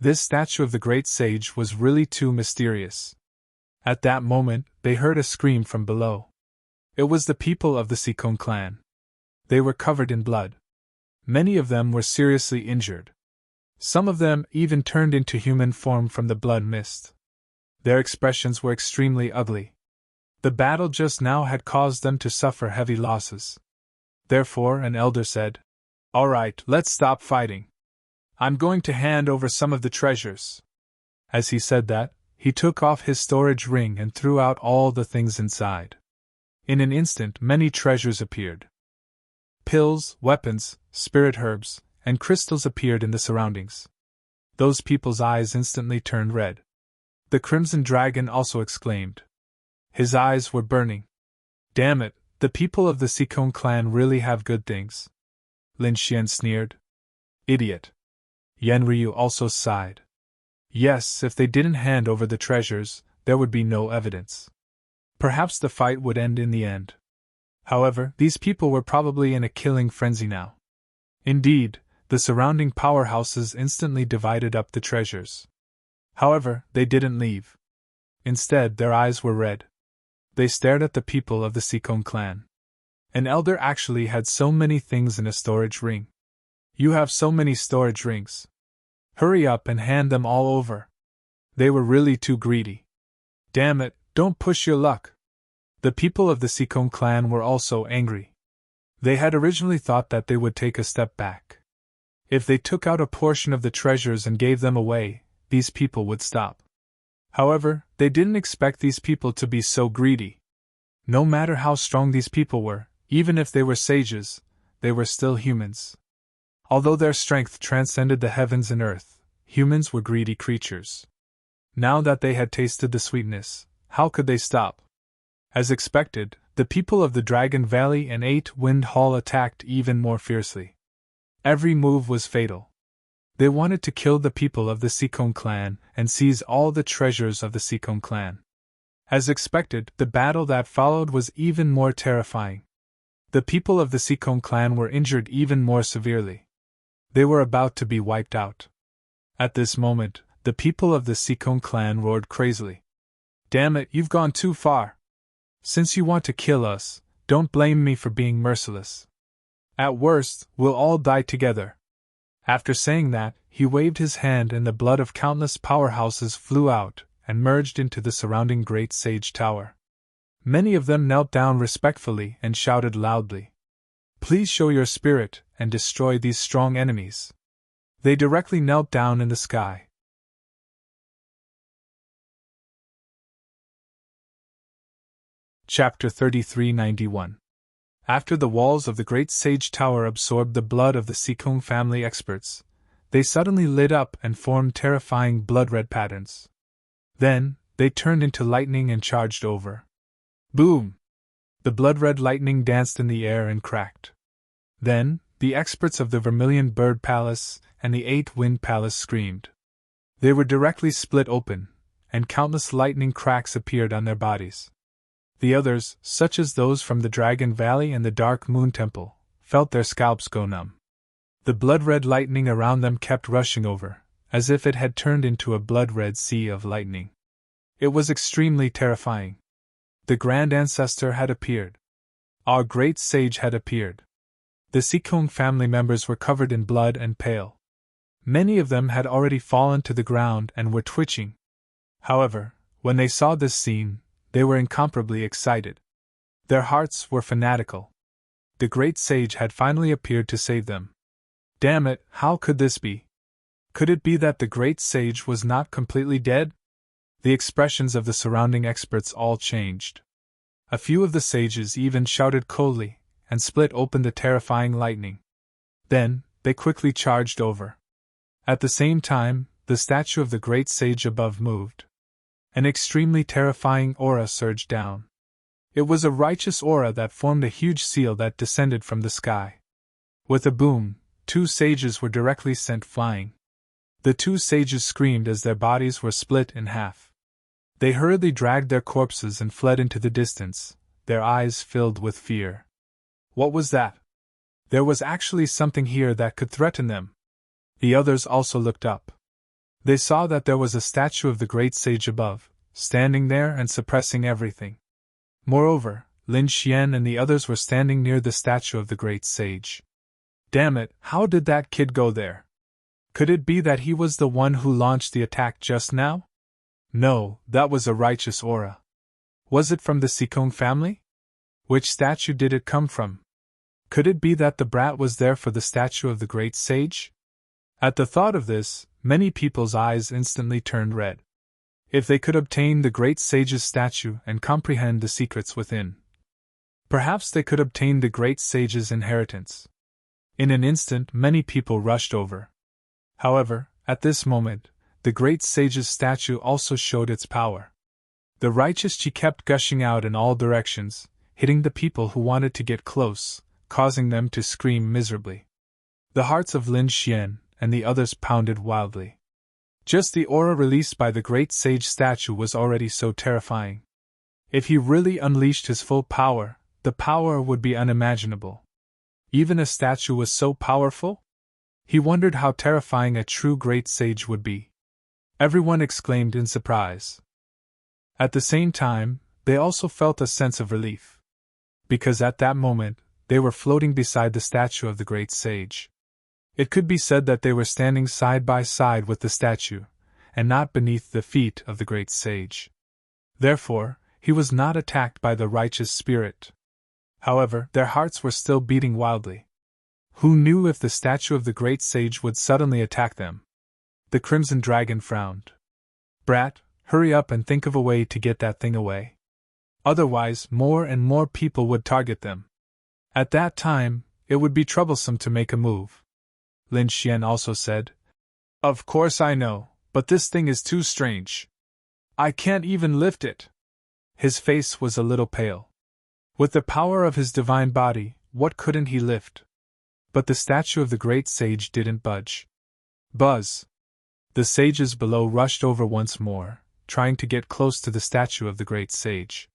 This statue of the great sage was really too mysterious. At that moment, they heard a scream from below. It was the people of the Seacombe clan. They were covered in blood. Many of them were seriously injured. Some of them even turned into human form from the blood mist. Their expressions were extremely ugly. The battle just now had caused them to suffer heavy losses. Therefore, an elder said, "All right, let's stop fighting. I'm going to hand over some of the treasures. As he said that, he took off his storage ring and threw out all the things inside. In an instant, many treasures appeared. Pills, weapons, spirit herbs, and crystals appeared in the surroundings. Those people's eyes instantly turned red. The Crimson Dragon also exclaimed. His eyes were burning. Damn it, the people of the Sikong clan really have good things. Lin Xian sneered. Idiot. Yan Ryu also sighed. Yes, if they didn't hand over the treasures, there would be no evidence. Perhaps the fight would end in the end. However, these people were probably in a killing frenzy now. Indeed, the surrounding powerhouses instantly divided up the treasures. However, they didn't leave. Instead, their eyes were red. They stared at the people of the Sikong clan. An elder actually had so many things in a storage ring. You have so many storage rings. Hurry up and hand them all over. They were really too greedy. Damn it, don't push your luck. The people of the Sikong clan were also angry. They had originally thought that they would take a step back. If they took out a portion of the treasures and gave them away, these people would stop. However, they didn't expect these people to be so greedy. No matter how strong these people were, even if they were sages, they were still humans. Although their strength transcended the heavens and earth, humans were greedy creatures. Now that they had tasted the sweetness, how could they stop? As expected, the people of the Dragon Valley and Eight Wind Hall attacked even more fiercely. Every move was fatal. They wanted to kill the people of the Sikong clan and seize all the treasures of the Sikong clan. As expected, the battle that followed was even more terrifying. The people of the Sikong clan were injured even more severely. They were about to be wiped out. At this moment, the people of the Sikong clan roared crazily. Damn it, you've gone too far. Since you want to kill us, don't blame me for being merciless. At worst, we'll all die together. After saying that, he waved his hand and the blood of countless powerhouses flew out and merged into the surrounding Great Sage Tower. Many of them knelt down respectfully and shouted loudly. Please show your spirit and destroy these strong enemies. They directly knelt down in the sky. Chapter 3391. After the walls of the Great Sage Tower absorbed the blood of the Sikong family experts, they suddenly lit up and formed terrifying blood-red patterns. Then, they turned into lightning and charged over. Boom! The blood-red lightning danced in the air and cracked. Then, the experts of the Vermilion Bird Palace and the Eight Wind Palace screamed. They were directly split open, and countless lightning cracks appeared on their bodies. The others, such as those from the Dragon Valley and the Dark Moon Temple, felt their scalps go numb. The blood-red lightning around them kept rushing over, as if it had turned into a blood-red sea of lightning. It was extremely terrifying. The Grand Ancestor had appeared. Our great sage had appeared. The Sikong family members were covered in blood and pale. Many of them had already fallen to the ground and were twitching. However, when they saw this scene, they were incomparably excited. Their hearts were fanatical. The great sage had finally appeared to save them. Damn it, how could this be? Could it be that the great sage was not completely dead? The expressions of the surrounding experts all changed. A few of the sages even shouted coldly and split open the terrifying lightning. Then, they quickly charged over. At the same time, the statue of the great sage above moved. An extremely terrifying aura surged down. It was a righteous aura that formed a huge seal that descended from the sky. With a boom, 2 sages were directly sent flying. The 2 sages screamed as their bodies were split in half. They hurriedly dragged their corpses and fled into the distance, their eyes filled with fear. What was that? There was actually something here that could threaten them. The others also looked up. They saw that there was a statue of the great sage above, standing there and suppressing everything. Moreover, Lin Xian and the others were standing near the statue of the great sage. Damn it, how did that kid go there? Could it be that he was the one who launched the attack just now? No, that was a righteous aura. Was it from the Sikong family? Which statue did it come from? Could it be that the brat was there for the statue of the great sage? At the thought of this, many people's eyes instantly turned red. If they could obtain the great sage's statue and comprehend the secrets within, perhaps they could obtain the great sage's inheritance. In an instant, many people rushed over. However, at this moment, the great sage's statue also showed its power. The righteous chi kept gushing out in all directions, hitting the people who wanted to get close, causing them to scream miserably. The hearts of Lin Xian and the others pounded wildly. Just the aura released by the great sage statue was already so terrifying. If he really unleashed his full power, the power would be unimaginable. Even a statue was so powerful? He wondered how terrifying a true great sage would be. Everyone exclaimed in surprise. At the same time, they also felt a sense of relief. Because at that moment, they were floating beside the statue of the great sage. It could be said that they were standing side by side with the statue, and not beneath the feet of the great sage. Therefore, he was not attacked by the righteous spirit. However, their hearts were still beating wildly. Who knew if the statue of the great sage would suddenly attack them? The Crimson Dragon frowned. Brat, hurry up and think of a way to get that thing away. Otherwise, more and more people would target them. At that time, it would be troublesome to make a move. Lin Xian also said, Of course I know, but this thing is too strange. I can't even lift it. His face was a little pale. With the power of his divine body, what couldn't he lift? But the statue of the great sage didn't budge. Buzz! The sages below rushed over once more, trying to get close to the statue of the great sage.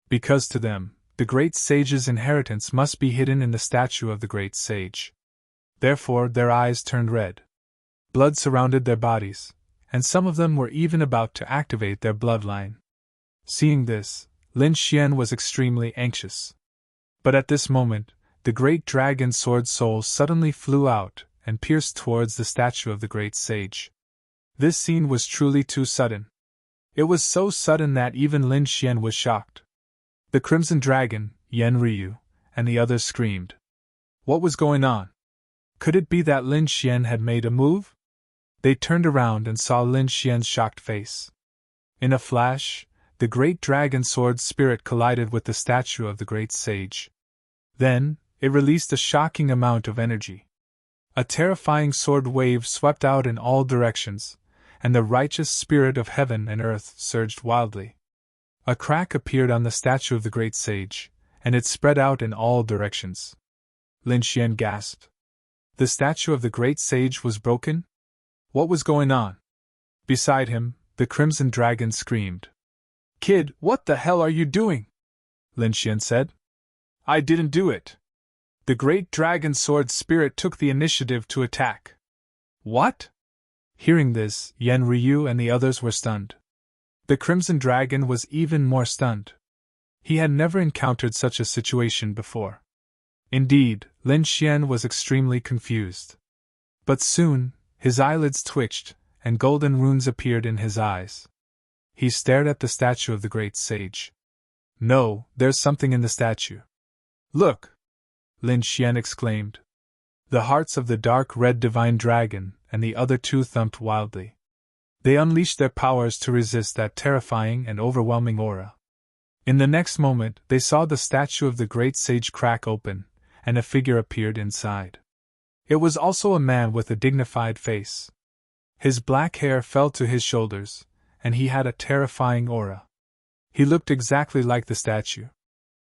Because to them, the great sage's inheritance must be hidden in the statue of the great sage. Therefore, their eyes turned red. Blood surrounded their bodies, and some of them were even about to activate their bloodline. Seeing this, Lin Xian was extremely anxious. But at this moment, the great dragon sword soul suddenly flew out and pierced towards the statue of the great sage. This scene was truly too sudden. It was so sudden that even Lin Xian was shocked. The Crimson Dragon, Yan Ryu, and the others screamed. What was going on? Could it be that Lin Xian had made a move? They turned around and saw Lin Xian's shocked face. In a flash, the great dragon sword spirit collided with the statue of the great sage. Then, it released a shocking amount of energy. A terrifying sword wave swept out in all directions, and the righteous spirit of heaven and earth surged wildly. A crack appeared on the statue of the great sage, and it spread out in all directions. Lin Xian gasped. The statue of the great sage was broken? What was going on? Beside him, the Crimson Dragon screamed. Kid, what the hell are you doing? Lin Xian said. I didn't do it. The great dragon sword spirit took the initiative to attack. What? Hearing this, Yan Ryu and the others were stunned. The Crimson Dragon was even more stunned. He had never encountered such a situation before. Indeed, Lin Xian was extremely confused. But soon, his eyelids twitched, and golden runes appeared in his eyes. He stared at the statue of the great sage. No, there's something in the statue. Look! Lin Xian exclaimed. The hearts of the dark red divine dragon and the other two thumped wildly. They unleashed their powers to resist that terrifying and overwhelming aura. In the next moment, they saw the statue of the great sage crack open, and a figure appeared inside. It was also a man with a dignified face. His black hair fell to his shoulders, and he had a terrifying aura. He looked exactly like the statue.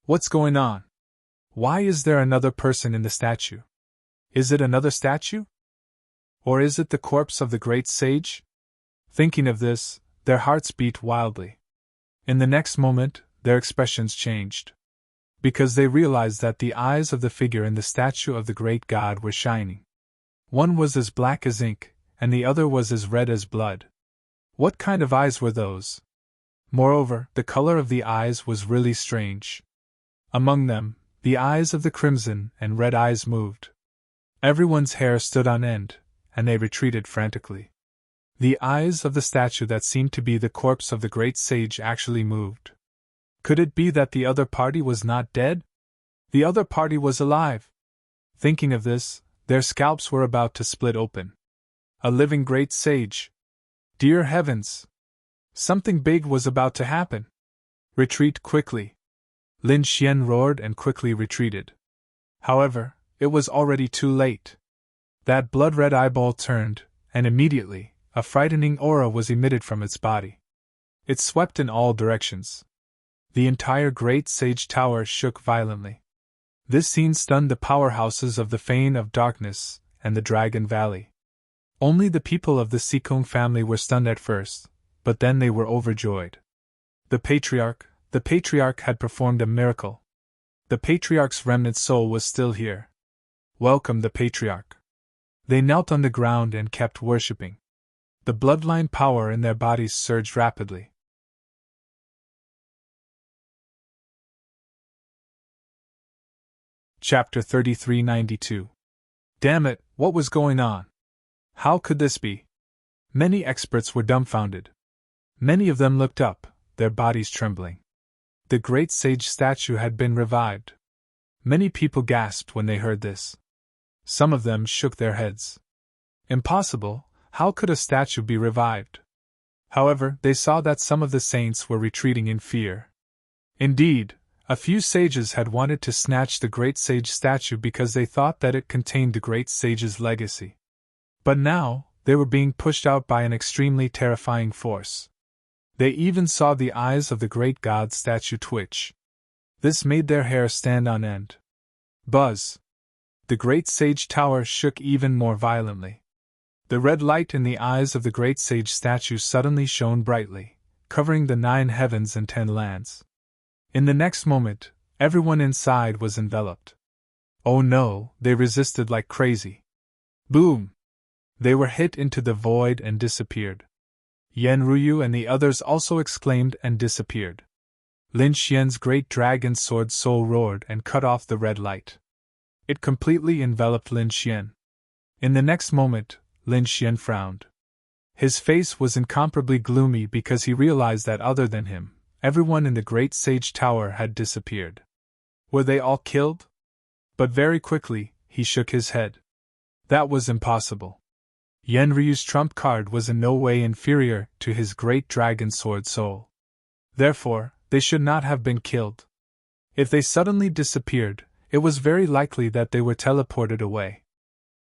What's going on? Why is there another person in the statue? Is it another statue? Or is it the corpse of the great sage? Thinking of this, their hearts beat wildly. In the next moment, their expressions changed. Because they realized that the eyes of the figure in the statue of the great god were shining. One was as black as ink, and the other was as red as blood. What kind of eyes were those? Moreover, the color of the eyes was really strange. Among them, the eyes of the crimson and red eyes moved. Everyone's hair stood on end, and they retreated frantically. The eyes of the statue that seemed to be the corpse of the great sage actually moved. Could it be that the other party was not dead? The other party was alive. Thinking of this, their scalps were about to split open. A living great sage. Dear heavens! Something big was about to happen. Retreat quickly. Lin Xian roared and quickly retreated. However, it was already too late. That blood-red eyeball turned, and immediately, a frightening aura was emitted from its body. It swept in all directions. The entire great sage tower shook violently. This scene stunned the powerhouses of the Fane of Darkness and the Dragon Valley. Only the people of the Sikong family were stunned at first, but then they were overjoyed. The patriarch had performed a miracle. The patriarch's remnant soul was still here. Welcome the patriarch. They knelt on the ground and kept worshipping. The bloodline power in their bodies surged rapidly. Chapter 3392. Damn it, what was going on? How could this be? Many experts were dumbfounded. Many of them looked up, their bodies trembling. The great sage statue had been revived. Many people gasped when they heard this. Some of them shook their heads. Impossible, how could a statue be revived? However, they saw that some of the saints were retreating in fear. Indeed, a few sages had wanted to snatch the great sage statue because they thought that it contained the great sage's legacy. But now, they were being pushed out by an extremely terrifying force. They even saw the eyes of the great god statue twitch. This made their hair stand on end. Buzz! The great sage tower shook even more violently. The red light in the eyes of the great sage statue suddenly shone brightly, covering the 9 heavens and 10 lands. In the next moment, everyone inside was enveloped. Oh no, they resisted like crazy. Boom! They were hit into the void and disappeared. Yan Ruyu and the others also exclaimed and disappeared. Lin Xian's great dragon sword soul roared and cut off the red light. It completely enveloped Lin Xian. In the next moment, Lin Xian frowned. His face was incomparably gloomy because he realized that other than him, everyone in the great sage tower had disappeared. Were they all killed? But very quickly, he shook his head. That was impossible. Yan Ryu's trump card was in no way inferior to his great dragon sword soul. Therefore, they should not have been killed. If they suddenly disappeared, it was very likely that they were teleported away.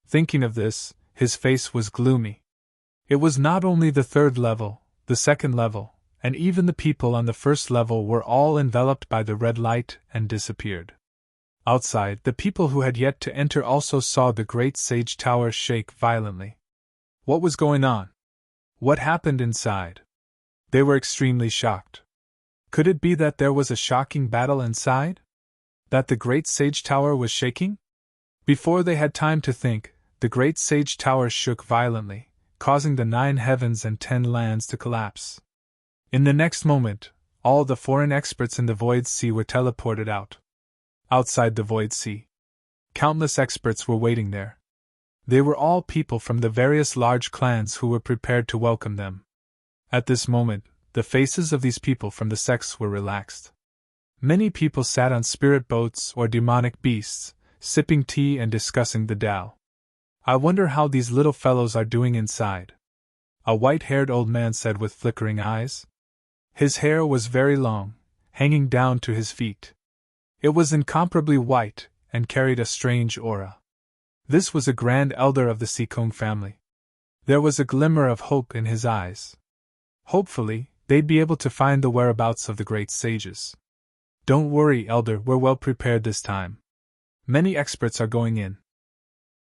Thinking of this, his face was gloomy. It was not only the 3rd level, the 2nd level, and even the people on the 1st level were all enveloped by the red light and disappeared. Outside, the people who had yet to enter also saw the great sage tower shake violently. What was going on? What happened inside? They were extremely shocked. Could it be that there was a shocking battle inside? That the great sage tower was shaking? Before they had time to think, the great sage tower shook violently, causing the 9 heavens and 10 lands to collapse. In the next moment, all the foreign experts in the Void Sea were teleported out. Outside the Void Sea, countless experts were waiting there. They were all people from the various large clans who were prepared to welcome them. At this moment, the faces of these people from the sects were relaxed. Many people sat on spirit boats or demonic beasts, sipping tea and discussing the Tao. I wonder how these little fellows are doing inside, a white-haired old man said with flickering eyes. His hair was very long, hanging down to his feet. It was incomparably white and carried a strange aura. This was a grand elder of the Sikong family. There was a glimmer of hope in his eyes. Hopefully, they'd be able to find the whereabouts of the great sages. Don't worry, elder, we're well prepared this time. Many experts are going in.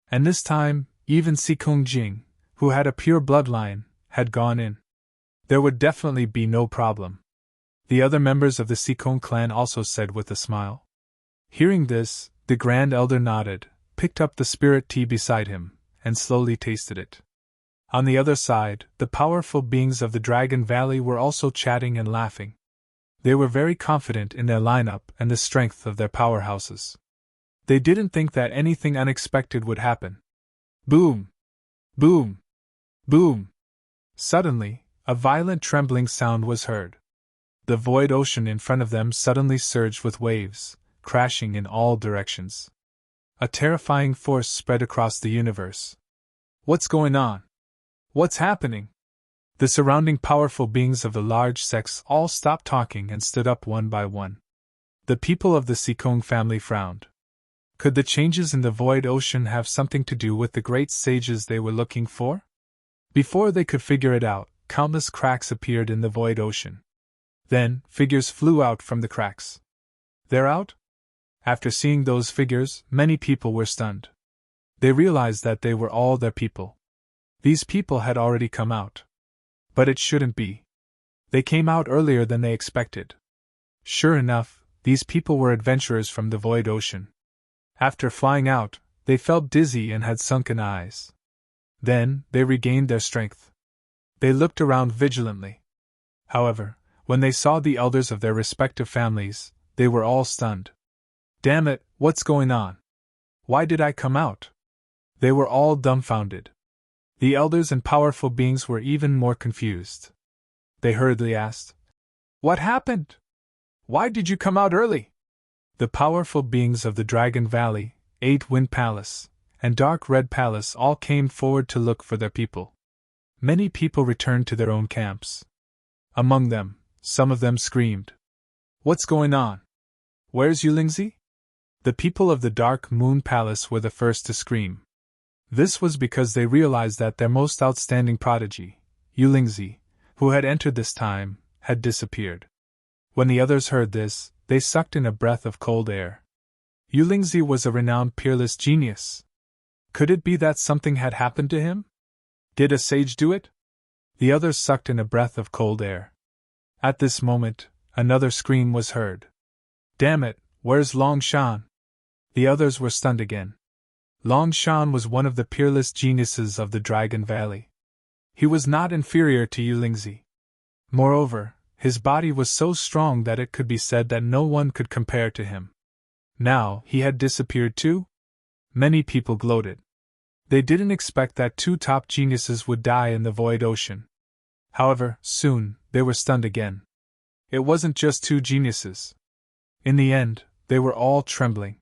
And this time, even Sikong Jing, who had a pure bloodline, had gone in. There would definitely be no problem. The other members of the Sikong clan also said with a smile. Hearing this, the Grand Elder nodded, picked up the spirit tea beside him, and slowly tasted it. On the other side, the powerful beings of the Dragon Valley were also chatting and laughing. They were very confident in their lineup and the strength of their powerhouses. They didn't think that anything unexpected would happen. Boom! Boom! Boom! Suddenly, a violent trembling sound was heard. The void ocean in front of them suddenly surged with waves, crashing in all directions. A terrifying force spread across the universe. What's going on? What's happening? The surrounding powerful beings of the large sects all stopped talking and stood up one by one. The people of the Sikong family frowned. Could the changes in the void ocean have something to do with the great sages they were looking for? Before they could figure it out, countless cracks appeared in the void ocean. Then, figures flew out from the cracks. They're out? After seeing those figures, many people were stunned. They realized that they were all their people. These people had already come out. But it shouldn't be. They came out earlier than they expected. Sure enough, these people were adventurers from the void ocean. After flying out, they felt dizzy and had sunken eyes. Then, they regained their strength. They looked around vigilantly. However, when they saw the elders of their respective families, they were all stunned. Damn it, what's going on? Why did I come out? They were all dumbfounded. The elders and powerful beings were even more confused. They hurriedly asked, "What happened? Why did you come out early?" The powerful beings of the Dragon Valley, 8-Wind Palace, and Dark Red Palace all came forward to look for their people. Many people returned to their own camps. Among them, some of them screamed, "What's going on? Where's Yulingzi?" The people of the Dark Moon Palace were the first to scream. This was because they realized that their most outstanding prodigy, Yulingzi, who had entered this time, had disappeared. When the others heard this, they sucked in a breath of cold air. Yulingzi was a renowned peerless genius. Could it be that something had happened to him? Did a sage do it? The others sucked in a breath of cold air. At this moment, another scream was heard. "Damn it, where's Long Shan?" The others were stunned again. Long Shan was one of the peerless geniuses of the Dragon Valley. He was not inferior to Yulingzi. Moreover, his body was so strong that it could be said that no one could compare to him. Now, he had disappeared too? Many people gloated. They didn't expect that two top geniuses would die in the void ocean. However, soon, they were stunned again. It wasn't just two geniuses. In the end, they were all trembling.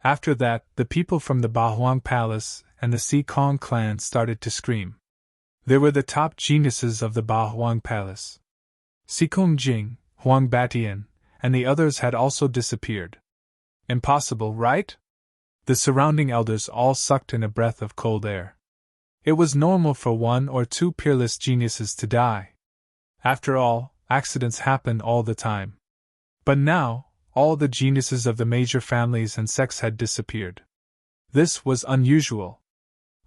After that, the people from the Bahuang Palace and the Sikong clan started to scream. They were the top geniuses of the Bahuang Palace. Sikong Jing, Huang Batian, and the others had also disappeared. Impossible, right? The surrounding elders all sucked in a breath of cold air. It was normal for one or two peerless geniuses to die. After all, accidents happen all the time. But now, all the geniuses of the major families and sects had disappeared. This was unusual.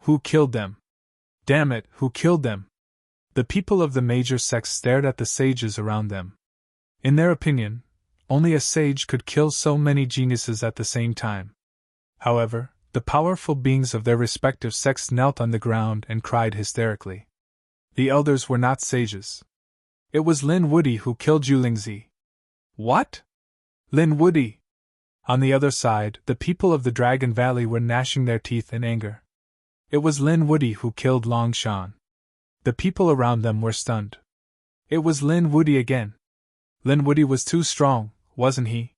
Who killed them? Damn it, who killed them? The people of the major sects stared at the sages around them. In their opinion, only a sage could kill so many geniuses at the same time. However, the powerful beings of their respective sects knelt on the ground and cried hysterically. The elders were not sages. It was Lin Woody who killed Yulingzi. What? Lin Woody! On the other side, the people of the Dragon Valley were gnashing their teeth in anger. It was Lin Woody who killed Long Shan. The people around them were stunned. It was Lin Woody again. Lin Woody was too strong, wasn't he?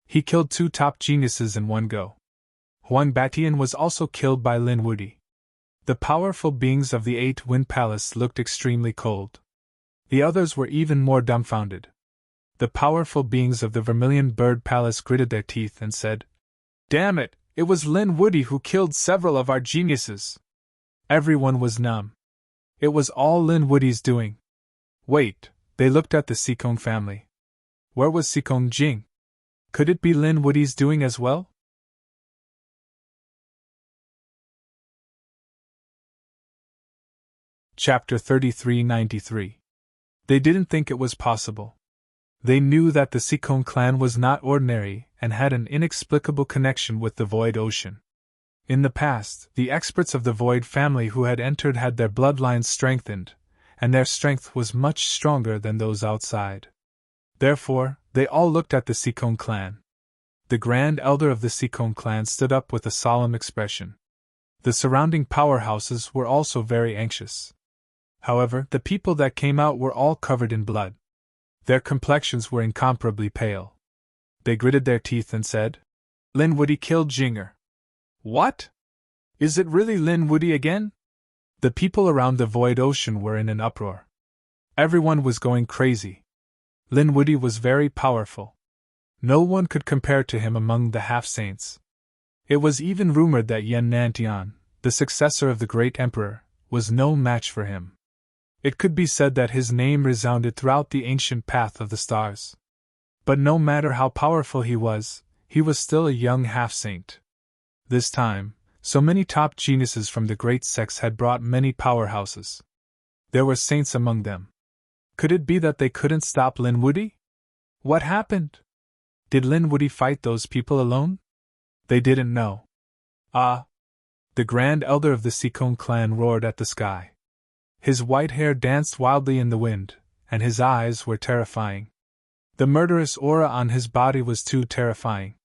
He killed two top geniuses in one go. Huang Batian was also killed by Lin Woody. The powerful beings of the 8-Wind Palace looked extremely cold. The others were even more dumbfounded. The powerful beings of the Vermilion Bird Palace gritted their teeth and said, "Damn it, it was Lin Woody who killed several of our geniuses." Everyone was numb. It was all Lin Woody's doing. Wait, they looked at the Sikong family. Where was Sikong Jing? Could it be Lin Woody's doing as well? Chapter 3393. They didn't think it was possible. They knew that the Sikong clan was not ordinary and had an inexplicable connection with the Void Ocean. In the past, the experts of the Void family who had entered had their bloodlines strengthened, and their strength was much stronger than those outside. Therefore, they all looked at the Sikong clan. The Grand Elder of the Sikong clan stood up with a solemn expression. The surrounding powerhouses were also very anxious. However, the people that came out were all covered in blood. Their complexions were incomparably pale. They gritted their teeth and said, "Lin Woody killed Jinger." "What? Is it really Lin Woody again?" The people around the void ocean were in an uproar. Everyone was going crazy. Linwoody was very powerful. No one could compare to him among the half-saints. It was even rumored that Yen Nantian, the successor of the great emperor, was no match for him. It could be said that his name resounded throughout the ancient path of the stars. But no matter how powerful he was still a young half-saint. This time, so many top geniuses from the great sects had brought many powerhouses. There were saints among them. Could it be that they couldn't stop Linwoody? What happened? Did Linwoody fight those people alone? They didn't know. Ah! The Grand Elder of the Sikon clan roared at the sky. His white hair danced wildly in the wind, and his eyes were terrifying. The murderous aura on his body was too terrifying.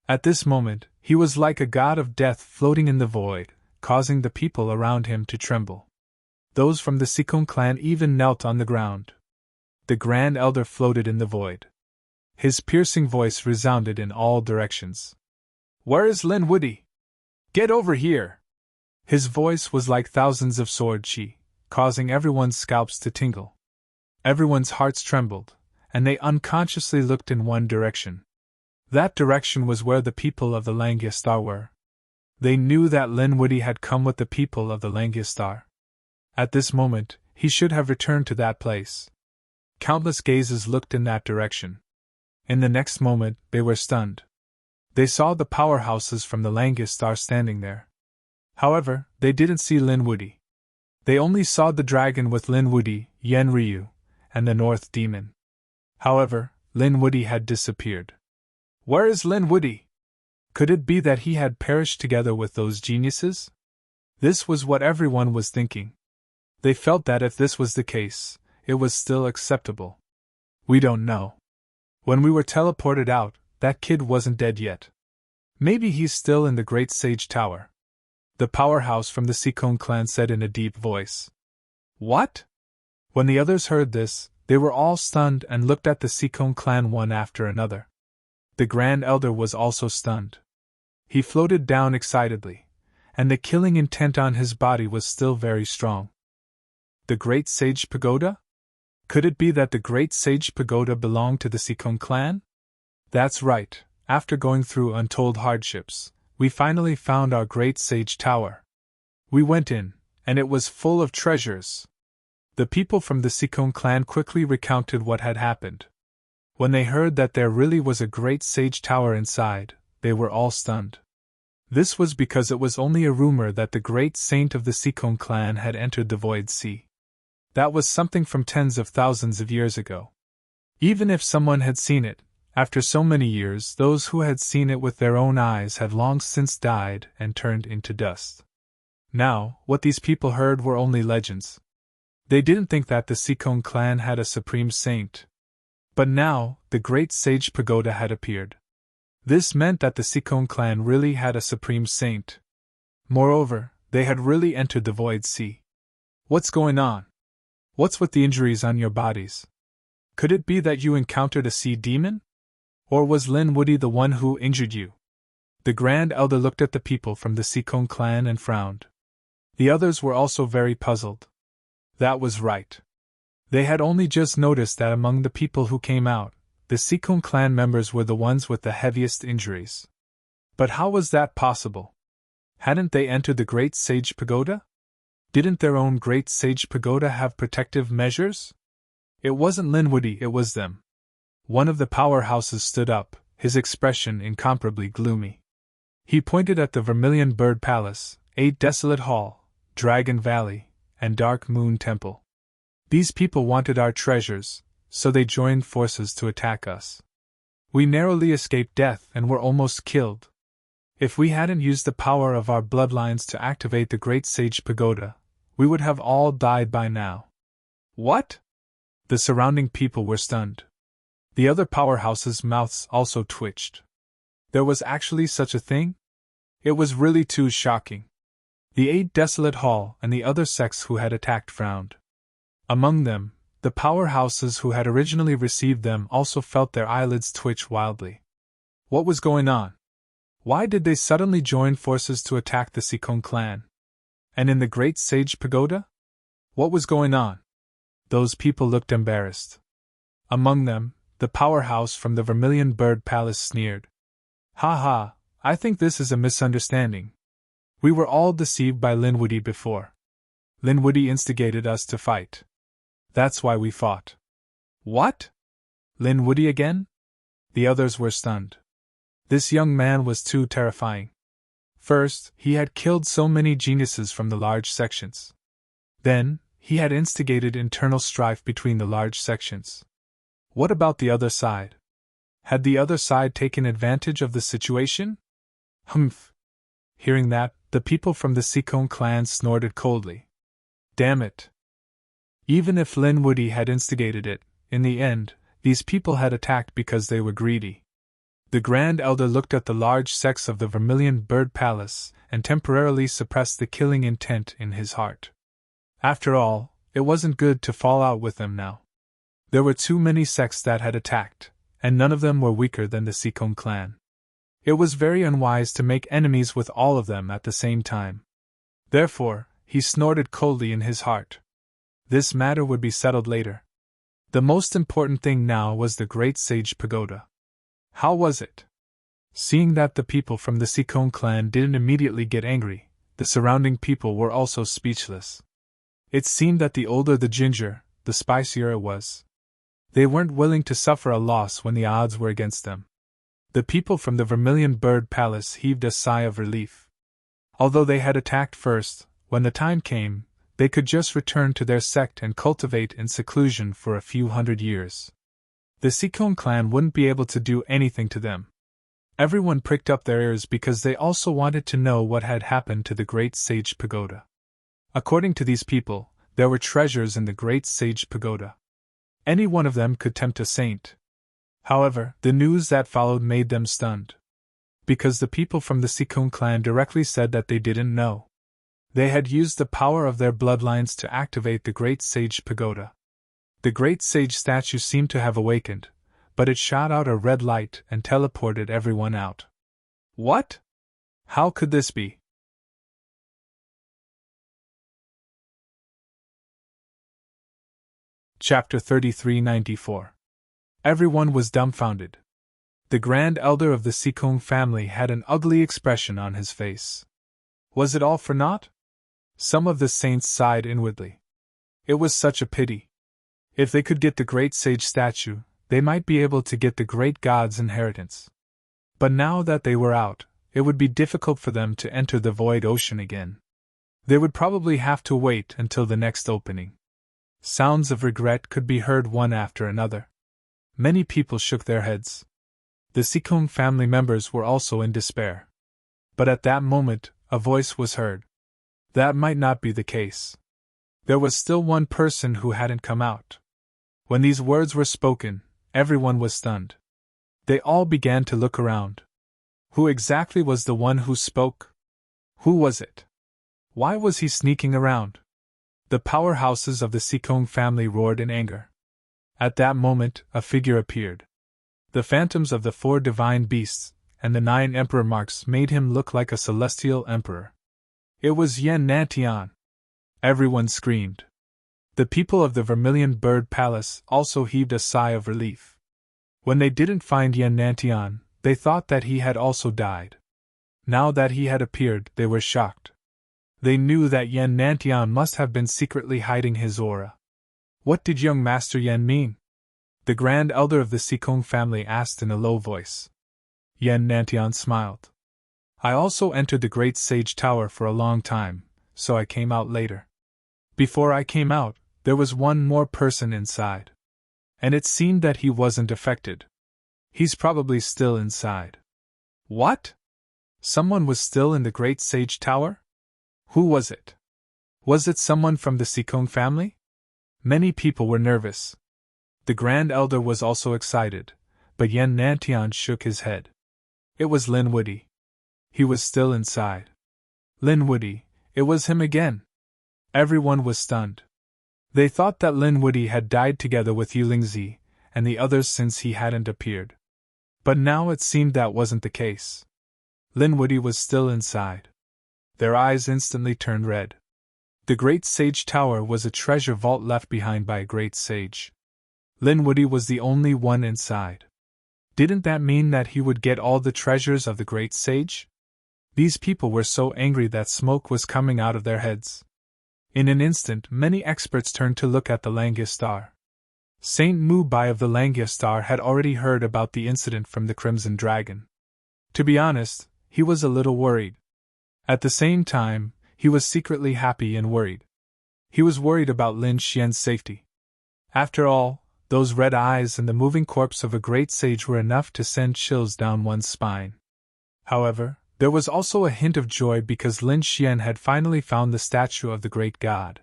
At this moment, he was like a god of death floating in the void, causing the people around him to tremble. Those from the Sikon clan even knelt on the ground. The Grand Elder floated in the void. His piercing voice resounded in all directions. "Where is Linwoody? Get over here!" His voice was like thousands of sword chi, causing everyone's scalps to tingle. Everyone's hearts trembled, and they unconsciously looked in one direction. That direction was where the people of the Langiastar were. They knew that Linwoody had come with the people of the Langiastar. At this moment, he should have returned to that place. Countless gazes looked in that direction. In the next moment, they were stunned. They saw the powerhouses from the Langiastar standing there. However, they didn't see Linwoody. They only saw the dragon with Linwoody, Yen Ryu, and the North Demon. However, Linwoody had disappeared. Where is Linwoody? Could it be that he had perished together with those geniuses? This was what everyone was thinking. They felt that if this was the case, it was still acceptable. We don't know. When we were teleported out, that kid wasn't dead yet. Maybe he's still in the Great Sage Tower. The powerhouse from the Sikon clan said in a deep voice. What? When the others heard this, they were all stunned and looked at the Sikon clan one after another. The Grand Elder was also stunned. He floated down excitedly, and the killing intent on his body was still very strong. The Great Sage Pagoda? Could it be that the Great Sage Pagoda belonged to the Sikon clan? That's right, after going through untold hardships, we finally found our Great Sage Tower. We went in, and it was full of treasures. The people from the Sikon clan quickly recounted what had happened. When they heard that there really was a Great Sage Tower inside, they were all stunned. This was because it was only a rumor that the great saint of the Sikon clan had entered the Void Sea. That was something from tens of thousands of years ago. Even if someone had seen it, after so many years, those who had seen it with their own eyes had long since died and turned into dust. Now, what these people heard were only legends. They didn't think that the Sikon clan had a supreme saint. But now, the Great Sage Pagoda had appeared. This meant that the Sikon clan really had a supreme saint. Moreover, they had really entered the Void Sea. What's going on? What's with the injuries on your bodies? Could it be that you encountered a sea demon? Or was Linwoody the one who injured you? The Grand Elder looked at the people from the Sikon clan and frowned. The others were also very puzzled. That was right. They had only just noticed that among the people who came out, the Sikon clan members were the ones with the heaviest injuries. But how was that possible? Hadn't they entered the Great Sage Pagoda? Didn't their own Great Sage Pagoda have protective measures? It wasn't Linwoody, it was them. One of the powerhouses stood up, his expression incomparably gloomy. He pointed at the Vermilion Bird Palace, 8 Desolate Hall, Dragon Valley, and Dark Moon Temple. These people wanted our treasures, so they joined forces to attack us. We narrowly escaped death and were almost killed. If we hadn't used the power of our bloodlines to activate the Great Sage Pagoda, we would have all died by now. What? The surrounding people were stunned. The other powerhouses' mouths also twitched. There was actually such a thing? It was really too shocking. The 8 Desolate Hall and the other sects who had attacked frowned. Among them, the powerhouses who had originally received them also felt their eyelids twitch wildly. What was going on? Why did they suddenly join forces to attack the Sikon clan? And in the great sage pagoda? What was going on? Those people looked embarrassed. Among them, the powerhouse from the Vermilion Bird Palace sneered. Ha ha, I think this is a misunderstanding. We were all deceived by Linwoody before. Linwoody instigated us to fight. That's why we fought. What? Linwoody again? The others were stunned. This young man was too terrifying. First, he had killed so many geniuses from the large sections. Then, he had instigated internal strife between the large sections. What about the other side? Had the other side taken advantage of the situation? Humph! Hearing that, the people from the Seacone clan snorted coldly. Damn it! Even if Linwoody had instigated it, in the end, these people had attacked because they were greedy. The Grand Elder looked at the large sects of the Vermilion Bird Palace and temporarily suppressed the killing intent in his heart. After all, it wasn't good to fall out with them now. There were too many sects that had attacked, and none of them were weaker than the Seacone clan. It was very unwise to make enemies with all of them at the same time. Therefore, he snorted coldly in his heart. This matter would be settled later. The most important thing now was the Great Sage Pagoda. How was it? Seeing that the people from the Seacone clan didn't immediately get angry, the surrounding people were also speechless. It seemed that the older the ginger, the spicier it was. They weren't willing to suffer a loss when the odds were against them. The people from the Vermilion Bird Palace heaved a sigh of relief. Although they had attacked first, when the time came, they could just return to their sect and cultivate in seclusion for a few hundred years. The Seacone clan wouldn't be able to do anything to them. Everyone pricked up their ears because they also wanted to know what had happened to the Great Sage Pagoda. According to these people, there were treasures in the Great Sage Pagoda. Any one of them could tempt a saint. However, the news that followed made them stunned. Because the people from the Seacone clan directly said that they didn't know. They had used the power of their bloodlines to activate the Great Sage Pagoda. The Great Sage statue seemed to have awakened, but it shot out a red light and teleported everyone out. What? How could this be? Chapter 3394. Everyone was dumbfounded. The Grand Elder of the Seacone family had an ugly expression on his face. Was it all for naught? Some of the saints sighed inwardly. It was such a pity. If they could get the Great Sage statue, they might be able to get the Great God's inheritance. But now that they were out, it would be difficult for them to enter the void ocean again. They would probably have to wait until the next opening. Sounds of regret could be heard one after another. Many people shook their heads. The Seacone family members were also in despair. But at that moment, a voice was heard. That might not be the case. There was still one person who hadn't come out. When these words were spoken, everyone was stunned. They all began to look around. Who exactly was the one who spoke? Who was it? Why was he sneaking around? The powerhouses of the Seacone family roared in anger. At that moment, a figure appeared. The phantoms of the 4 divine beasts and the 9 emperor marks made him look like a celestial emperor. It was Yen Nantian. Everyone screamed. The people of the Vermilion Bird Palace also heaved a sigh of relief. When they didn't find Yen Nantian, they thought that he had also died. Now that he had appeared, they were shocked. They knew that Yen Nantian must have been secretly hiding his aura. What did young Master Yen mean? The Grand Elder of the Seacone family asked in a low voice. Yen Nantian smiled. I also entered the Great Sage Tower for a long time, so I came out later. Before I came out, there was one more person inside. And it seemed that he wasn't affected. He's probably still inside. What? Someone was still in the Great Sage Tower? Who was it? Was it someone from the Seacone family? Many people were nervous. The Grand Elder was also excited, but Yen Nantian shook his head. It was Linwoody. He was still inside. Linwoody, it was him again. Everyone was stunned. They thought that Linwoody had died together with Yulingzi and the others since he hadn't appeared. But now it seemed that wasn't the case. Linwoody was still inside. Their eyes instantly turned red. The Great Sage Tower was a treasure vault left behind by a great sage. Linwoody was the only one inside. Didn't that mean that he would get all the treasures of the great sage? These people were so angry that smoke was coming out of their heads. In an instant, many experts turned to look at the Langistar. Saint Mubai of the Langistar had already heard about the incident from the Crimson Dragon. To be honest, he was a little worried. At the same time, he was secretly happy and worried. He was worried about Lin Xian's safety. After all, those red eyes and the moving corpse of a great sage were enough to send chills down one's spine. However, there was also a hint of joy because Lin Xian had finally found the statue of the great god.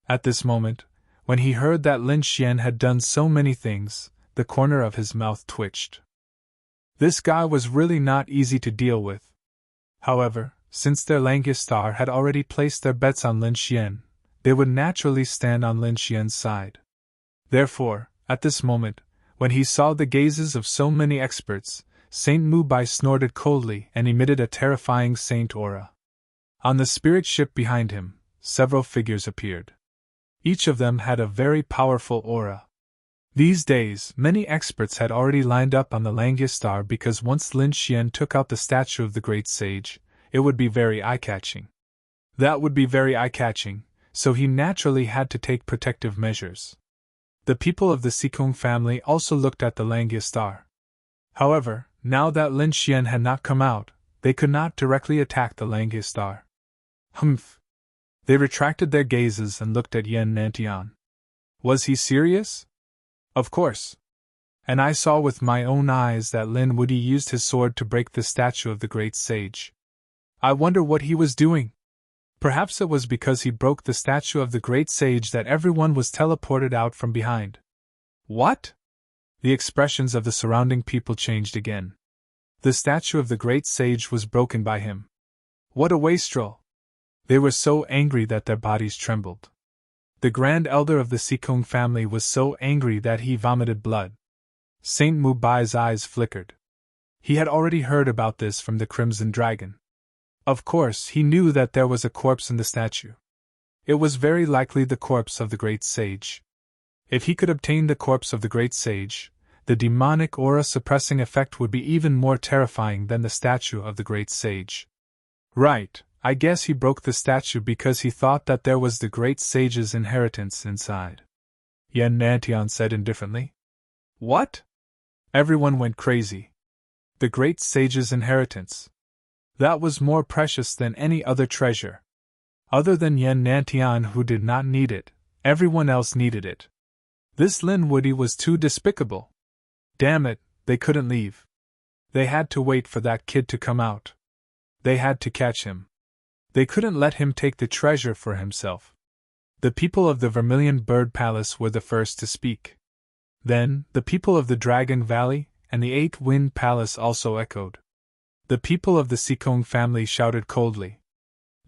At this moment, when he heard that Lin Xian had done so many things, the corner of his mouth twitched. This guy was really not easy to deal with. However, since their Langistar had already placed their bets on Lin Xian, they would naturally stand on Lin Xian's side. Therefore, at this moment, when he saw the gazes of so many experts, Saint Mubai snorted coldly and emitted a terrifying saint aura. On the spirit ship behind him, several figures appeared. Each of them had a very powerful aura. These days, many experts had already lined up on the Langistar because once Lin Xian took out the statue of the great sage, it would be very eye-catching. That would be very eye-catching, so he naturally had to take protective measures. The people of the Sikong family also looked at the Langistar. However, now that Lin Xian had not come out, they could not directly attack the Langistar. Humph! They retracted their gazes and looked at Yan Nantian. Was he serious? Of course. And I saw with my own eyes that Lin Woody used his sword to break the statue of the great sage. I wonder what he was doing. Perhaps it was because he broke the statue of the great sage that everyone was teleported out from behind. What? The expressions of the surrounding people changed again. The statue of the great sage was broken by him. What a wastrel! They were so angry that their bodies trembled. The Grand Elder of the Sikong family was so angry that he vomited blood. Saint Mubai's eyes flickered. He had already heard about this from the Crimson Dragon. Of course, he knew that there was a corpse in the statue. It was very likely the corpse of the great sage. If he could obtain the corpse of the great sage, the demonic aura-suppressing effect would be even more terrifying than the statue of the great sage. Right, I guess he broke the statue because he thought that there was the great sage's inheritance inside. Yan Nantian said indifferently. What? Everyone went crazy. The great sage's inheritance. That was more precious than any other treasure. Other than Yan Nantian, who did not need it, everyone else needed it. This Lin Woody was too despicable. Damn it, they couldn't leave. They had to wait for that kid to come out. They had to catch him. They couldn't let him take the treasure for himself. The people of the Vermilion Bird Palace were the first to speak. Then, the people of the Dragon Valley and the Eight Wind Palace also echoed. The people of the Sikong family shouted coldly.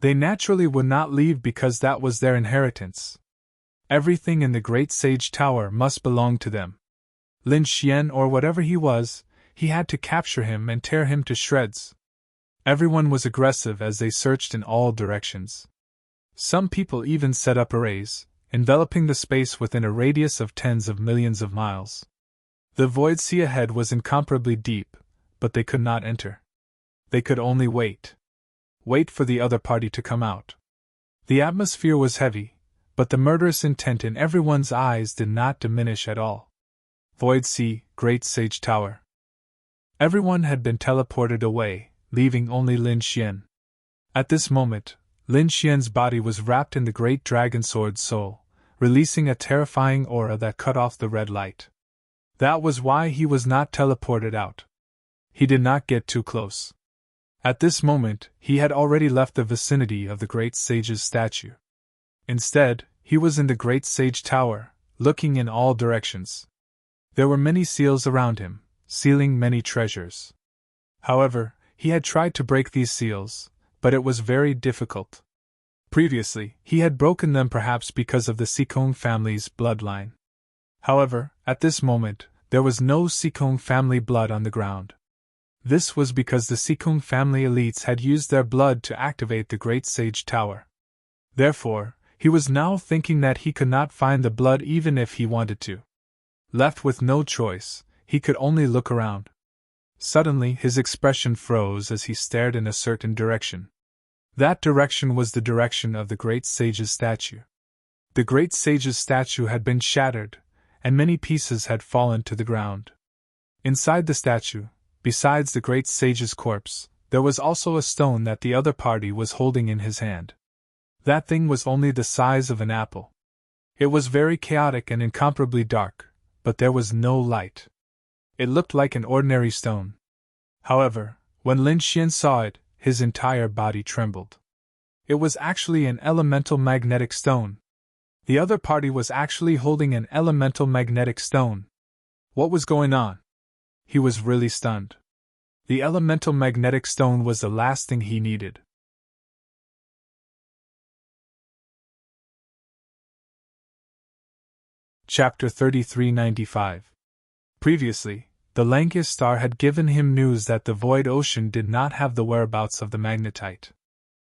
They naturally would not leave because that was their inheritance. Everything in the Great Sage Tower must belong to them. Lin Xian, or whatever he was, he had to capture him and tear him to shreds. Everyone was aggressive as they searched in all directions. Some people even set up arrays, enveloping the space within a radius of tens of millions of miles. The void sea ahead was incomparably deep, but they could not enter. They could only wait. Wait for the other party to come out. The atmosphere was heavy, but the murderous intent in everyone's eyes did not diminish at all. Void Sea, Great Sage Tower. Everyone had been teleported away, leaving only Lin Xian. At this moment, Lin Xian's body was wrapped in the great dragon sword's soul, releasing a terrifying aura that cut off the red light. That was why he was not teleported out. He did not get too close. At this moment, he had already left the vicinity of the great sage's statue. Instead, he was in the great sage tower, looking in all directions. There were many seals around him, sealing many treasures. However, he had tried to break these seals, but it was very difficult. Previously, he had broken them perhaps because of the Sikong family's bloodline. However, at this moment, there was no Sikong family blood on the ground. This was because the Sikong family elites had used their blood to activate the Great Sage Tower. Therefore, He was now thinking that he could not find the blood even if he wanted to. Left with no choice, he could only look around. Suddenly his expression froze as he stared in a certain direction. That direction was the direction of the great sage's statue. The great sage's statue had been shattered, and many pieces had fallen to the ground. Inside the statue, besides the great sage's corpse, there was also a stone that the other party was holding in his hand. That thing was only the size of an apple. It was very chaotic and incomparably dark, but there was no light. It looked like an ordinary stone. However, when Lin Xian saw it, his entire body trembled. It was actually an elemental magnetic stone. The other party was actually holding an elemental magnetic stone. What was going on? He was really stunned. The elemental magnetic stone was the last thing he needed. Chapter 3395. Previously, the Langius star had given him news that the void ocean did not have the whereabouts of the magnetite.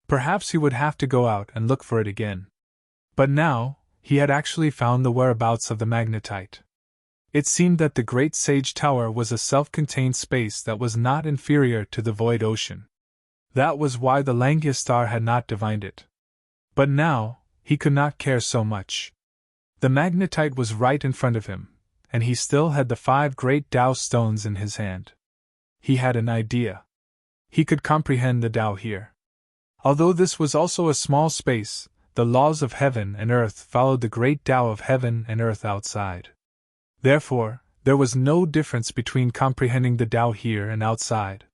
Perhaps he would have to go out and look for it again. But now, he had actually found the whereabouts of the magnetite. It seemed that the Great Sage Tower was a self-contained space that was not inferior to the void ocean. That was why the Langius star had not divined it. But now, he could not care so much. The magnetite was right in front of him, and he still had the 5 great Tao stones in his hand. He had an idea. He could comprehend the Tao here. Although this was also a small space, the laws of heaven and earth followed the great Tao of heaven and earth outside. Therefore, there was no difference between comprehending the Tao here and outside.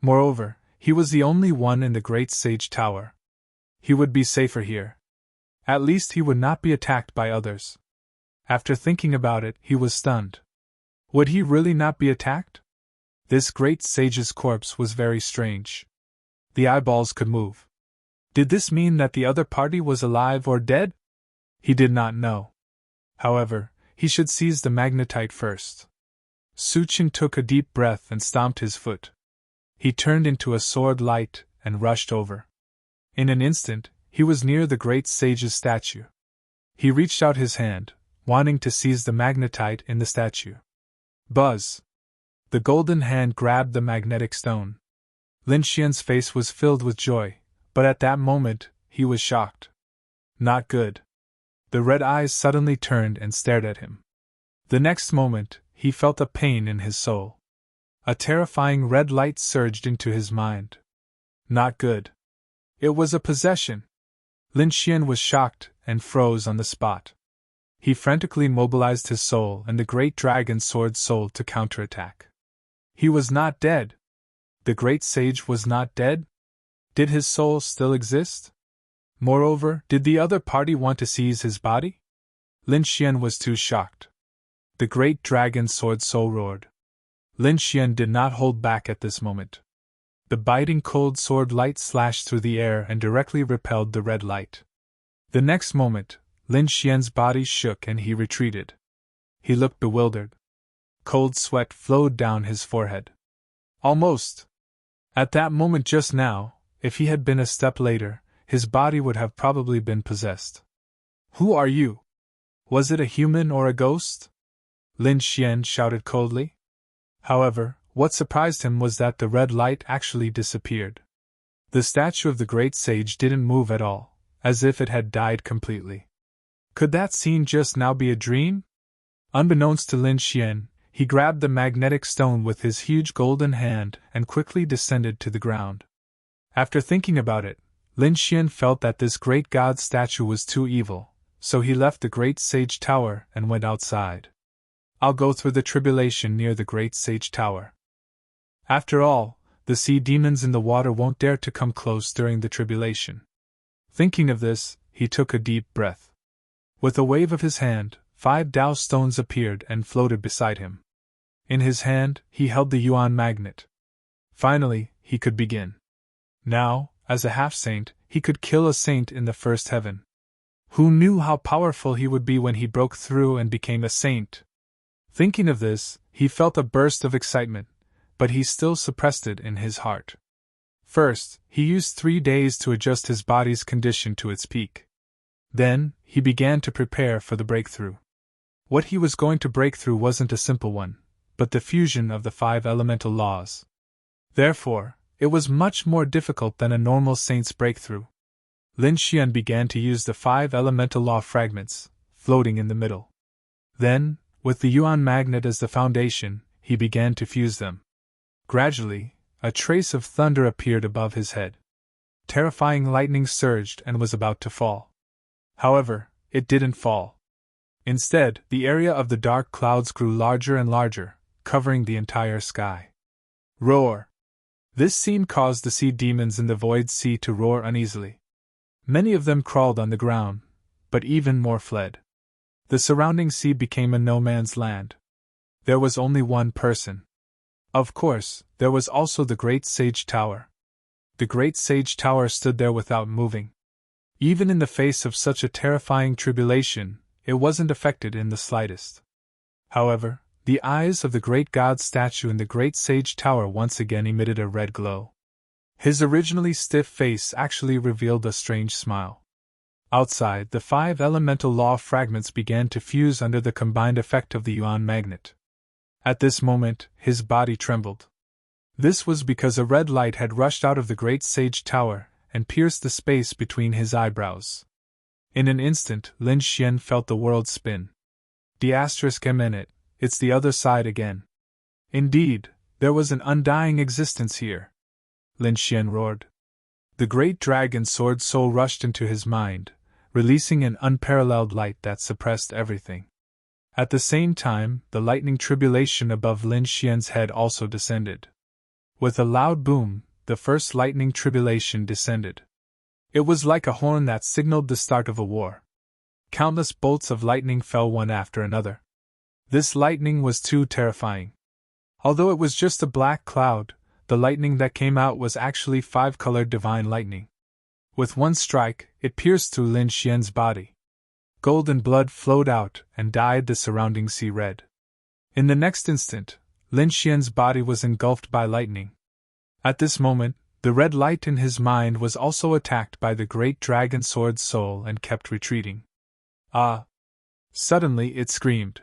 Moreover, he was the only one in the Great Sage Tower. He would be safer here. At least he would not be attacked by others. After thinking about it, he was stunned. Would he really not be attacked? This great sage's corpse was very strange. The eyeballs could move. Did this mean that the other party was alive or dead? He did not know. However, he should seize the magnetite first. Su Chen took a deep breath and stomped his foot. He turned into a sword light and rushed over. In an instant, he was near the great sage's statue. He reached out his hand, wanting to seize the magnetite in the statue. Buzz! The golden hand grabbed the magnetic stone. Lin Xian's face was filled with joy, but at that moment, he was shocked. Not good. The red eyes suddenly turned and stared at him. The next moment, he felt a pain in his soul. A terrifying red light surged into his mind. Not good. It was a possession. Lin Xian was shocked and froze on the spot. He frantically mobilized his soul and the great dragon sword soul to counterattack. He was not dead. The great sage was not dead? Did his soul still exist? Moreover, did the other party want to seize his body? Lin Xian was too shocked. The great dragon sword soul roared. Lin Xian did not hold back at this moment. The biting cold sword light slashed through the air and directly repelled the red light. The next moment, Lin Xian's body shook and he retreated. He looked bewildered. Cold sweat flowed down his forehead. Almost! At that moment just now, if he had been a step later, his body would have probably been possessed. Who are you? Was it a human or a ghost? Lin Xian shouted coldly. However, what surprised him was that the red light actually disappeared. The statue of the great sage didn't move at all, as if it had died completely. Could that scene just now be a dream? Unbeknownst to Lin Xian, he grabbed the magnetic stone with his huge golden hand and quickly descended to the ground. After thinking about it, Lin Xian felt that this great god statue was too evil, so he left the great sage tower and went outside. I'll go through the tribulation near the great sage tower. After all, the sea demons in the water won't dare to come close during the tribulation. Thinking of this, he took a deep breath. With a wave of his hand, 5 Tao stones appeared and floated beside him. In his hand, he held the Yuan magnet. Finally, he could begin. Now, as a half-saint, he could kill a saint in the first heaven. Who knew how powerful he would be when he broke through and became a saint? Thinking of this, he felt a burst of excitement, but he still suppressed it in his heart. First, he used 3 days to adjust his body's condition to its peak. Then, he began to prepare for the breakthrough. What he was going to break through wasn't a simple one, but the fusion of the 5 elemental laws. Therefore, it was much more difficult than a normal saint's breakthrough. Lin Xian began to use the 5 elemental law fragments, floating in the middle. Then, with the yuan magnet as the foundation, he began to fuse them. Gradually, a trace of thunder appeared above his head. Terrifying lightning surged and was about to fall. However, it didn't fall. Instead, the area of the dark clouds grew larger and larger, covering the entire sky. Roar! This scene caused the sea demons in the void sea to roar uneasily. Many of them crawled on the ground, but even more fled. The surrounding sea became a no-man's land. There was only one person. Of course, there was also the Great Sage Tower. The Great Sage Tower stood there without moving. Even in the face of such a terrifying tribulation, it wasn't affected in the slightest. However, the eyes of the great god statue in the Great Sage Tower once again emitted a red glow. His originally stiff face actually revealed a strange smile. Outside, the 5 elemental law fragments began to fuse under the combined effect of the yuan magnet. At this moment, his body trembled. This was because a red light had rushed out of the Great Sage Tower and pierced the space between his eyebrows. In an instant, Lin Xian felt the world spin. The asterisk in it, it's the other side again. Indeed, there was an undying existence here. Lin Xian roared. The great dragon sword soul rushed into his mind, releasing an unparalleled light that suppressed everything. At the same time, the lightning tribulation above Lin Xian's head also descended. With a loud boom, the first lightning tribulation descended. It was like a horn that signaled the start of a war. Countless bolts of lightning fell one after another. This lightning was too terrifying. Although it was just a black cloud, the lightning that came out was actually 5-colored divine lightning. With one strike, it pierced through Lin Xian's body. Golden blood flowed out and dyed the surrounding sea red. In the next instant, Lin Xian's body was engulfed by lightning. At this moment, the red light in his mind was also attacked by the great dragon sword soul and kept retreating. Ah! Suddenly it screamed.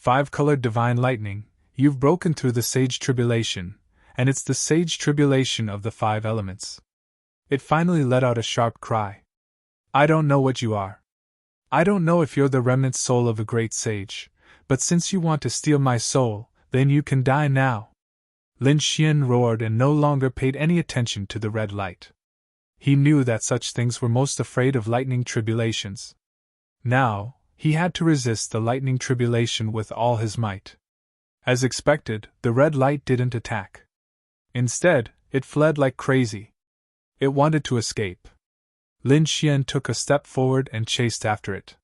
5-colored divine lightning, you've broken through the sage tribulation, and it's the sage tribulation of the 5 elements. It finally let out a sharp cry. I don't know what you are. I don't know if you're the remnant soul of a great sage, but since you want to steal my soul, then you can die now. Lin Xian roared and no longer paid any attention to the red light. He knew that such things were most afraid of lightning tribulations. Now, he had to resist the lightning tribulation with all his might. As expected, the red light didn't attack. Instead, it fled like crazy. It wanted to escape. Lin Xian took a step forward and chased after it.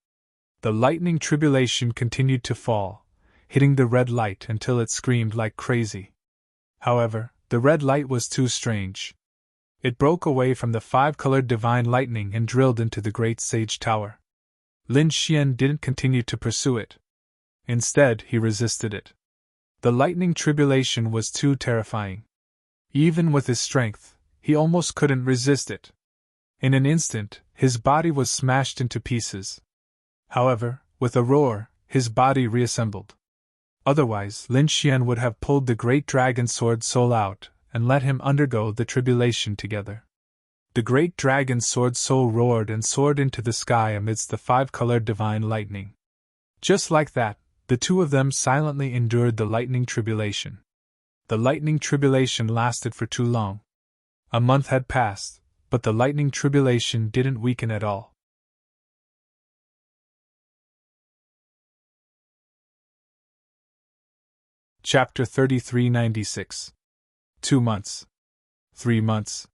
The lightning tribulation continued to fall, hitting the red light until it screamed like crazy. However, the red light was too strange. It broke away from the 5-colored divine lightning and drilled into the Great Sage Tower. Lin Xian didn't continue to pursue it. Instead, he resisted it. The lightning tribulation was too terrifying. Even with his strength, he almost couldn't resist it. In an instant, his body was smashed into pieces. However, with a roar, his body reassembled. Otherwise, Lin Xian would have pulled the great dragon sword soul out and let him undergo the tribulation together. The great dragon sword soul roared and soared into the sky amidst the 5-colored divine lightning. Just like that, the two of them silently endured the lightning tribulation. The lightning tribulation lasted for too long. A month had passed, but the lightning tribulation didn't weaken at all. Chapter 3396. 2 months. 3 months.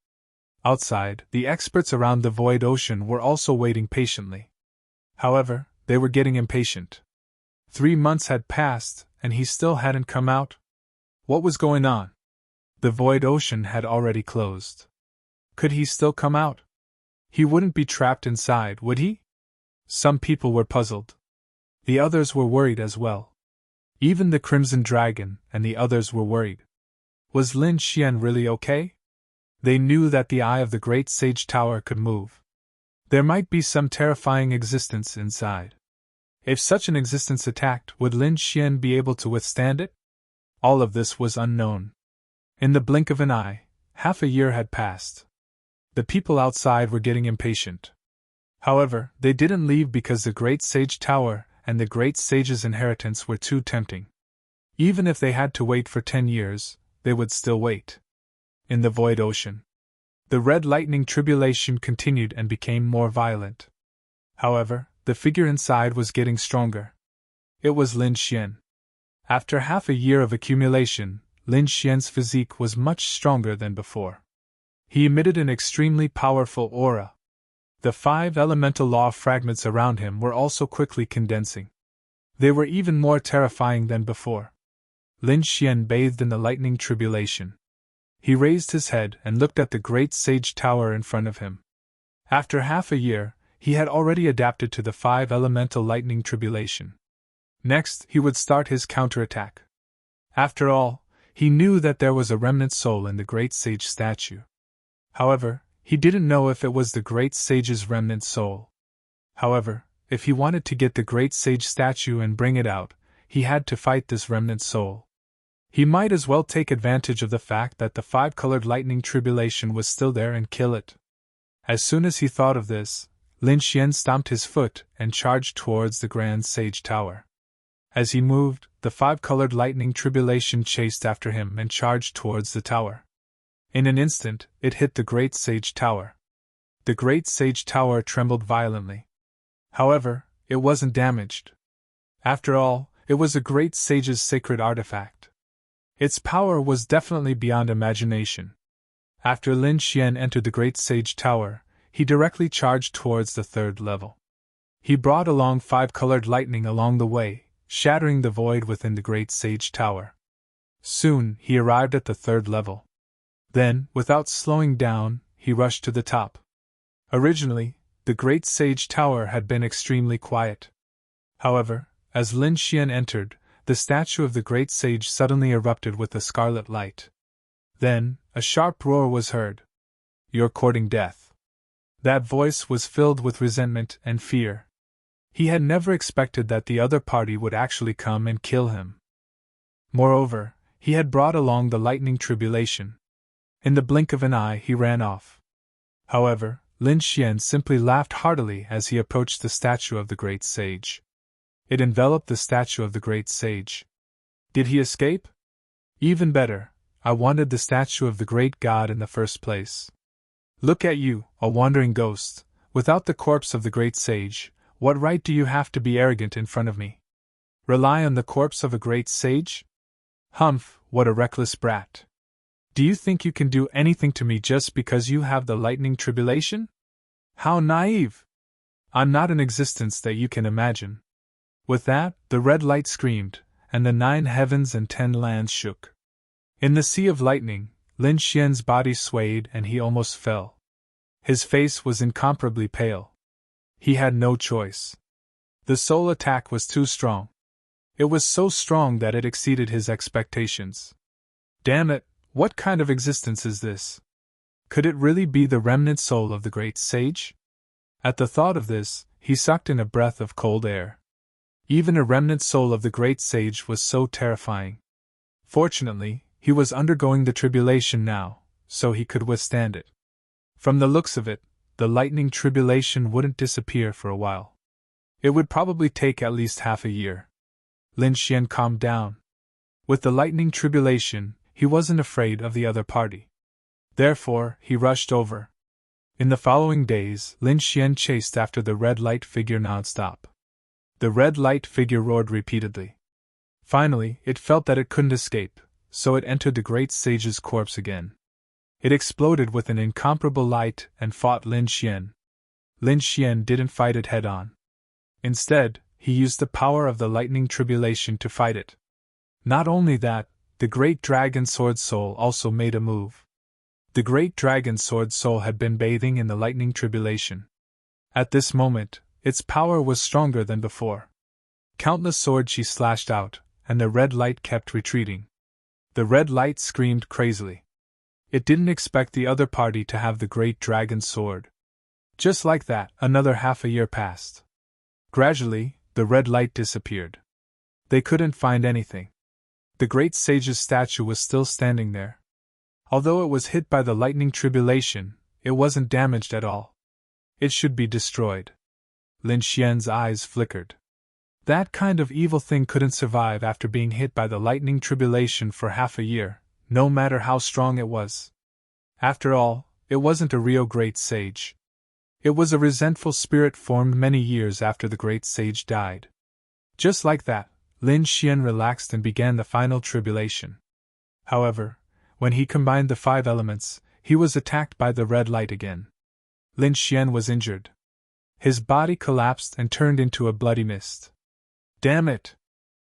Outside, the experts around the void ocean were also waiting patiently. However, they were getting impatient. 3 months had passed, and he still hadn't come out. What was going on? The void ocean had already closed. Could he still come out? He wouldn't be trapped inside, would he? Some people were puzzled. The others were worried as well. Even the Crimson Dragon and the others were worried. Was Lin Xian really okay? They knew that the eye of the Great Sage Tower could move. There might be some terrifying existence inside. If such an existence attacked, would Lin Xian be able to withstand it? All of this was unknown. In the blink of an eye, half a year had passed. The people outside were getting impatient. However, they didn't leave because the Great Sage Tower and the Great Sage's inheritance were too tempting. Even if they had to wait for 10 years, they would still wait. In the void ocean, the red lightning tribulation continued and became more violent. However, the figure inside was getting stronger. It was Lin Xian. After half a year of accumulation, Lin Xian's physique was much stronger than before. He emitted an extremely powerful aura. The 5 elemental law fragments around him were also quickly condensing. They were even more terrifying than before. Lin Xian bathed in the lightning tribulation. He raised his head and looked at the Great Sage Tower in front of him. After half a year, he had already adapted to the 5 elemental lightning tribulation. Next, he would start his counterattack. After all, he knew that there was a remnant soul in the Great Sage statue. However, he didn't know if it was the Great Sage's remnant soul. However, if he wanted to get the Great Sage statue and bring it out, he had to fight this remnant soul. He might as well take advantage of the fact that the 5-colored lightning tribulation was still there and kill it. As soon as he thought of this, Lin Xian stomped his foot and charged towards the Grand Sage Tower. As he moved, the 5-colored lightning tribulation chased after him and charged towards the tower. In an instant, it hit the Great Sage Tower. The Great Sage Tower trembled violently. However, it wasn't damaged. After all, it was a Great Sage's sacred artifact. Its power was definitely beyond imagination. After Lin Xian entered the Great Sage Tower, he directly charged towards the 3rd level. He brought along 5-colored lightning along the way, shattering the void within the Great Sage Tower. Soon, he arrived at the 3rd level. Then, without slowing down, he rushed to the top. Originally, the Great Sage Tower had been extremely quiet. However, as Lin Xian entered, the statue of the Great Sage suddenly erupted with a scarlet light. Then, a sharp roar was heard. "You're courting death." That voice was filled with resentment and fear. He had never expected that the other party would actually come and kill him. Moreover, he had brought along the lightning tribulation. In the blink of an eye, he ran off. However, Lin Xian simply laughed heartily as he approached the statue of the Great Sage. It enveloped the statue of the Great Sage. Did he escape? Even better, I wanted the statue of the Great God in the first place. Look at you, a wandering ghost, without the corpse of the Great Sage. What right do you have to be arrogant in front of me? Rely on the corpse of a Great Sage? Humph, what a reckless brat. Do you think you can do anything to me just because you have the lightning tribulation? How naive! I'm not an existence that you can imagine. With that, the red light screamed, and the 9 heavens and 10 lands shook. In the sea of lightning, Lin Xian's body swayed and he almost fell. His face was incomparably pale. He had no choice. The soul attack was too strong. It was so strong that it exceeded his expectations. Damn it, what kind of existence is this? Could it really be the remnant soul of the Great Sage? At the thought of this, he sucked in a breath of cold air. Even a remnant soul of the Great Sage was so terrifying. Fortunately, he was undergoing the tribulation now, so he could withstand it. From the looks of it, the lightning tribulation wouldn't disappear for a while. It would probably take at least half a year. Lin Xian calmed down. With the lightning tribulation, he wasn't afraid of the other party. Therefore, he rushed over. In the following days, Lin Xian chased after the red light figure nonstop. The red light figure roared repeatedly. Finally, it felt that it couldn't escape, so it entered the Great Sage's corpse again. It exploded with an incomparable light and fought Lin Xian. Lin Xian didn't fight it head-on. Instead, he used the power of the lightning tribulation to fight it. Not only that, the Great Dragon Sword Soul also made a move. The Great Dragon Sword Soul had been bathing in the lightning tribulation. At this moment, its power was stronger than before. Countless swords she slashed out, and the red light kept retreating. The red light screamed crazily. It didn't expect the other party to have the Great Dragon Sword. Just like that, another half a year passed. Gradually, the red light disappeared. They couldn't find anything. The great sage's statue was still standing there. Although it was hit by the lightning tribulation, it wasn't damaged at all. It should be destroyed. Lin Xian's eyes flickered. That kind of evil thing couldn't survive after being hit by the lightning tribulation for half a year, no matter how strong it was. After all, it wasn't a real great sage. It was a resentful spirit formed many years after the great sage died. Just like that, Lin Xian relaxed and began the final tribulation. However, when he combined the 5 elements, he was attacked by the red light again. Lin Xian was injured. His body collapsed and turned into a bloody mist. Damn it!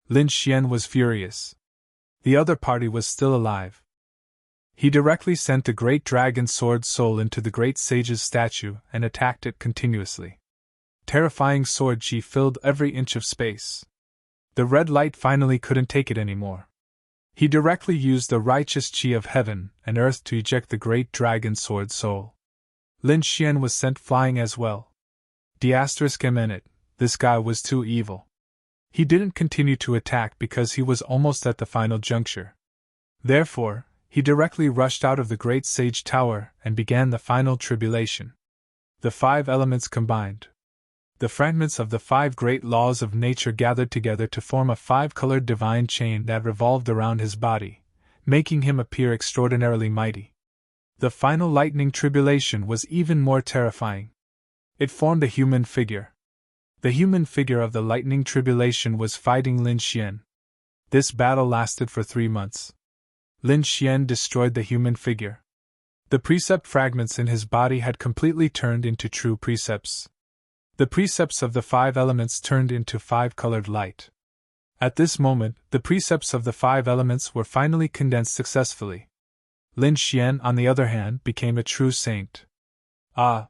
Lin Xian was furious. The other party was still alive. He directly sent the great dragon sword soul into the great sage's statue and attacked it continuously. Terrifying sword chi filled every inch of space. The red light finally couldn't take it anymore. He directly used the righteous chi of heaven and earth to eject the great dragon sword soul. Lin Xian was sent flying as well. This guy was too evil. He didn't continue to attack because he was almost at the final juncture. Therefore, he directly rushed out of the great sage tower and began the final tribulation. The 5 elements combined. The fragments of the 5 great laws of nature gathered together to form a 5-colored divine chain that revolved around his body, making him appear extraordinarily mighty. The final lightning tribulation was even more terrifying. It formed a human figure. The human figure of the lightning tribulation was fighting Lin Xian. This battle lasted for 3 months. Lin Xian destroyed the human figure. The precept fragments in his body had completely turned into true precepts. The precepts of the 5 elements turned into 5-colored light. At this moment, the precepts of the 5 elements were finally condensed successfully. Lin Xian, on the other hand, became a true saint. Ah!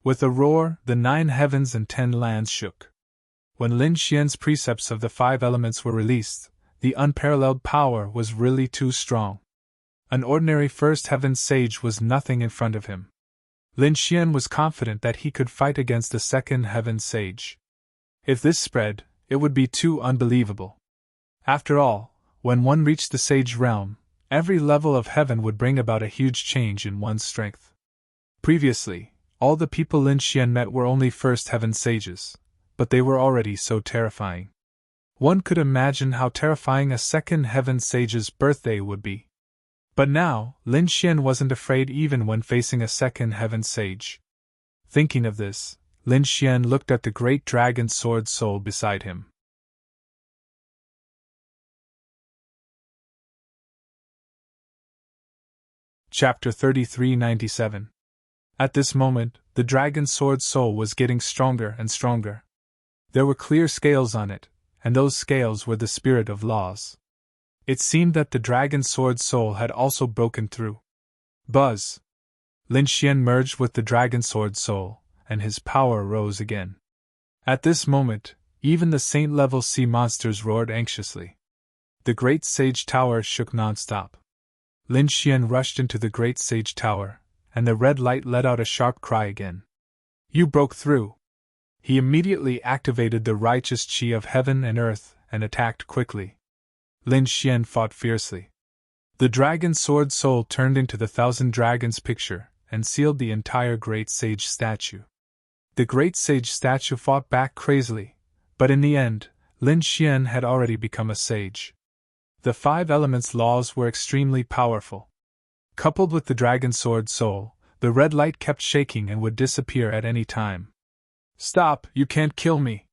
With a roar, the 9 heavens and 10 lands shook. When Lin Xian's precepts of the 5 elements were released, the unparalleled power was really too strong. An ordinary first heaven sage was nothing in front of him. Lin Xian was confident that he could fight against the second heaven sage. If this spread, it would be too unbelievable. After all, when one reached the sage realm, every level of heaven would bring about a huge change in one's strength. Previously, all the people Lin Xian met were only first heaven sages, but they were already so terrifying. One could imagine how terrifying a second heaven sage's birthday would be. But now, Lin Xian wasn't afraid even when facing a second heaven sage. Thinking of this, Lin Xian looked at the great dragon sword soul beside him. Chapter 3397. At this moment, the dragon sword soul was getting stronger and stronger. There were clear scales on it, and those scales were the spirit of laws. It seemed that the dragon sword soul had also broken through. Buzz! Lin Xian merged with the dragon sword soul, and his power rose again. At this moment, even the saint-level sea monsters roared anxiously. The great sage tower shook non-stop. Lin Xian rushed into the great sage tower, and the red light let out a sharp cry again. You broke through! He immediately activated the righteous chi of heaven and earth and attacked quickly. Lin Xian fought fiercely. The dragon sword soul turned into the 1,000 dragons picture and sealed the entire great sage statue. The great sage statue fought back crazily, but in the end, Lin Xian had already become a sage. The 5 elements laws were extremely powerful. Coupled with the dragon sword soul, the red light kept shaking and would disappear at any time. Stop, you can't kill me!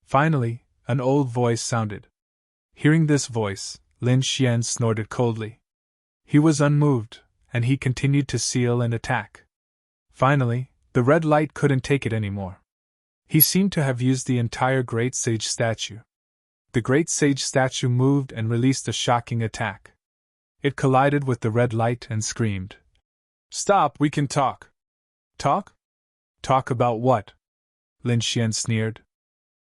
Finally, an old voice sounded. Hearing this voice, Lin Xian snorted coldly. He was unmoved, and he continued to seal and attack. Finally, the red light couldn't take it anymore. He seemed to have used the entire great sage statue. The great sage statue moved and released a shocking attack. It collided with the red light and screamed. Stop, we can talk. Talk? Talk about what? Lin Xian sneered.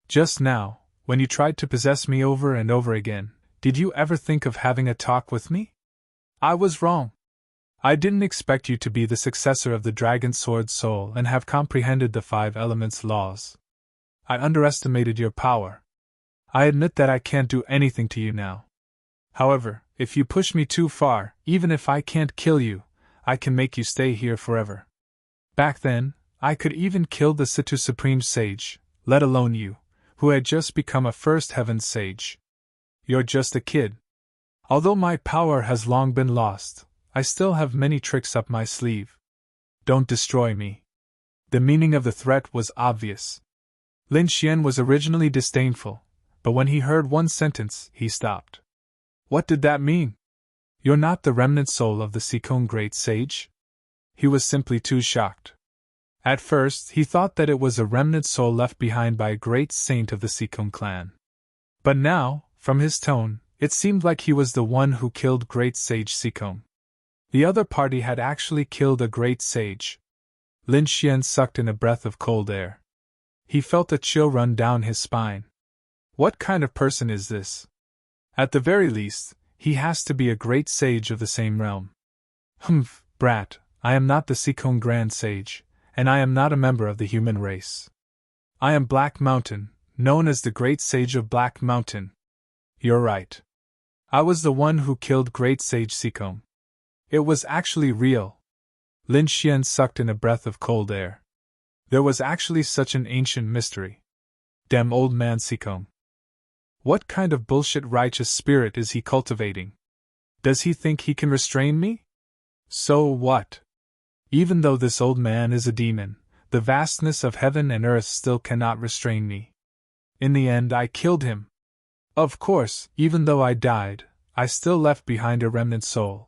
Just now, when you tried to possess me over and over again, did you ever think of having a talk with me? I was wrong. I didn't expect you to be the successor of the dragon sword soul and have comprehended the 5 elements laws. I underestimated your power. I admit that I can't do anything to you now. However, if you push me too far, even if I can't kill you, I can make you stay here forever. Back then, I could even kill the Situ Supreme Sage, let alone you, who had just become a First Heaven Sage. You're just a kid. Although my power has long been lost, I still have many tricks up my sleeve. Don't destroy me. The meaning of the threat was obvious. Lin Xian was originally disdainful, but when he heard one sentence, he stopped. What did that mean? You're not the remnant soul of the Sikong Great Sage? He was simply too shocked. At first, he thought that it was a remnant soul left behind by a great saint of the Sikong clan. But now, from his tone, it seemed like he was the one who killed Great Sage Sikong. The other party had actually killed a great sage. Lin Xian sucked in a breath of cold air. He felt a chill run down his spine. What kind of person is this? At the very least, he has to be a great sage of the same realm. Humph, brat, I am not the Sikong Grand Sage, and I am not a member of the human race. I am Black Mountain, known as the Great Sage of Black Mountain. You're right. I was the one who killed Great Sage Sikong. It was actually real. Lin Xian sucked in a breath of cold air. There was actually such an ancient mystery. Damn old man Sikong. What kind of bullshit righteous spirit is he cultivating? Does he think he can restrain me? So what? Even though this old man is a demon, the vastness of heaven and earth still cannot restrain me. In the end, I killed him. Of course, even though I died, I still left behind a remnant soul.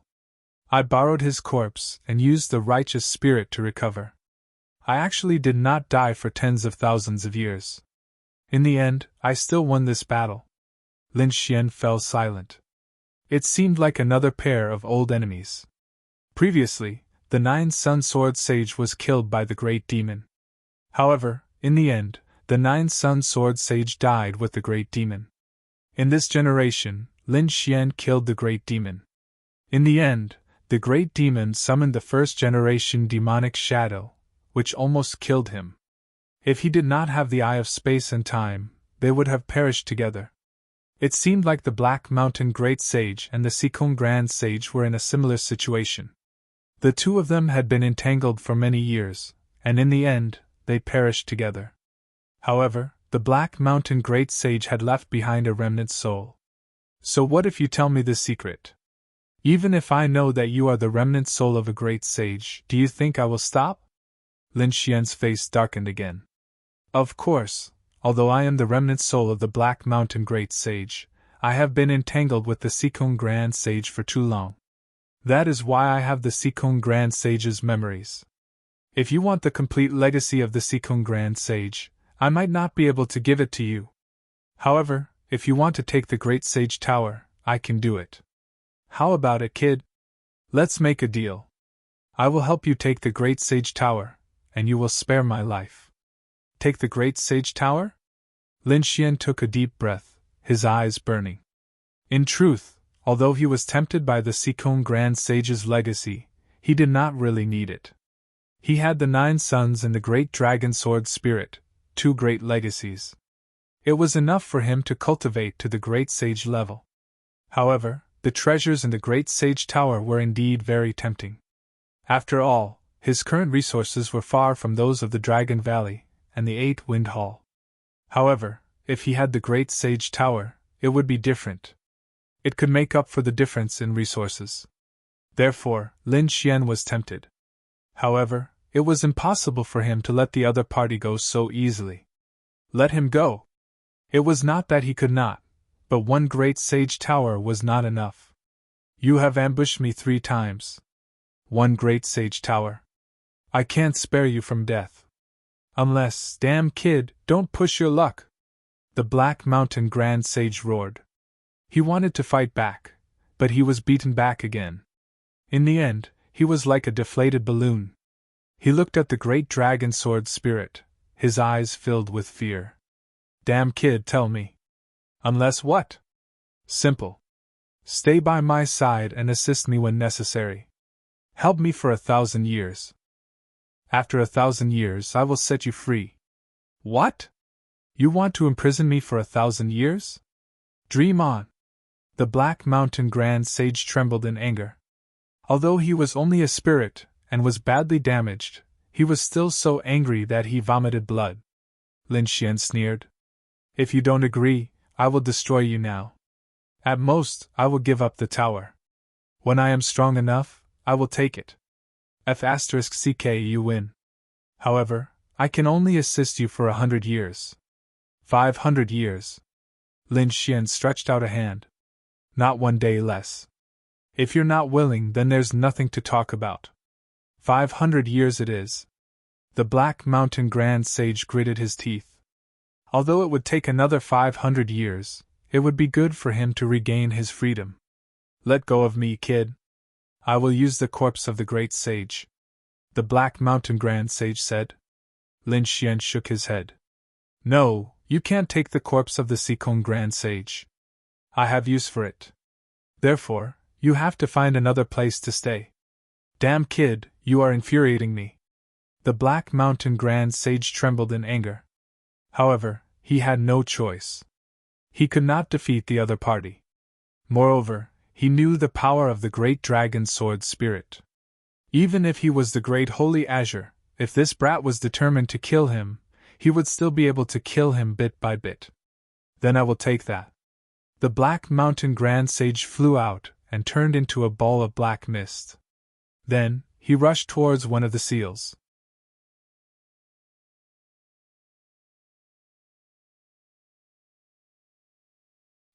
I borrowed his corpse and used the righteous spirit to recover. I actually did not die for tens of thousands of years. In the end, I still won this battle. Lin Xian fell silent. It seemed like another pair of old enemies. Previously, the 9-Sun Sword Sage was killed by the Great Demon. However, in the end, the 9-Sun Sword Sage died with the Great Demon. In this generation, Lin Xian killed the Great Demon. In the end, the Great Demon summoned the first-generation demonic shadow, which almost killed him. If he did not have the Eye of Space and Time, they would have perished together. It seemed like the Black Mountain Great Sage and the Sikong Grand Sage were in a similar situation. The two of them had been entangled for many years, and in the end, they perished together. However, the Black Mountain Great Sage had left behind a remnant soul. So what if you tell me the secret? Even if I know that you are the remnant soul of a great sage, do you think I will stop? Lin Xian's face darkened again. Of course, although I am the remnant soul of the Black Mountain Great Sage, I have been entangled with the Sikong Grand Sage for too long. That is why I have the Sikong Grand Sage's memories. If you want the complete legacy of the Sikong Grand Sage, I might not be able to give it to you. However, if you want to take the Great Sage Tower, I can do it. How about it, kid? Let's make a deal. I will help you take the Great Sage Tower, and you will spare my life. Take the Great Sage Tower? Lin Xian took a deep breath, his eyes burning. In truth, although he was tempted by the Sikong Grand Sage's legacy, he did not really need it. He had the 9 suns and the Great Dragon Sword Spirit, 2 great legacies. It was enough for him to cultivate to the Great Sage level. However, the treasures in the Great Sage Tower were indeed very tempting. After all, his current resources were far from those of the Dragon Valley and the 8-Wind Hall. However, if he had the Great Sage Tower, it would be different. It could make up for the difference in resources. Therefore, Lin Xian was tempted. However, it was impossible for him to let the other party go so easily. Let him go. It was not that he could not, but one Great Sage Tower was not enough. You have ambushed me 3 times. 1 Great Sage Tower. I can't spare you from death. Unless, damn kid, don't push your luck. The Black Mountain Grand Sage roared. He wanted to fight back, but he was beaten back again. In the end, he was like a deflated balloon. He looked at the Great Dragon Sword Spirit, his eyes filled with fear. Damn kid, tell me. Unless what? Simple. Stay by my side and assist me when necessary. Help me for 1,000 years. After 1,000 years I will set you free. What? You want to imprison me for 1,000 years? Dream on. The Black Mountain Grand Sage trembled in anger. Although he was only a spirit, and was badly damaged, he was still so angry that he vomited blood. Lin Xian sneered. If you don't agree, I will destroy you now. At most, I will give up the tower. When I am strong enough, I will take it. F***ck you win. However, I can only assist you for 100 years. 500 years. Lin Xian stretched out a hand. Not 1 day less. If you're not willing, then there's nothing to talk about. 500 years it is. The Black Mountain Grand Sage gritted his teeth. Although it would take another 500 years, it would be good for him to regain his freedom. Let go of me, kid. I will use the corpse of the great sage. The Black Mountain Grand Sage said. Lin Xian shook his head. No, you can't take the corpse of the Sikong Grand Sage. I have use for it. Therefore, you have to find another place to stay. Damn kid, you are infuriating me. The Black Mountain Grand Sage trembled in anger. However, he had no choice. He could not defeat the other party. Moreover, he knew the power of the great dragon sword spirit. Even if he was the great holy Azure, if this brat was determined to kill him, he would still be able to kill him bit by bit. Then I will take that. The Black Mountain Grand Sage flew out and turned into a ball of black mist. Then, he rushed towards one of the seals.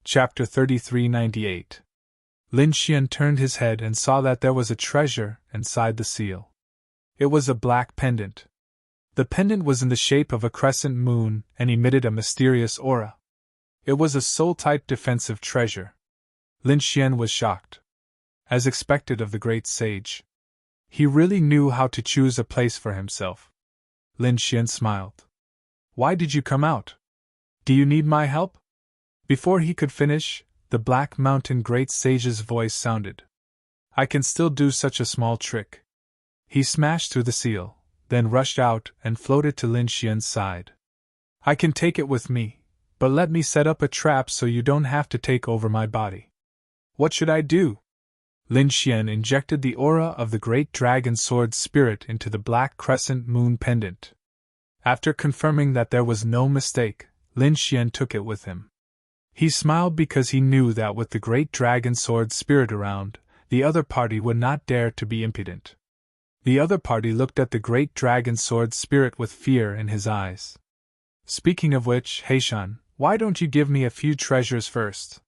Chapter 3398. Lin Xian turned his head and saw that there was a treasure inside the seal. It was a black pendant. The pendant was in the shape of a crescent moon and emitted a mysterious aura. It was a soul-type defensive treasure. Lin Xian was shocked. As expected of the great sage. He really knew how to choose a place for himself. Lin Xian smiled. Why did you come out? Do you need my help? Before he could finish, the Black Mountain Great Sage's voice sounded. I can still do such a small trick. He smashed through the seal, then rushed out and floated to Lin Xian's side. I can take it with me, but let me set up a trap so you don't have to take over my body. What should I do? Lin Xian injected the aura of the great dragon sword spirit into the black crescent moon pendant. After confirming that there was no mistake, Lin Xian took it with him. He smiled because he knew that with the great dragon sword spirit around, the other party would not dare to be impudent. The other party looked at the great dragon sword spirit with fear in his eyes. Speaking of which, Heishan, why don't you give me a few treasures first?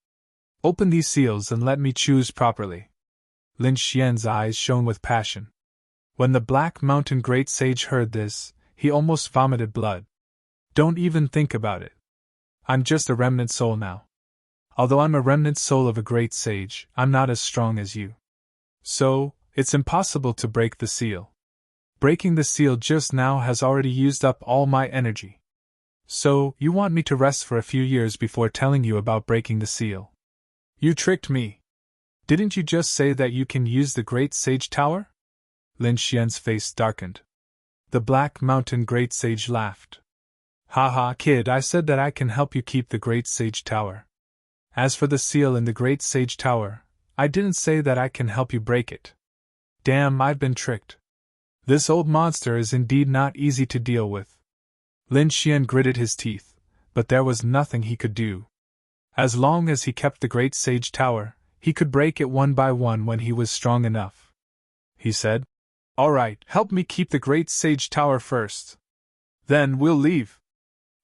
Open these seals and let me choose properly. Lin Xian's eyes shone with passion. When the Black Mountain Great Sage heard this, he almost vomited blood. Don't even think about it. I'm just a remnant soul now. Although I'm a remnant soul of a great sage, I'm not as strong as you. So, it's impossible to break the seal. Breaking the seal just now has already used up all my energy. So, you want me to rest for a few years before telling you about breaking the seal? You tricked me. Didn't you just say that you can use the Great Sage Tower? Lin Xian's face darkened. The Black Mountain Great Sage laughed. Haha, kid, I said that I can help you keep the Great Sage Tower. As for the seal in the Great Sage Tower, I didn't say that I can help you break it. Damn, I've been tricked. This old monster is indeed not easy to deal with. Lin Xian gritted his teeth, but there was nothing he could do. As long as he kept the Great Sage Tower, he could break it one by one when he was strong enough. He said, All right, help me keep the Great Sage Tower first. Then we'll leave.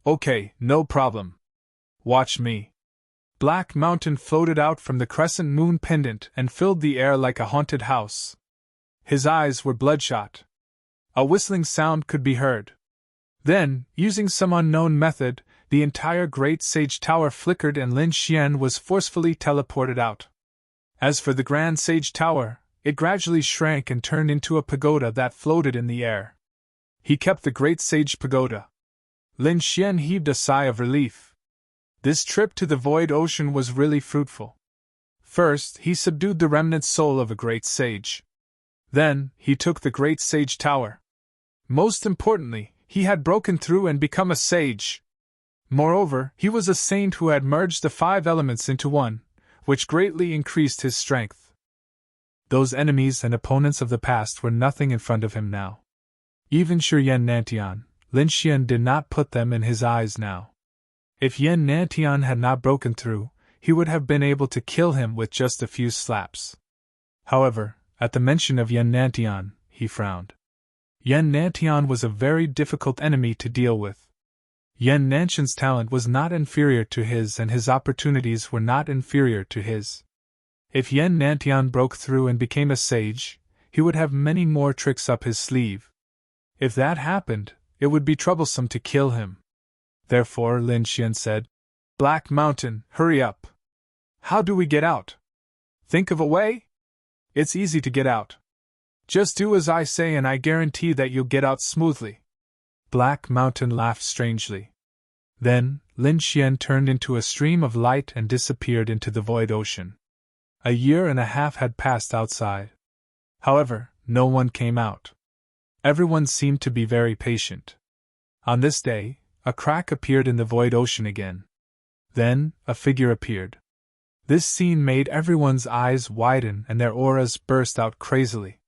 Okay, no problem. Watch me. Black Mountain floated out from the crescent moon pendant and filled the air like a haunted house. His eyes were bloodshot. A whistling sound could be heard. Then, using some unknown method, the entire Great Sage Tower flickered and Lin Xian was forcefully teleported out. As for the Grand Sage Tower, it gradually shrank and turned into a pagoda that floated in the air. He kept the Great Sage Pagoda. Lin Xian heaved a sigh of relief. This trip to the void ocean was really fruitful. First, he subdued the remnant soul of a great sage. Then, he took the Great Sage Tower. Most importantly, he had broken through and become a sage. Moreover, he was a saint who had merged the 5 elements into one, which greatly increased his strength. Those enemies and opponents of the past were nothing in front of him now. Even Shi Yen Nantian, Lin Xian did not put them in his eyes now. If Yen Nantian had not broken through, he would have been able to kill him with just a few slaps. However, at the mention of Yen Nantian, he frowned. Yen Nantian was a very difficult enemy to deal with. Yen Nantian's talent was not inferior to his and his opportunities were not inferior to his. If Yen Nantian broke through and became a sage, he would have many more tricks up his sleeve. If that happened, it would be troublesome to kill him. Therefore Lin Xian said, "Black Mountain, hurry up. How do we get out? Think of a way? It's easy to get out. Just do as I say and I guarantee that you'll get out smoothly." Black Mountain laughed strangely. Then, Lin Xian turned into a stream of light and disappeared into the void ocean. 1.5 years had passed outside. However, no one came out. Everyone seemed to be very patient. On this day, a crack appeared in the void ocean again. Then, a figure appeared. This scene made everyone's eyes widen and their auras burst out crazily.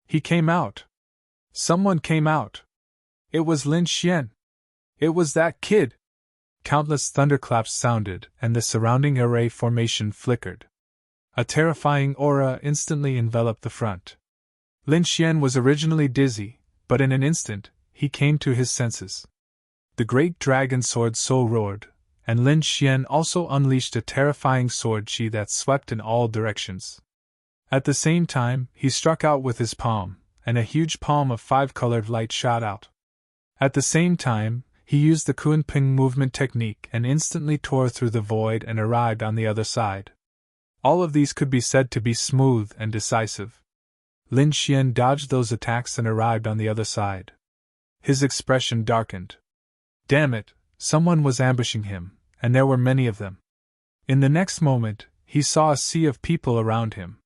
He came out. Someone came out. It was Lin Xian. It was that kid. Countless thunderclaps sounded, and the surrounding array formation flickered. A terrifying aura instantly enveloped the front. Lin Xian was originally dizzy, but in an instant, he came to his senses. The great dragon sword so roared, and Lin Xian also unleashed a terrifying sword chi that swept in all directions. At the same time, he struck out with his palm, and a huge palm of 5-colored light shot out. At the same time, he used the Kunping movement technique and instantly tore through the void and arrived on the other side. All of these could be said to be smooth and decisive. Lin Xian dodged those attacks and arrived on the other side. His expression darkened. Damn it, someone was ambushing him, and there were many of them. In the next moment, he saw a sea of people around him.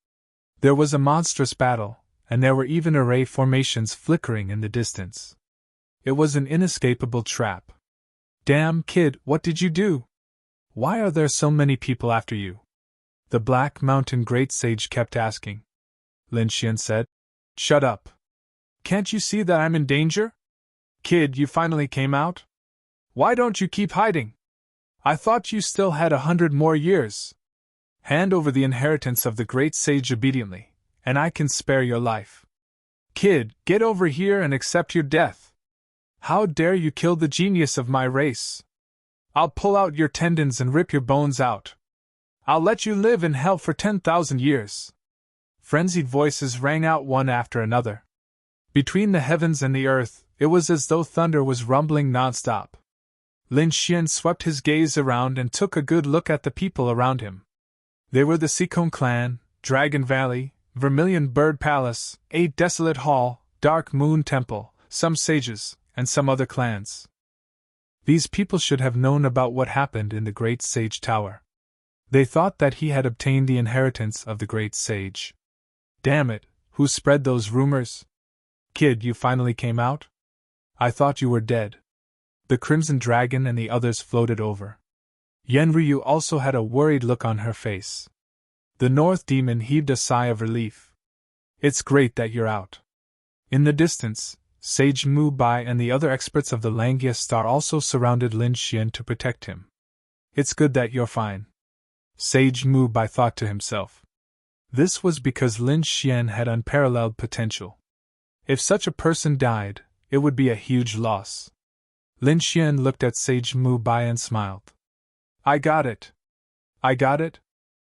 There was a monstrous battle, and there were even array formations flickering in the distance. It was an inescapable trap. Damn, kid, what did you do? Why are there so many people after you? The Black Mountain Great Sage kept asking. Lin Xian said, "Shut up. Can't you see that I'm in danger? Kid, you finally came out? Why don't you keep hiding? I thought you still had 100 more years. Hand over the inheritance of the Great Sage obediently, and I can spare your life. Kid, get over here and accept your death. How dare you kill the genius of my race? I'll pull out your tendons and rip your bones out. I'll let you live in hell for 10,000 years. Frenzied voices rang out one after another. Between the heavens and the earth, it was as though thunder was rumbling nonstop. Lin Xian swept his gaze around and took a good look at the people around him. They were the Seacombe clan, Dragon Valley, Vermilion Bird Palace, 8 Desolate Hall, Dark Moon Temple, some sages, and some other clans. These people should have known about what happened in the Great Sage Tower. They thought that he had obtained the inheritance of the Great Sage. Damn it, who spread those rumors? Kid, you finally came out? I thought you were dead. The Crimson Dragon and the others floated over. Yen Ryu also had a worried look on her face. The North Demon heaved a sigh of relief. It's great that you're out. In the distance, Sage Mu Bai and the other experts of the Langia Star also surrounded Lin Xian to protect him. It's good that you're fine. Sage Mu Bai thought to himself. This was because Lin Xian had unparalleled potential. If such a person died, it would be a huge loss. Lin Xian looked at Sage Mu Bai and smiled. I got it. I got it?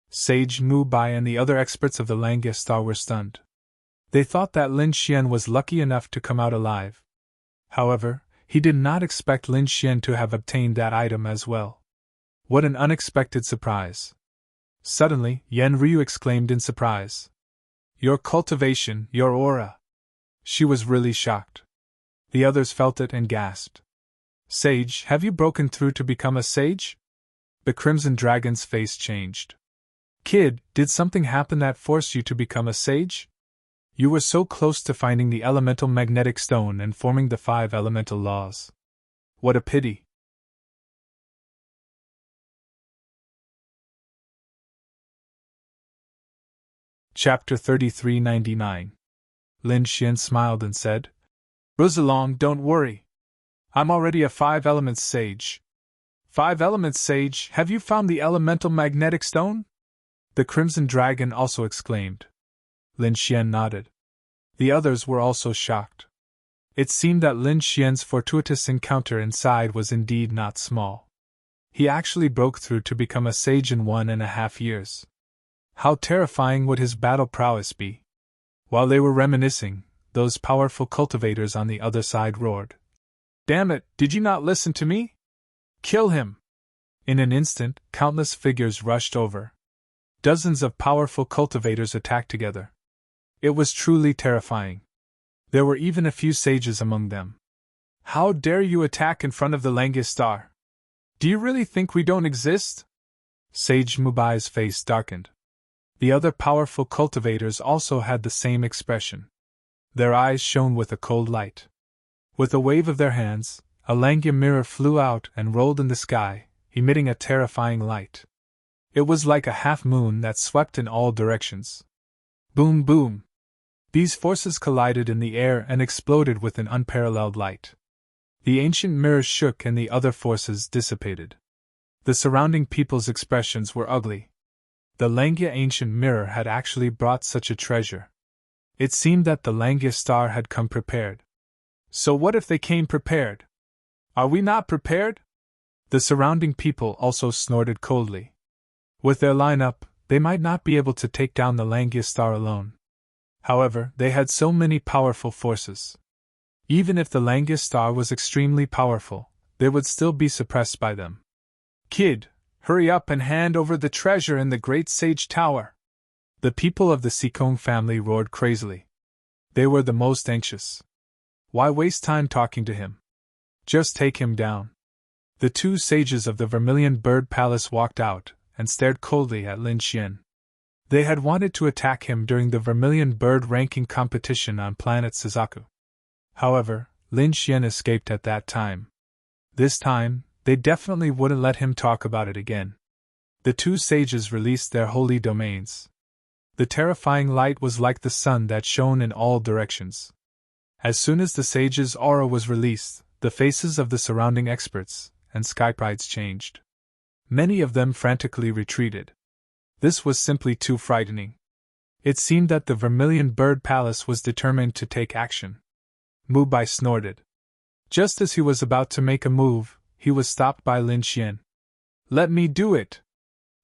Sage Mu Bai and the other experts of the Langia Star were stunned. They thought that Lin Xian was lucky enough to come out alive. However, he did not expect Lin Xian to have obtained that item as well. What an unexpected surprise. Suddenly, Yen Ryu exclaimed in surprise. Your cultivation, your aura. She was really shocked. The others felt it and gasped. Sage, have you broken through to become a sage? The Crimson Dragon's face changed. Kid, did something happen that forced you to become a sage? You were so close to finding the elemental magnetic stone and forming the 5 elemental laws. What a pity. Chapter 3399. Lin Xian smiled and said, Rosalong, don't worry. I'm already a 5 elements sage. 5 elements sage, have you found the elemental magnetic stone? The Crimson Dragon also exclaimed. Lin Xian nodded. The others were also shocked. It seemed that Lin Xian's fortuitous encounter inside was indeed not small. He actually broke through to become a sage in 1.5 years. How terrifying would his battle prowess be? While they were reminiscing, those powerful cultivators on the other side roared. Damn it, did you not listen to me? Kill him! In an instant, countless figures rushed over. Dozens of powerful cultivators attacked together. It was truly terrifying. There were even a few sages among them. How dare you attack in front of the Langistar? Do you really think we don't exist? Sage Mubai's face darkened. The other powerful cultivators also had the same expression. Their eyes shone with a cold light. With a wave of their hands, a Langya mirror flew out and rolled in the sky, emitting a terrifying light. It was like a half-moon that swept in all directions. Boom, boom! These forces collided in the air and exploded with an unparalleled light. The ancient mirror shook and the other forces dissipated. The surrounding people's expressions were ugly. The Langya ancient mirror had actually brought such a treasure. It seemed that the Langya star had come prepared. So what if they came prepared? Are we not prepared? The surrounding people also snorted coldly. With their lineup, they might not be able to take down the Langya star alone. However, they had so many powerful forces. Even if the Langya star was extremely powerful, they would still be suppressed by them. Kid, hurry up and hand over the treasure in the Great Sage Tower! The people of the Sikong family roared crazily. They were the most anxious. Why waste time talking to him? Just take him down. The 2 sages of the Vermilion Bird Palace walked out and stared coldly at Lin Xian. They had wanted to attack him during the Vermilion Bird ranking competition on planet Suzaku. However, Lin Xian escaped at that time. This time, they definitely wouldn't let him talk about it again. The 2 sages released their holy domains. The terrifying light was like the sun that shone in all directions. As soon as the sage's aura was released, the faces of the surrounding experts and skyprides changed. Many of them frantically retreated. This was simply too frightening. It seemed that the Vermilion Bird Palace was determined to take action. Mubai snorted. Just as he was about to make a move, he was stopped by Lin Xian. Let me do it!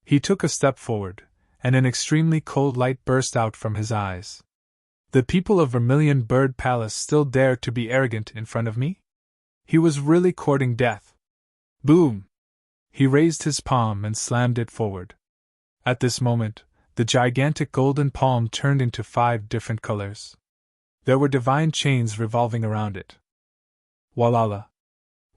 He took a step forward, and an extremely cold light burst out from his eyes. The people of Vermilion Bird Palace still dared to be arrogant in front of me? He was really courting death. Boom! He raised his palm and slammed it forward. At this moment, the gigantic golden palm turned into 5 different colors. There were divine chains revolving around it. Walala!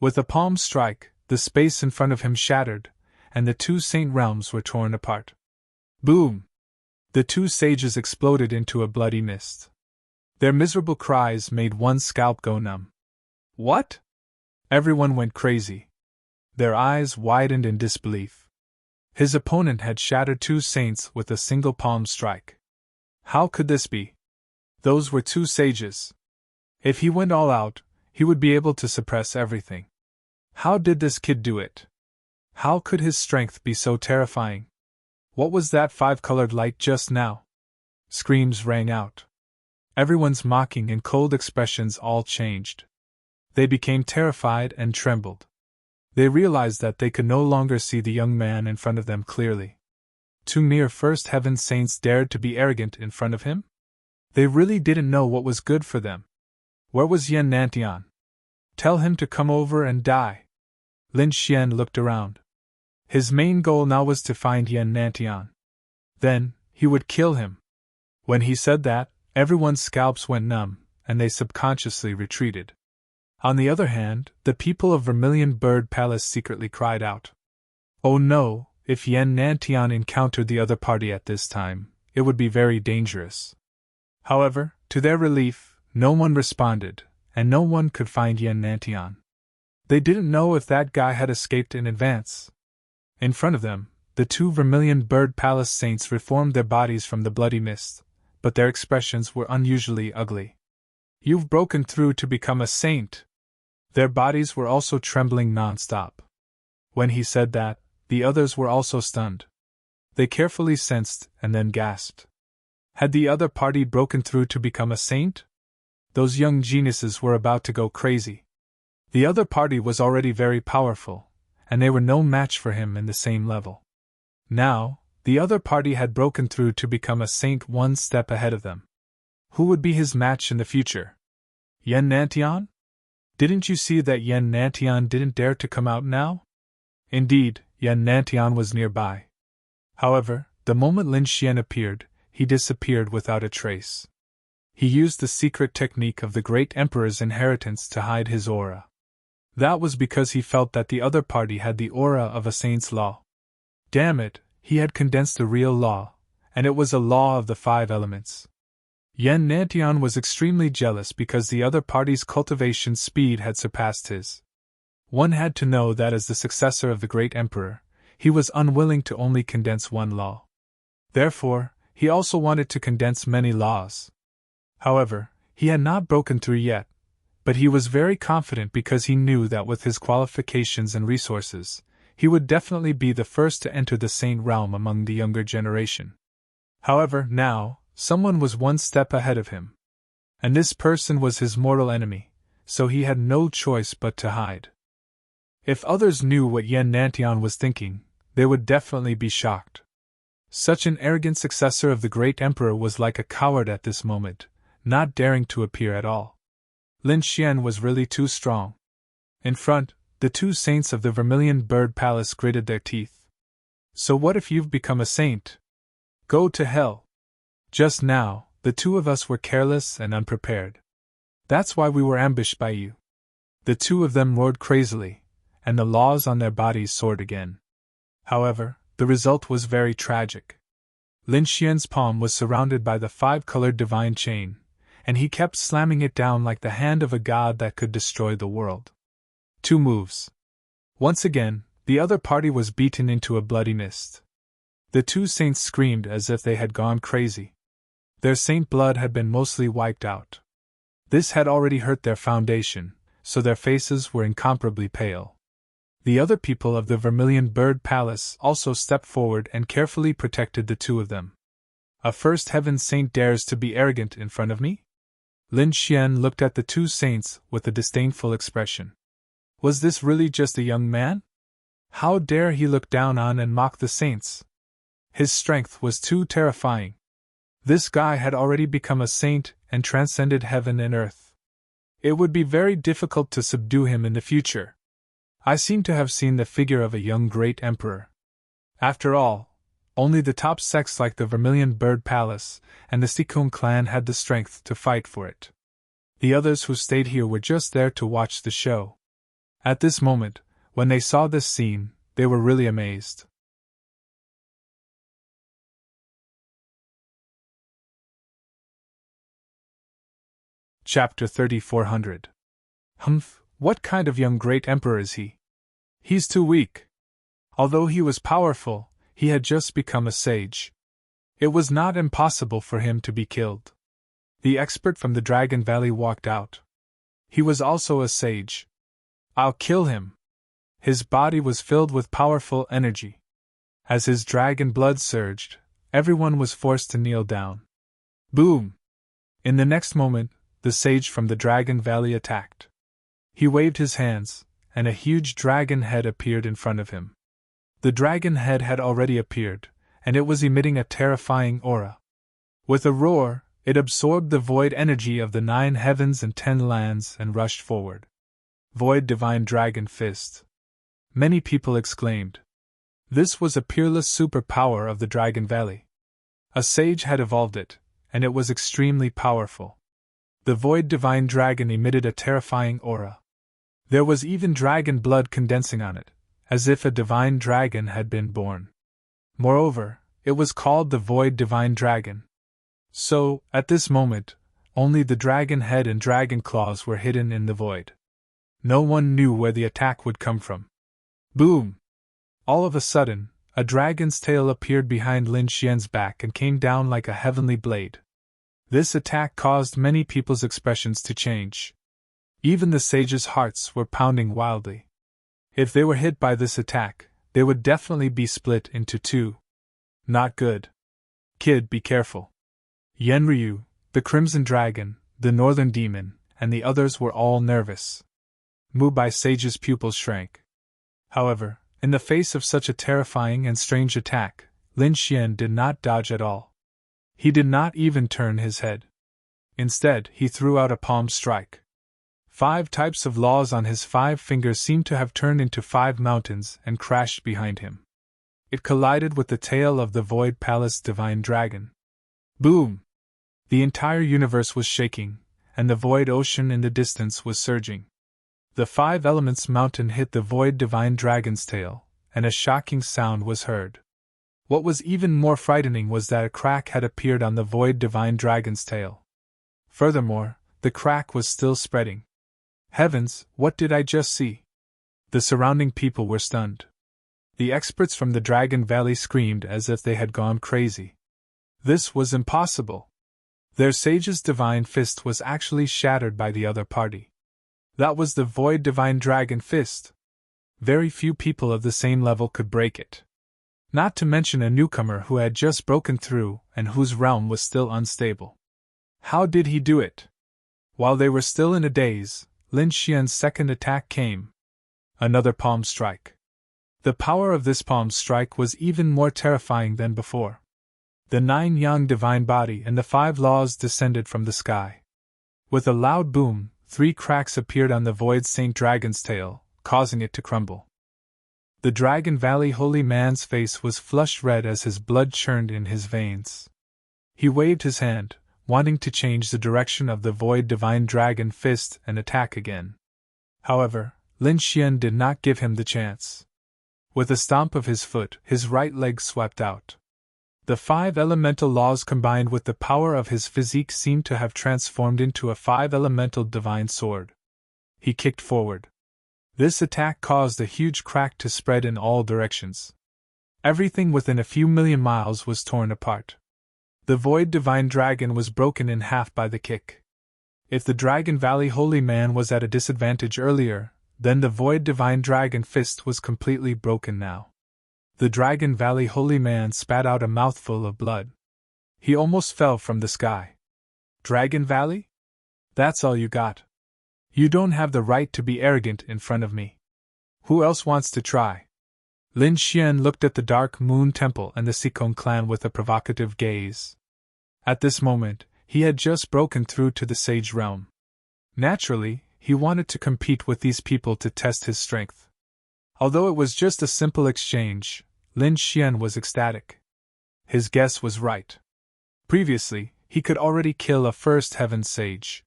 With a palm strike, the space in front of him shattered, and the 2 saint realms were torn apart. Boom! The 2 sages exploded into a bloody mist. Their miserable cries made one's scalp go numb. What? Everyone went crazy. Their eyes widened in disbelief. His opponent had shattered 2 saints with a single palm strike. How could this be? Those were 2 sages. If he went all out, he would be able to suppress everything. How did this kid do it? How could his strength be so terrifying? What was that 5-colored light just now? Screams rang out. Everyone's mocking and cold expressions all changed. They became terrified and trembled. They realized that they could no longer see the young man in front of them clearly. 2 mere First Heaven saints dared to be arrogant in front of him? They really didn't know what was good for them. Where was Yan Nantian? Tell him to come over and die. Lin Xian looked around. His main goal now was to find Yan Nantian. Then, he would kill him. When he said that, everyone's scalps went numb, and they subconsciously retreated. On the other hand, the people of Vermilion Bird Palace secretly cried out. Oh no, if Yan Nantian encountered the other party at this time, it would be very dangerous. However, to their relief, no one responded, and no one could find Yen Nantian. They didn't know if that guy had escaped in advance. In front of them, the two Vermilion Bird Palace saints reformed their bodies from the bloody mist, but their expressions were unusually ugly. "You've broken through to become a saint!" Their bodies were also trembling non-stop. When he said that, the others were also stunned. They carefully sensed and then gasped. Had the other party broken through to become a saint? Those young geniuses were about to go crazy. The other party was already very powerful, and they were no match for him in the same level. Now, the other party had broken through to become a saint one step ahead of them. Who would be his match in the future? Yen Nantian? Didn't you see that Yen Nantian didn't dare to come out now? Indeed, Yen Nantian was nearby. However, the moment Lin Xian appeared, he disappeared without a trace. He used the secret technique of the great emperor's inheritance to hide his aura. That was because he felt that the other party had the aura of a saint's law. Damn it, he had condensed a real law, and it was a law of the 5 elements. Yen Nantian was extremely jealous because the other party's cultivation speed had surpassed his. One had to know that as the successor of the great emperor, he was unwilling to only condense one law. Therefore, he also wanted to condense many laws. However, he had not broken through yet, but he was very confident because he knew that with his qualifications and resources, he would definitely be the first to enter the saint realm among the younger generation. However, now, someone was one step ahead of him. And this person was his mortal enemy, so he had no choice but to hide. If others knew what Yen Nantian was thinking, they would definitely be shocked. Such an arrogant successor of the great emperor was like a coward at this moment, not daring to appear at all. Lin Xian was really too strong. In front, the two saints of the Vermilion Bird Palace gritted their teeth. "So what if you've become a saint? Go to hell. Just now, the two of us were careless and unprepared. That's why we were ambushed by you." The two of them roared crazily, and the laws on their bodies soared again. However, the result was very tragic. Lin Xian's palm was surrounded by the 5-colored divine chain, and he kept slamming it down like the hand of a god that could destroy the world. 2 moves. Once again, the other party was beaten into a bloody mist. The two saints screamed as if they had gone crazy. Their saint blood had been mostly wiped out. This had already hurt their foundation, so their faces were incomparably pale. The other people of the Vermilion Bird Palace also stepped forward and carefully protected the two of them. "A first heaven saint dares to be arrogant in front of me?" Lin Xian looked at the two saints with a disdainful expression. Was this really just a young man? How dare he look down on and mock the saints? His strength was too terrifying. This guy had already become a saint and transcended heaven and earth. It would be very difficult to subdue him in the future. I seem to have seen the figure of a young great emperor. After all, only the top sects like the Vermilion Bird Palace and the Stikung clan had the strength to fight for it. The others who stayed here were just there to watch the show. At this moment, when they saw this scene, they were really amazed. Chapter 3400. Humph, what kind of young great emperor is he? He's too weak. Although he was powerful, he had just become a sage. It was not impossible for him to be killed. The expert from the Dragon Valley walked out. He was also a sage. "I'll kill him." His body was filled with powerful energy. As his dragon blood surged, everyone was forced to kneel down. Boom! In the next moment, the sage from the Dragon Valley attacked. He waved his hands, and a huge dragon head appeared in front of him. The dragon head had already appeared, and it was emitting a terrifying aura. With a roar, it absorbed the void energy of the 9 heavens and 10 lands and rushed forward. Void Divine Dragon Fist. Many people exclaimed. This was a peerless superpower of the Dragon Valley. A sage had evolved it, and it was extremely powerful. The Void Divine Dragon emitted a terrifying aura. There was even dragon blood condensing on it, as if a divine dragon had been born. Moreover, it was called the Void Divine Dragon. So, at this moment, only the dragon head and dragon claws were hidden in the void. No one knew where the attack would come from. Boom! All of a sudden, a dragon's tail appeared behind Lin Xian's back and came down like a heavenly blade. This attack caused many people's expressions to change. Even the sages' hearts were pounding wildly. If they were hit by this attack, they would definitely be split into two. Not good. Kid, be careful. Yenryu, the Crimson Dragon, the Northern Demon, and the others were all nervous. Mu Bai Sage's pupils shrank. However, in the face of such a terrifying and strange attack, Lin Xian did not dodge at all. He did not even turn his head. Instead, he threw out a palm strike. 5 types of laws on his 5 fingers seemed to have turned into 5 mountains and crashed behind him. It collided with the tail of the Void Palace Divine Dragon. Boom! The entire universe was shaking, and the void ocean in the distance was surging. The 5 elements mountain hit the Void Divine Dragon's tail, and a shocking sound was heard. What was even more frightening was that a crack had appeared on the Void Divine Dragon's tail. Furthermore, the crack was still spreading. Heavens, what did I just see? The surrounding people were stunned. The experts from the Dragon Valley screamed as if they had gone crazy. This was impossible. Their sage's divine fist was actually shattered by the other party. That was the Void Divine Dragon Fist. Very few people of the same level could break it. Not to mention a newcomer who had just broken through and whose realm was still unstable. How did he do it? While they were still in a daze, Lin Xian's second attack came. Another palm strike. The power of this palm strike was even more terrifying than before. The 9 Yang divine body and the 5 laws descended from the sky. With a loud boom, 3 cracks appeared on the Void Saint Dragon's tail, causing it to crumble. The Dragon Valley holy man's face was flushed red as his blood churned in his veins. He waved his hand, wanting to change the direction of the Void Divine Dragon Fist and attack again. However, Lin Xian did not give him the chance. With a stomp of his foot, his right leg swept out. The 5 elemental laws combined with the power of his physique seemed to have transformed into a 5 elemental divine sword. He kicked forward. This attack caused a huge crack to spread in all directions. Everything within a few million miles was torn apart. The Void Divine Dragon was broken in half by the kick. If the Dragon Valley Holy Man was at a disadvantage earlier, then the Void Divine Dragon Fist was completely broken now. The Dragon Valley Holy Man spat out a mouthful of blood. He almost fell from the sky. Dragon Valley? That's all you got. You don't have the right to be arrogant in front of me. Who else wants to try? Lin Xian looked at the Dark Moon Temple and the Sikong clan with a provocative gaze. At this moment, he had just broken through to the Sage Realm. Naturally, he wanted to compete with these people to test his strength. Although it was just a simple exchange, Lin Xian was ecstatic. His guess was right. Previously, he could already kill a First Heaven Sage.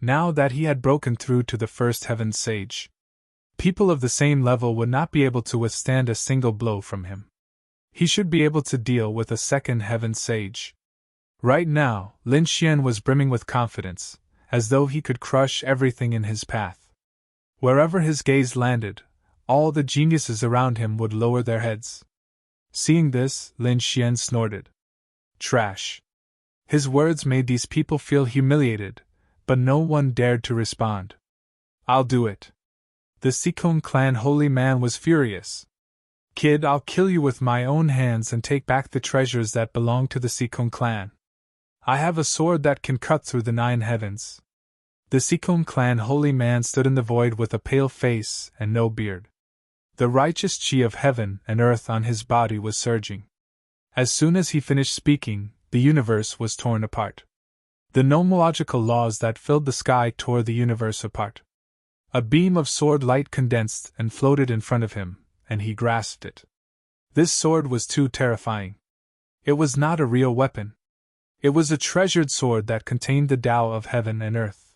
Now that he had broken through to the First Heaven Sage, people of the same level would not be able to withstand a single blow from him. He should be able to deal with a Second Heaven Sage. Right now, Lin Xian was brimming with confidence, as though he could crush everything in his path. Wherever his gaze landed, all the geniuses around him would lower their heads. Seeing this, Lin Xian snorted. Trash. His words made these people feel humiliated, but no one dared to respond. I'll do it. The Sikong clan holy man was furious. Kid, I'll kill you with my own hands and take back the treasures that belong to the Sikong clan. I have a sword that can cut through the 9 heavens. The Sikong clan holy man stood in the void with a pale face and no beard. The righteous chi of heaven and earth on his body was surging. As soon as he finished speaking, the universe was torn apart. The nomological laws that filled the sky tore the universe apart. A beam of sword light condensed and floated in front of him, and he grasped it. This sword was too terrifying. It was not a real weapon. It was a treasured sword that contained the Tao of heaven and earth.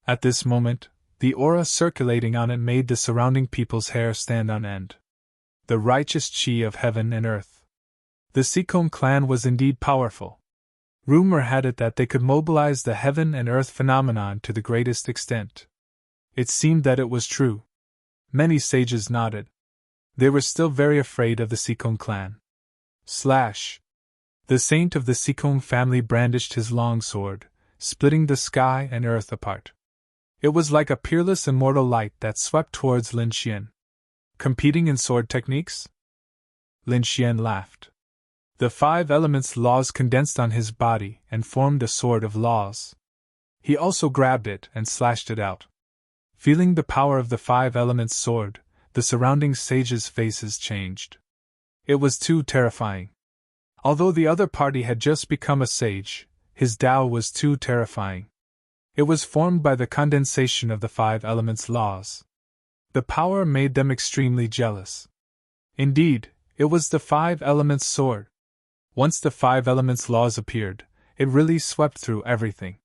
At this moment, the aura circulating on it made the surrounding people's hair stand on end. The righteous chi of heaven and earth. The Sikong clan was indeed powerful. Rumor had it that they could mobilize the heaven and earth phenomenon to the greatest extent. It seemed that it was true. Many sages nodded. They were still very afraid of the Sikong clan. The saint of the Sikong family brandished his long sword, splitting the sky and earth apart. It was like a peerless immortal light that swept towards Lin Xian. Competing in sword techniques? Lin Xian laughed. The 5 elements laws condensed on his body and formed a sword of laws. He also grabbed it and slashed it out. Feeling the power of the 5 elements sword, the surrounding sages' faces changed. It was too terrifying. Although the other party had just become a sage, his Tao was too terrifying. It was formed by the condensation of the 5 elements laws. The power made them extremely jealous. Indeed, it was the 5 elements sword. Once the 5 elements laws appeared, it really swept through everything.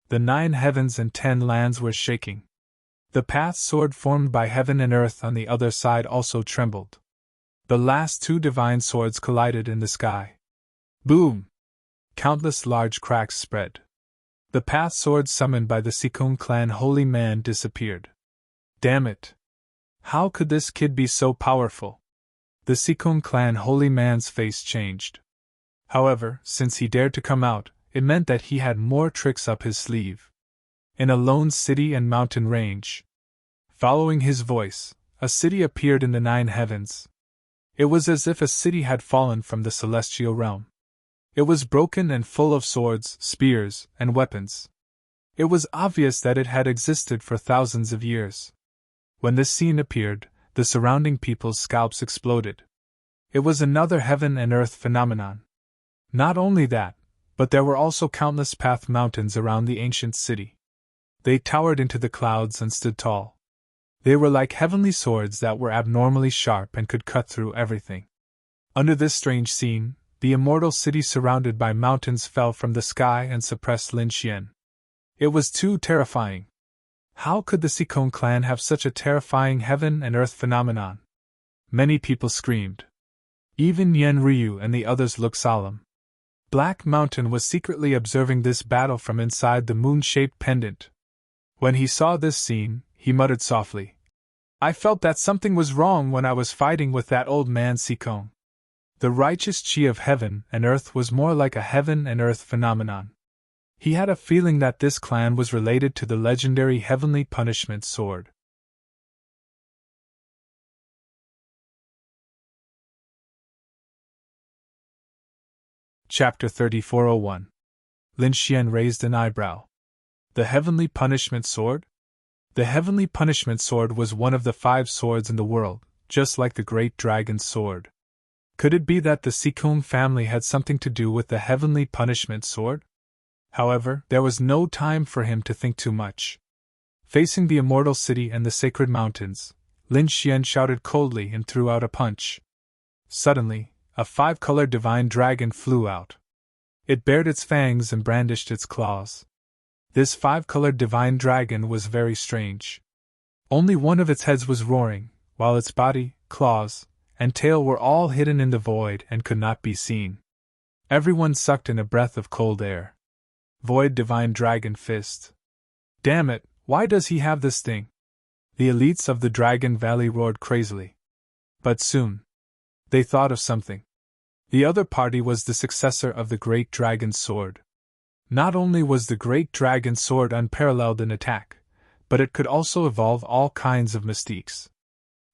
The 9 heavens and 10 lands were shaking. The path sword formed by heaven and earth on the other side also trembled. The last 2 divine swords collided in the sky. Boom! Countless large cracks spread. The path sword summoned by the Sikong clan holy man disappeared. Damn it! How could this kid be so powerful? The Sikong clan holy man's face changed. However, since he dared to come out, it meant that he had more tricks up his sleeve. In a lone city and mountain range. Following his voice, a city appeared in the 9 heavens. It was as if a city had fallen from the celestial realm. It was broken and full of swords, spears, and weapons. It was obvious that it had existed for thousands of years. When this scene appeared, the surrounding people's scalps exploded. It was another heaven and earth phenomenon. Not only that, but there were also countless path mountains around the ancient city. They towered into the clouds and stood tall. They were like heavenly swords that were abnormally sharp and could cut through everything. Under this strange scene, the immortal city surrounded by mountains fell from the sky and suppressed Lin Xian. It was too terrifying. How could the Sikong clan have such a terrifying heaven and earth phenomenon? Many people screamed. Even Yen Ryu and the others looked solemn. Black Mountain was secretly observing this battle from inside the moon-shaped pendant. When he saw this scene, he muttered softly, "I felt that something was wrong when I was fighting with that old man Sikong." The righteous chi of heaven and earth was more like a heaven and earth phenomenon. He had a feeling that this clan was related to the legendary heavenly punishment sword. Chapter 3401. Lin Xian raised an eyebrow. The heavenly punishment sword? The heavenly punishment sword was one of the 5 swords in the world, just like the great dragon's sword. Could it be that the Sikong family had something to do with the heavenly punishment sword? However, there was no time for him to think too much. Facing the immortal city and the sacred mountains, Lin Xian shouted coldly and threw out a punch. Suddenly, a 5-colored divine dragon flew out. It bared its fangs and brandished its claws. This 5-colored divine dragon was very strange. Only one of its heads was roaring, while its body, claws, and tail were all hidden in the void and could not be seen. Everyone sucked in a breath of cold air. Void divine dragon fist. Damn it, why does he have this thing? The elites of the Dragon Valley roared crazily. But soon, they thought of something. The other party was the successor of the Great Dragon's Sword. Not only was the Great Dragon's Sword unparalleled in attack, but it could also evolve all kinds of mystiques.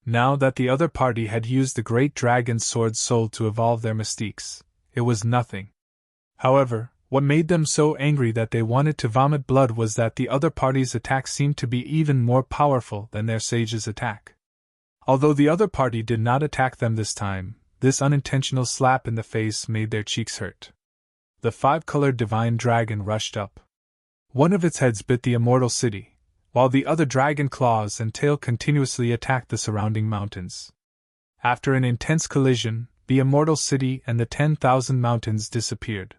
Now that the other party had used the Great Dragon's Sword's soul to evolve their mystiques, it was nothing. However, what made them so angry that they wanted to vomit blood was that the other party's attack seemed to be even more powerful than their sage's attack. Although the other party did not attack them this time, this unintentional slap in the face made their cheeks hurt. The 5-colored divine dragon rushed up. One of its heads bit the immortal city, while the other dragon claws and tail continuously attacked the surrounding mountains. After an intense collision, the immortal city and the 10,000 mountains disappeared.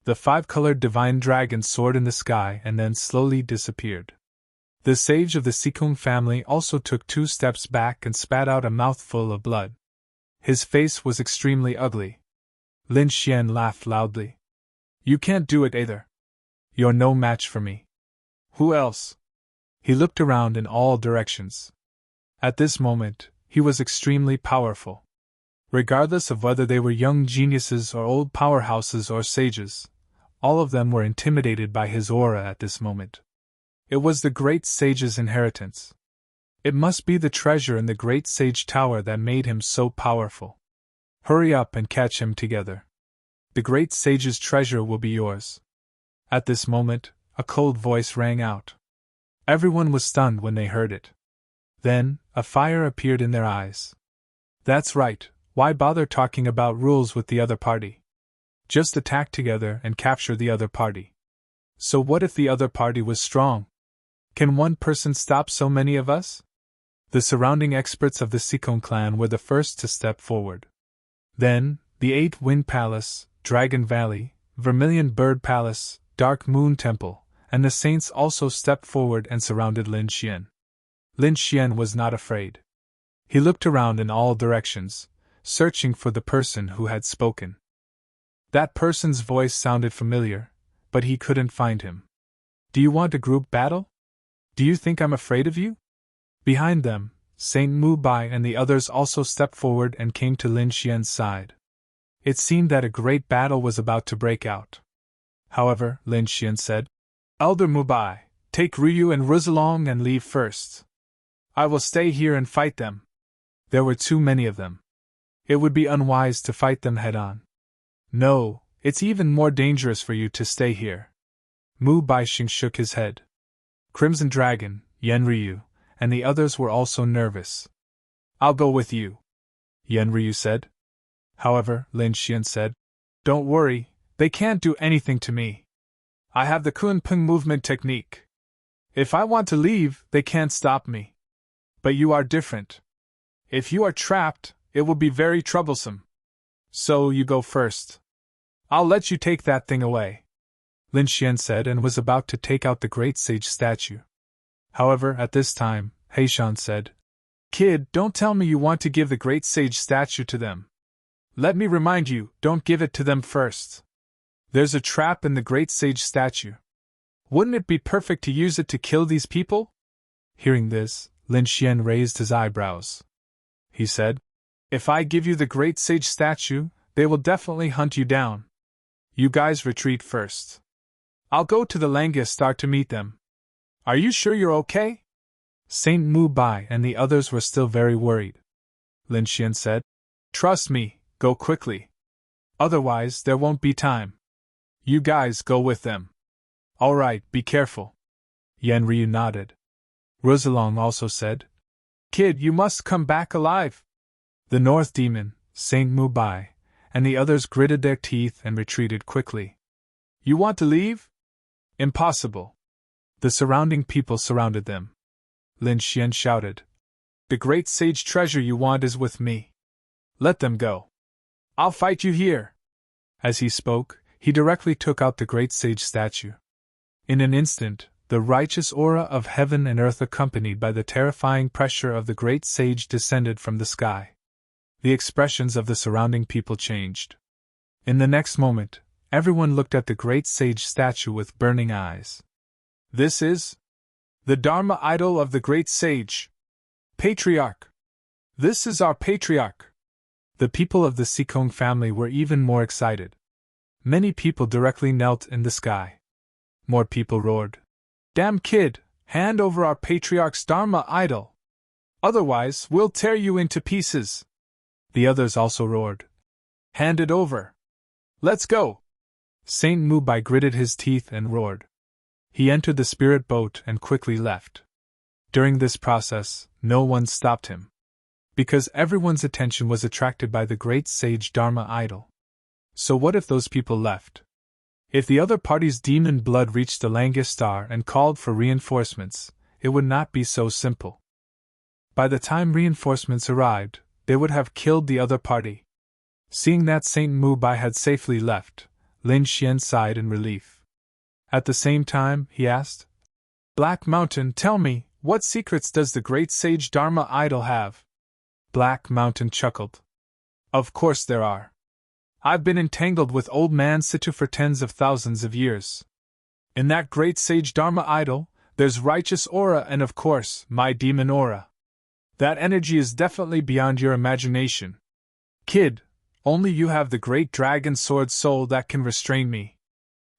The 5-colored divine dragon soared in the sky and then slowly disappeared. The sage of the Sikong family also took 2 steps back and spat out a mouthful of blood. His face was extremely ugly. Lin Xian laughed loudly. You can't do it either. You're no match for me. Who else? He looked around in all directions. At this moment, he was extremely powerful. Regardless of whether they were young geniuses or old powerhouses or sages, all of them were intimidated by his aura at this moment. It was the great sage's inheritance. It must be the treasure in the great sage tower that made him so powerful. Hurry up and catch him together. The great sage's treasure will be yours. At this moment, a cold voice rang out. Everyone was stunned when they heard it. Then, a fire appeared in their eyes. That's right, why bother talking about rules with the other party? Just attack together and capture the other party. So what if the other party was strong? Can one person stop so many of us? The surrounding experts of the Sikon clan were the first to step forward. Then, the 8 Wind Palace, Dragon Valley, Vermilion Bird Palace, Dark Moon Temple, and the saints also stepped forward and surrounded Lin Xian. Lin Xian was not afraid. He looked around in all directions, searching for the person who had spoken. That person's voice sounded familiar, but he couldn't find him. Do you want a group battle? Do you think I'm afraid of you? Behind them, Saint Mu Bai and the others also stepped forward and came to Lin Xian's side. It seemed that a great battle was about to break out. However, Lin Xian said, Elder Mu Bai, take Ryu and Ruzalong and leave first. I will stay here and fight them. There were too many of them. It would be unwise to fight them head-on. No, it's even more dangerous for you to stay here. Mu Baixing shook his head. Crimson Dragon, Yen Ryu, and the others were also nervous. I'll go with you, Yen Ryu said. However, Lin Xian said, Don't worry, they can't do anything to me. I have the Kunpeng movement technique. If I want to leave, they can't stop me. But you are different. If you are trapped, it will be very troublesome. So you go first. I'll let you take that thing away, Lin Xian said and was about to take out the great sage statue. However, at this time, Heishan said, Kid, don't tell me you want to give the great sage statue to them. Let me remind you, don't give it to them first. There's a trap in the great sage statue. Wouldn't it be perfect to use it to kill these people? Hearing this, Lin Xian raised his eyebrows. He said, If I give you the great sage statue, they will definitely hunt you down. You guys retreat first. I'll go to the Langia Star to meet them. Are you sure you're okay? Saint Mu Bai and the others were still very worried. Lin Xian said, Trust me, go quickly. Otherwise, there won't be time. You guys go with them. All right, be careful. Yen Ryu nodded. Ruzalong also said, Kid, you must come back alive. The North Demon, Saint Mu Bai, and the others gritted their teeth and retreated quickly. You want to leave? Impossible. The surrounding people surrounded them. Lin Xian shouted, The great sage treasure you want is with me. Let them go. I'll fight you here. As he spoke, he directly took out the great sage statue. In an instant, the righteous aura of heaven and earth accompanied by the terrifying pressure of the great sage descended from the sky. The expressions of the surrounding people changed. In the next moment, everyone looked at the great sage statue with burning eyes. This is the Dharma idol of the great sage. Patriarch. This is our patriarch. The people of the Sikong family were even more excited. Many people directly knelt in the sky. More people roared, Damn kid, hand over our patriarch's Dharma idol. Otherwise, we'll tear you into pieces. The others also roared, Hand it over. Let's go. Saint Mu Bai gritted his teeth and roared. He entered the spirit boat and quickly left. During this process, no one stopped him. Because everyone's attention was attracted by the great sage Dharma idol. So what if those people left? If the other party's demon blood reached the Langia Star and called for reinforcements, it would not be so simple. By the time reinforcements arrived, they would have killed the other party. Seeing that Saint Mu Bai had safely left, Lin Xian sighed in relief. At the same time, he asked, Black Mountain, tell me, what secrets does the great sage Dharma idol have? Black Mountain chuckled. Of course there are. I've been entangled with old man Situ for tens of thousands of years. In that great sage Dharma idol, there's righteous aura and of course, my demon aura. That energy is definitely beyond your imagination. Kid, only you have the great dragon sword soul that can restrain me.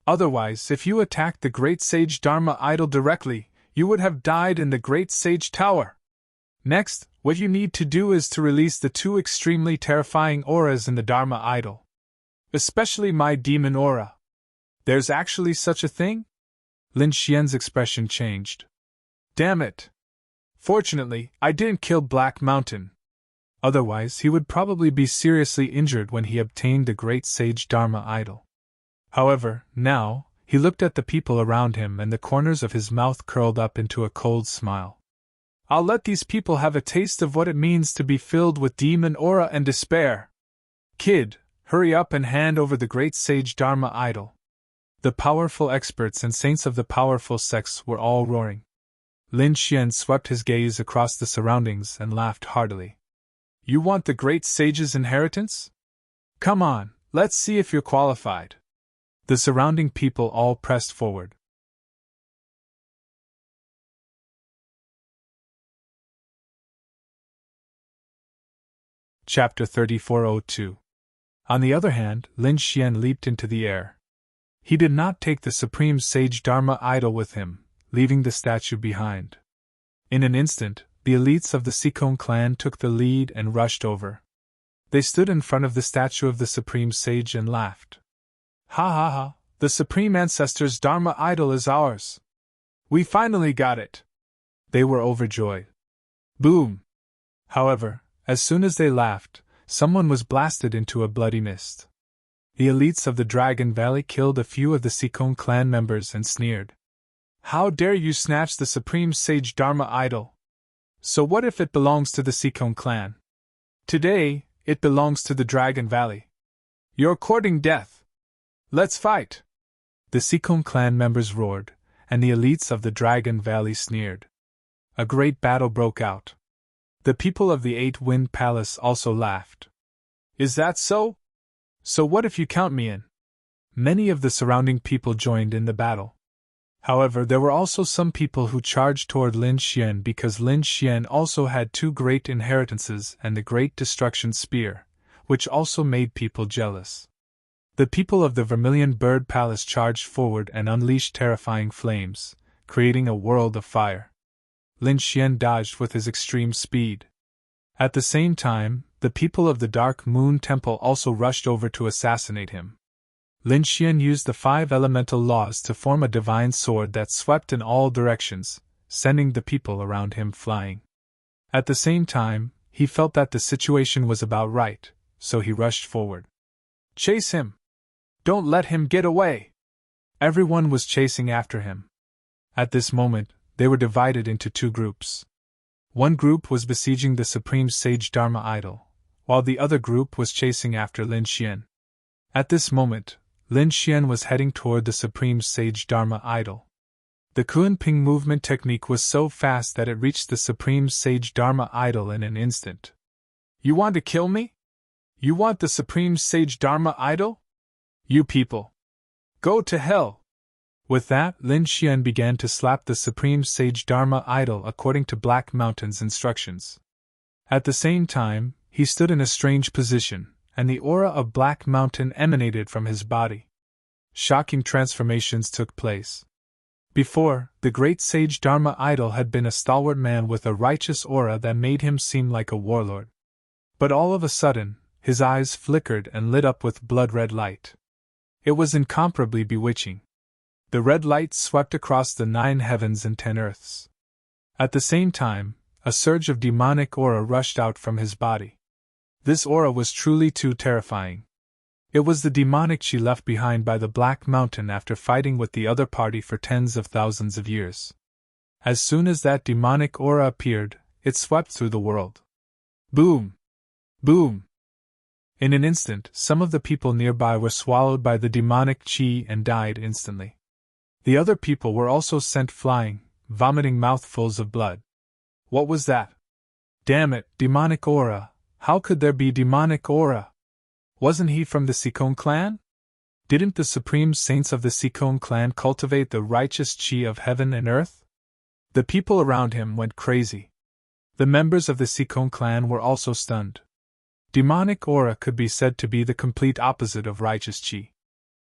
Otherwise, if you attacked the great sage Dharma idol directly, you would have died in the great sage tower. Next, what you need to do is to release the two extremely terrifying auras in the Dharma idol. Especially my demon aura. There's actually such a thing? Lin Xian's expression changed. Damn it! Fortunately, I didn't kill Black Mountain. Otherwise, he would probably be seriously injured when he obtained the great sage Dharma idol. However, now, he looked at the people around him and the corners of his mouth curled up into a cold smile. I'll let these people have a taste of what it means to be filled with demon aura and despair. Kid, hurry up and hand over the great sage Dharma idol. The powerful experts and saints of the powerful sects were all roaring. Lin Xian swept his gaze across the surroundings and laughed heartily. You want the great sage's inheritance? Come on, let's see if you're qualified. The surrounding people all pressed forward. Chapter 3402. On the other hand, Lin Xian leaped into the air. He did not take the supreme sage Dharma idol with him, leaving the statue behind. In an instant, the elites of the Sikong clan took the lead and rushed over. They stood in front of the statue of the supreme sage and laughed. Ha ha ha, the supreme ancestor's Dharma idol is ours. We finally got it. They were overjoyed. Boom! However, as soon as they laughed, someone was blasted into a bloody mist. The elites of the Dragon Valley killed a few of the Sikong clan members and sneered. How dare you snatch the supreme sage Dharma idol? So what if it belongs to the Sikong clan? Today, it belongs to the Dragon Valley. You're courting death. Let's fight! The Sikong clan members roared, and the elites of the Dragon Valley sneered. A great battle broke out. The people of the Eight-Wind Palace also laughed. Is that so? So what if you count me in? Many of the surrounding people joined in the battle. However, there were also some people who charged toward Lin Xian because Lin Xian also had two great inheritances and the Great Destruction Spear, which also made people jealous. The people of the Vermilion Bird Palace charged forward and unleashed terrifying flames, creating a world of fire. Lin Xian dodged with his extreme speed. At the same time, the people of the Dark Moon Temple also rushed over to assassinate him. Lin Xian used the 5 elemental laws to form a divine sword that swept in all directions, sending the people around him flying. At the same time, he felt that the situation was about right, so he rushed forward. Chase him! Don't let him get away! Everyone was chasing after him. At this moment, they were divided into 2 groups. One group was besieging the Supreme Sage Dharma idol, while the other group was chasing after Lin Xian. At this moment, Lin Xian was heading toward the Supreme Sage Dharma idol. The Kunping movement technique was so fast that it reached the Supreme Sage Dharma idol in an instant. You want to kill me? You want the Supreme Sage Dharma idol? You people! Go to hell! With that, Lin Xian began to slap the Supreme Sage Dharma idol according to Black Mountain's instructions. At the same time, he stood in a strange position, and the aura of Black Mountain emanated from his body. Shocking transformations took place. Before, the great sage Dharma idol had been a stalwart man with a righteous aura that made him seem like a warlord. But all of a sudden, his eyes flickered and lit up with blood-red light. It was incomparably bewitching. The red light swept across the 9 heavens and 10 earths. At the same time, a surge of demonic aura rushed out from his body. This aura was truly too terrifying. It was the demonic chi left behind by the Black Mountain after fighting with the other party for tens of thousands of years. As soon as that demonic aura appeared, it swept through the world. Boom! Boom! In an instant, some of the people nearby were swallowed by the demonic chi and died instantly. The other people were also sent flying, vomiting mouthfuls of blood. What was that? Damn it, demonic aura! How could there be demonic aura? Wasn't he from the Sikong clan? Didn't the supreme saints of the Sikong clan cultivate the righteous chi of heaven and earth? The people around him went crazy. The members of the Sikong clan were also stunned. Demonic aura could be said to be the complete opposite of righteous chi.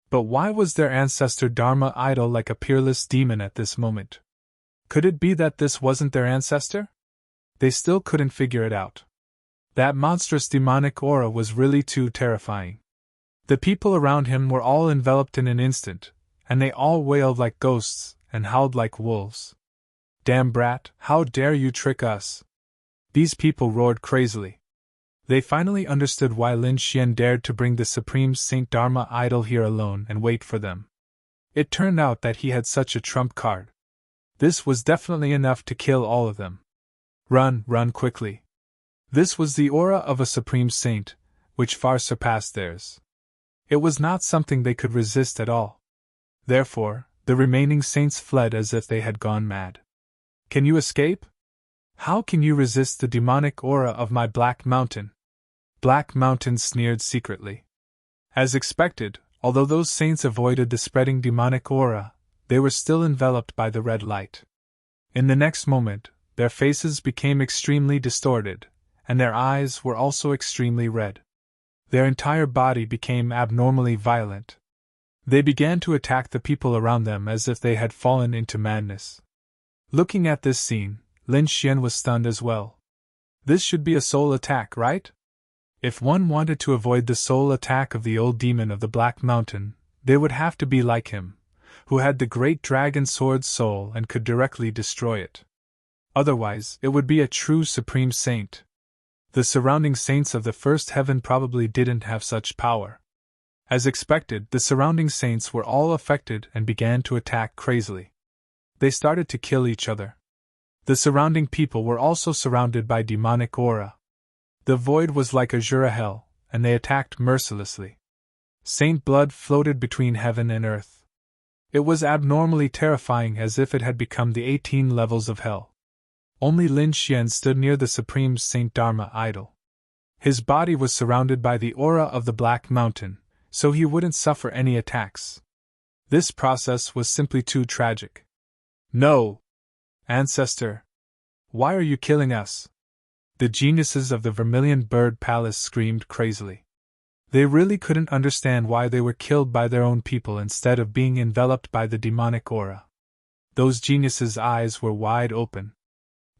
But why was their ancestor Dharma idol like a peerless demon at this moment? Could it be that this wasn't their ancestor? They still couldn't figure it out. That monstrous demonic aura was really too terrifying. The people around him were all enveloped in an instant, and they all wailed like ghosts and howled like wolves. Damn brat, how dare you trick us? These people roared crazily. They finally understood why Lin Xian dared to bring the Supreme Saint Dharma idol here alone and wait for them. It turned out that he had such a trump card. This was definitely enough to kill all of them. Run, run quickly. This was the aura of a Supreme Saint, which far surpassed theirs. It was not something they could resist at all. Therefore, the remaining saints fled as if they had gone mad. Can you escape? How can you resist the demonic aura of my Black Mountain? Black Mountain sneered secretly. As expected, although those saints avoided the spreading demonic aura, they were still enveloped by the red light. In the next moment, their faces became extremely distorted, and their eyes were also extremely red. Their entire body became abnormally violent. They began to attack the people around them as if they had fallen into madness. Looking at this scene, Lin Xian was stunned as well. This should be a soul attack, right? If one wanted to avoid the soul attack of the old demon of the Black Mountain, they would have to be like him, who had the great dragon sword soul and could directly destroy it. Otherwise, it would be a true supreme saint. The surrounding saints of the first heaven probably didn't have such power. As expected, the surrounding saints were all affected and began to attack crazily. They started to kill each other. The surrounding people were also surrounded by demonic aura. The void was like azure hell, and they attacked mercilessly. Saint blood floated between heaven and earth. It was abnormally terrifying, as if it had become the 18 levels of hell. Only Lin Xian stood near the Supreme Saint Dharma idol. His body was surrounded by the aura of the Black Mountain, so he wouldn't suffer any attacks. This process was simply too tragic. No! Ancestor! Why are you killing us? The geniuses of the Vermilion Bird Palace screamed crazily. They really couldn't understand why they were killed by their own people instead of being enveloped by the demonic aura. Those geniuses' eyes were wide open.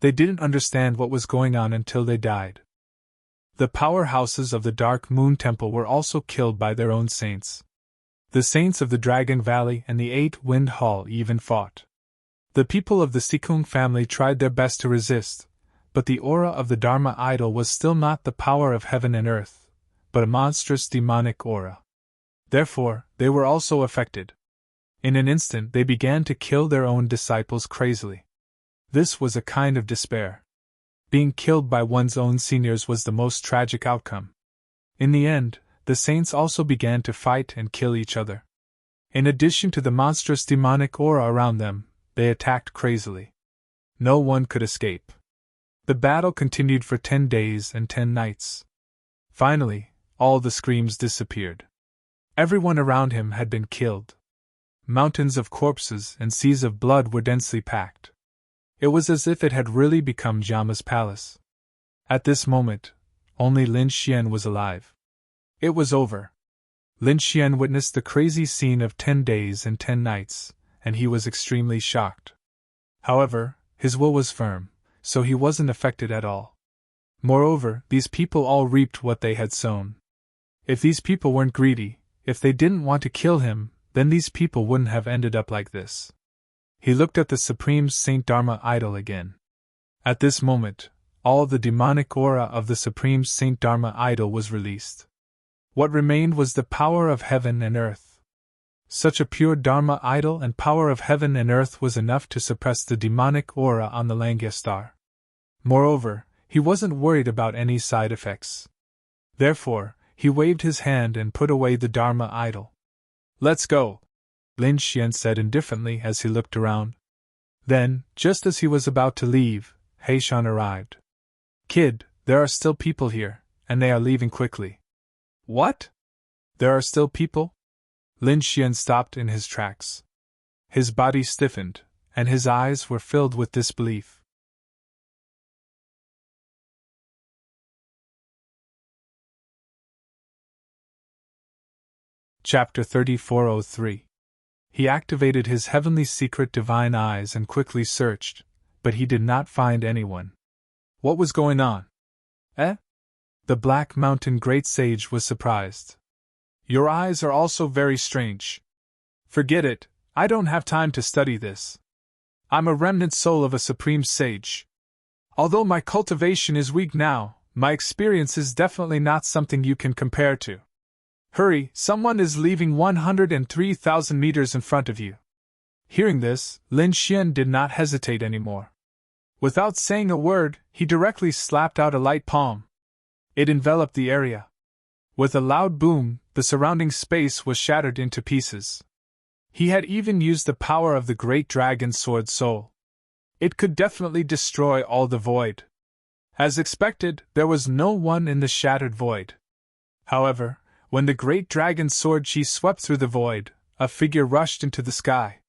They didn't understand what was going on until they died. The powerhouses of the Dark Moon Temple were also killed by their own saints. The saints of the Dragon Valley and the Eight-Wind Hall even fought. The people of the Sikung family tried their best to resist, but the aura of the Dharma idol was still not the power of heaven and earth, but a monstrous demonic aura. Therefore, they were also affected. In an instant they began to kill their own disciples crazily. This was a kind of despair. Being killed by one's own seniors was the most tragic outcome. In the end, the saints also began to fight and kill each other. In addition to the monstrous demonic aura around them, they attacked crazily. No one could escape. The battle continued for 10 days and 10 nights. Finally, all the screams disappeared. Everyone around him had been killed. Mountains of corpses and seas of blood were densely packed. It was as if it had really become Jama's palace. At this moment, only Lin Xian was alive. It was over. Lin Xian witnessed the crazy scene of 10 days and 10 nights, and he was extremely shocked. However, his will was firm, so he wasn't affected at all. Moreover, these people all reaped what they had sown. If these people weren't greedy, if they didn't want to kill him, then these people wouldn't have ended up like this. He looked at the Supreme Saint Dharma idol again. At this moment, all the demonic aura of the Supreme Saint Dharma idol was released. What remained was the power of heaven and earth. Such a pure Dharma idol and power of heaven and earth was enough to suppress the demonic aura on the Langya star. Moreover, he wasn't worried about any side effects. Therefore, he waved his hand and put away the Dharma idol. "Let's go," Lin Xian said indifferently as he looked around. Then, just as he was about to leave, Heishan arrived. "Kid, there are still people here, and they are leaving quickly." "What?" There are still people? Lin Xian stopped in his tracks. His body stiffened, and his eyes were filled with disbelief. Chapter 3403. He activated his heavenly secret divine eyes and quickly searched, but he did not find anyone. What was going on? Eh? The Black Mountain Great Sage was surprised. Your eyes are also very strange. Forget it, I don't have time to study this. I'm a remnant soul of a supreme sage. Although my cultivation is weak now, my experience is definitely not something you can compare to. Hurry, someone is leaving 103,000 meters in front of you. Hearing this, Lin Xian did not hesitate anymore. Without saying a word, he directly slapped out a light palm. It enveloped the area. With a loud boom, the surrounding space was shattered into pieces. He had even used the power of the great dragon sword soul. It could definitely destroy all the void. As expected, there was no one in the shattered void. However, when the great dragon sword chi swept through the void, a figure rushed into the sky.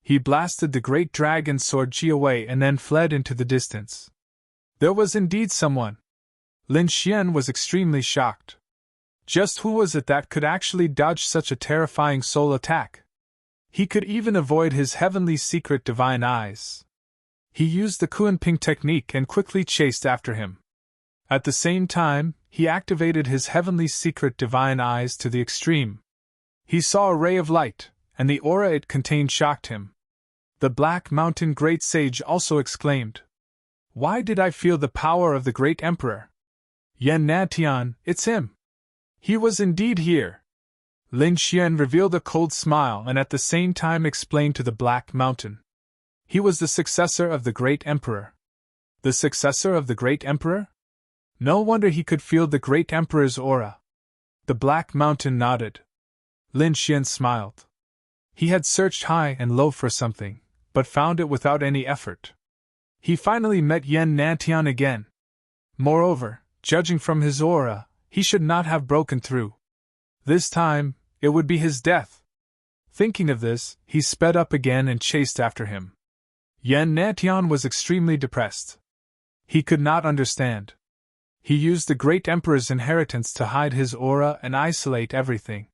He blasted the great dragon sword chi away and then fled into the distance. There was indeed someone. Lin Xian was extremely shocked. Just who was it that could actually dodge such a terrifying soul attack? He could even avoid his heavenly secret divine eyes. He used the Kuan-Ping technique and quickly chased after him. At the same time, he activated his heavenly secret divine eyes to the extreme. He saw a ray of light, and the aura it contained shocked him. The Black Mountain Great Sage also exclaimed, "Why did I feel the power of the Great Emperor? Yan Nantian, it's him! He was indeed here!" Lin Xian revealed a cold smile and at the same time explained to the Black Mountain. He was the successor of the Great Emperor. The successor of the Great Emperor? No wonder he could feel the Great Emperor's aura. The Black Mountain nodded. Lin Xian smiled. He had searched high and low for something, but found it without any effort. He finally met Yan Nantian again. Moreover, judging from his aura, he should not have broken through. This time, it would be his death. Thinking of this, he sped up again and chased after him. Yan Nantian was extremely depressed. He could not understand. He used the Great Emperor's inheritance to hide his aura and isolate everything.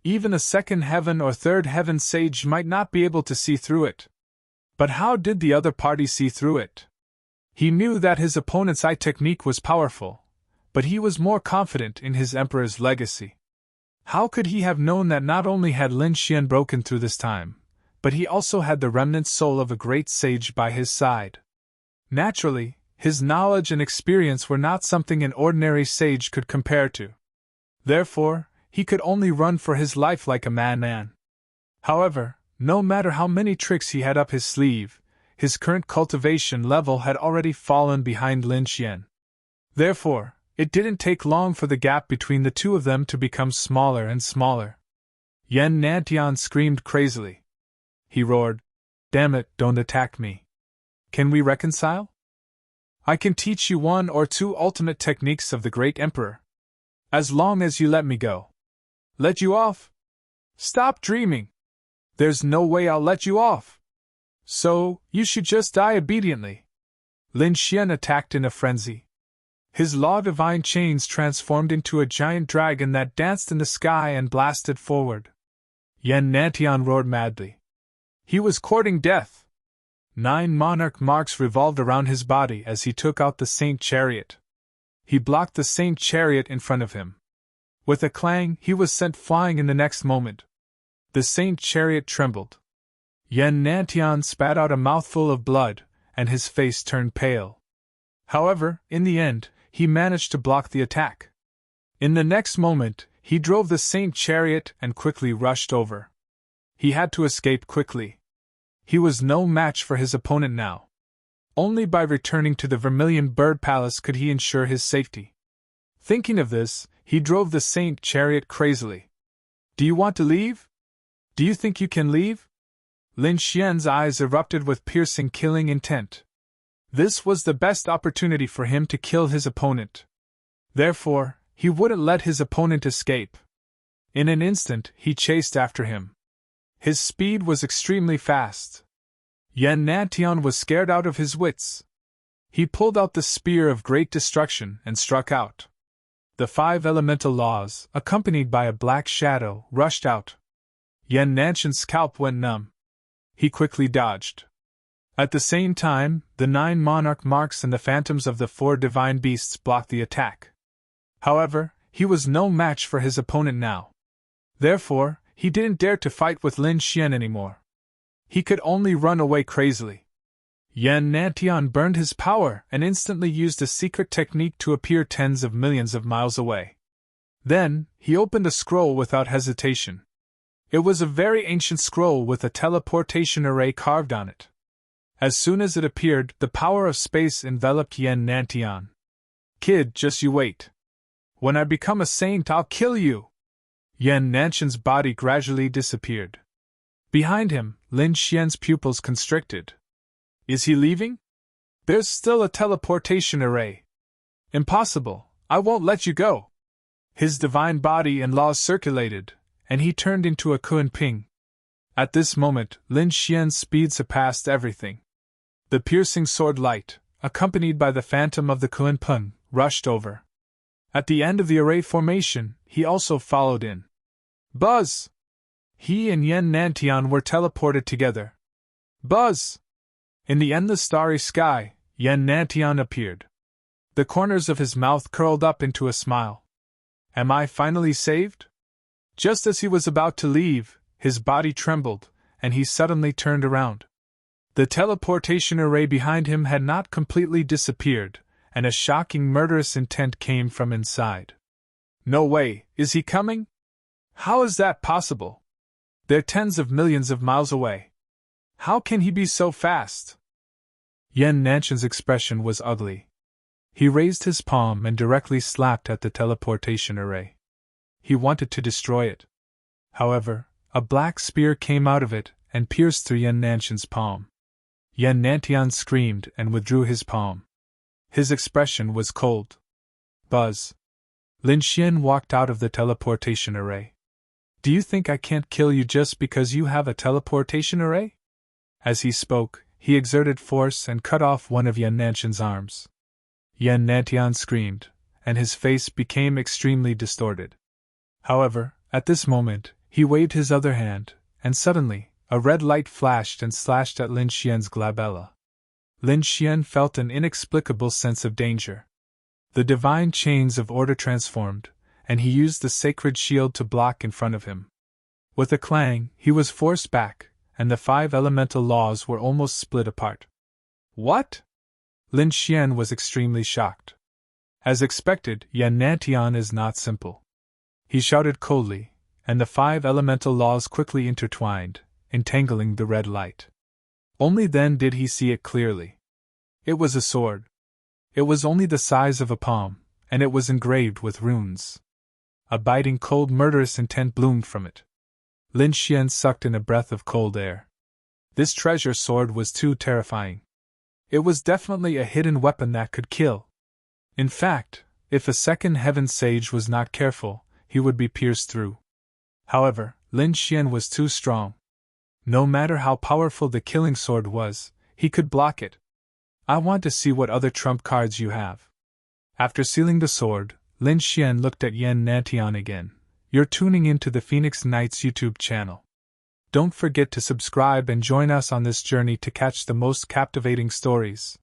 Even a second heaven or third heaven sage might not be able to see through it. But how did the other party see through it? He knew that his opponent's eye technique was powerful, but he was more confident in his emperor's legacy. How could he have known that not only had Lin Xian broken through this time, but he also had the remnant soul of a great sage by his side? Naturally, his knowledge and experience were not something an ordinary sage could compare to. Therefore, he could only run for his life like a madman. However, no matter how many tricks he had up his sleeve, his current cultivation level had already fallen behind Lin Xian. Therefore, it didn't take long for the gap between the two of them to become smaller and smaller. Yan Nantian screamed crazily. He roared, "Damn it, don't attack me. Can we reconcile? I can teach you one or two ultimate techniques of the Great Emperor. As long as you let me go." "Let you off? Stop dreaming. There's no way I'll let you off. So, you should just die obediently." Lin Xian attacked in a frenzy. His law divine chains transformed into a giant dragon that danced in the sky and blasted forward. Yan Nantian roared madly. He was courting death. 9 monarch marks revolved around his body as he took out the Saint Chariot. He blocked the Saint Chariot in front of him. With a clang, he was sent flying in the next moment. The Saint Chariot trembled. Yan Nantian spat out a mouthful of blood, and his face turned pale. However, in the end, he managed to block the attack. In the next moment, he drove the Saint Chariot and quickly rushed over. He had to escape quickly. He was no match for his opponent now. Only by returning to the Vermilion Bird Palace could he ensure his safety. Thinking of this, he drove the Saint Chariot crazily. "Do you want to leave? Do you think you can leave?" Lin Xian's eyes erupted with piercing killing intent. This was the best opportunity for him to kill his opponent. Therefore, he wouldn't let his opponent escape. In an instant, he chased after him. His speed was extremely fast. Yan Nantian was scared out of his wits. He pulled out the spear of great destruction and struck out. The 5 elemental laws, accompanied by a black shadow, rushed out. Yan Nantian's scalp went numb. He quickly dodged. At the same time, the 9 monarch marks and the phantoms of the 4 divine beasts blocked the attack. However, he was no match for his opponent now. Therefore, he didn't dare to fight with Lin Xian anymore. He could only run away crazily. Yan Nantian burned his power and instantly used a secret technique to appear tens of millions of miles away. Then, he opened a scroll without hesitation. It was a very ancient scroll with a teleportation array carved on it. As soon as it appeared, the power of space enveloped Yan Nantian. "Kid, just you wait. When I become a saint, I'll kill you!" Yan Nantian's body gradually disappeared. Behind him, Lin Xian's pupils constricted. Is he leaving? There's still a teleportation array. Impossible, I won't let you go. His divine body and laws circulated, and he turned into a Kunping. At this moment, Lin Xian's speed surpassed everything. The piercing sword light, accompanied by the phantom of the Kunpeng, rushed over. At the end of the array formation, he also followed in. Buzz! He and Yan Nantian were teleported together. Buzz! In the endless starry sky, Yan Nantian appeared. The corners of his mouth curled up into a smile. Am I finally saved? Just as he was about to leave, his body trembled, and he suddenly turned around. The teleportation array behind him had not completely disappeared, and a shocking murderous intent came from inside. No way, is he coming? How is that possible? They're tens of millions of miles away. How can he be so fast? Yan Nantian's expression was ugly. He raised his palm and directly slapped at the teleportation array. He wanted to destroy it. However, a black spear came out of it and pierced through Yan Nantian's palm. Yan Nantian screamed and withdrew his palm. His expression was cold. Buzz. Lin Xian walked out of the teleportation array. Do you think I can't kill you just because you have a teleportation array? As he spoke, he exerted force and cut off one of Yan Nantian's arms. Yan Nantian screamed, and his face became extremely distorted. However, at this moment, he waved his other hand, and suddenly, a red light flashed and slashed at Lin Xian's glabella. Lin Xian felt an inexplicable sense of danger. The divine chains of order transformed, and he used the sacred shield to block in front of him. With a clang, he was forced back, and the 5 elemental laws were almost split apart. What? Lin Xian was extremely shocked. As expected, Yan Nantian is not simple. He shouted coldly, and the 5 elemental laws quickly intertwined, entangling the red light. Only then did he see it clearly. It was a sword. It was only the size of a palm, and it was engraved with runes. A biting cold murderous intent bloomed from it. Lin Xian sucked in a breath of cold air. This treasure sword was too terrifying. It was definitely a hidden weapon that could kill. In fact, if a second heaven sage was not careful, he would be pierced through. However, Lin Xian was too strong. No matter how powerful the killing sword was, he could block it. I want to see what other trump cards you have. After sealing the sword, Lin Xian looked at Yan Nantian again. You're tuning into the Phoenix Knights YouTube channel. Don't forget to subscribe and join us on this journey to catch the most captivating stories.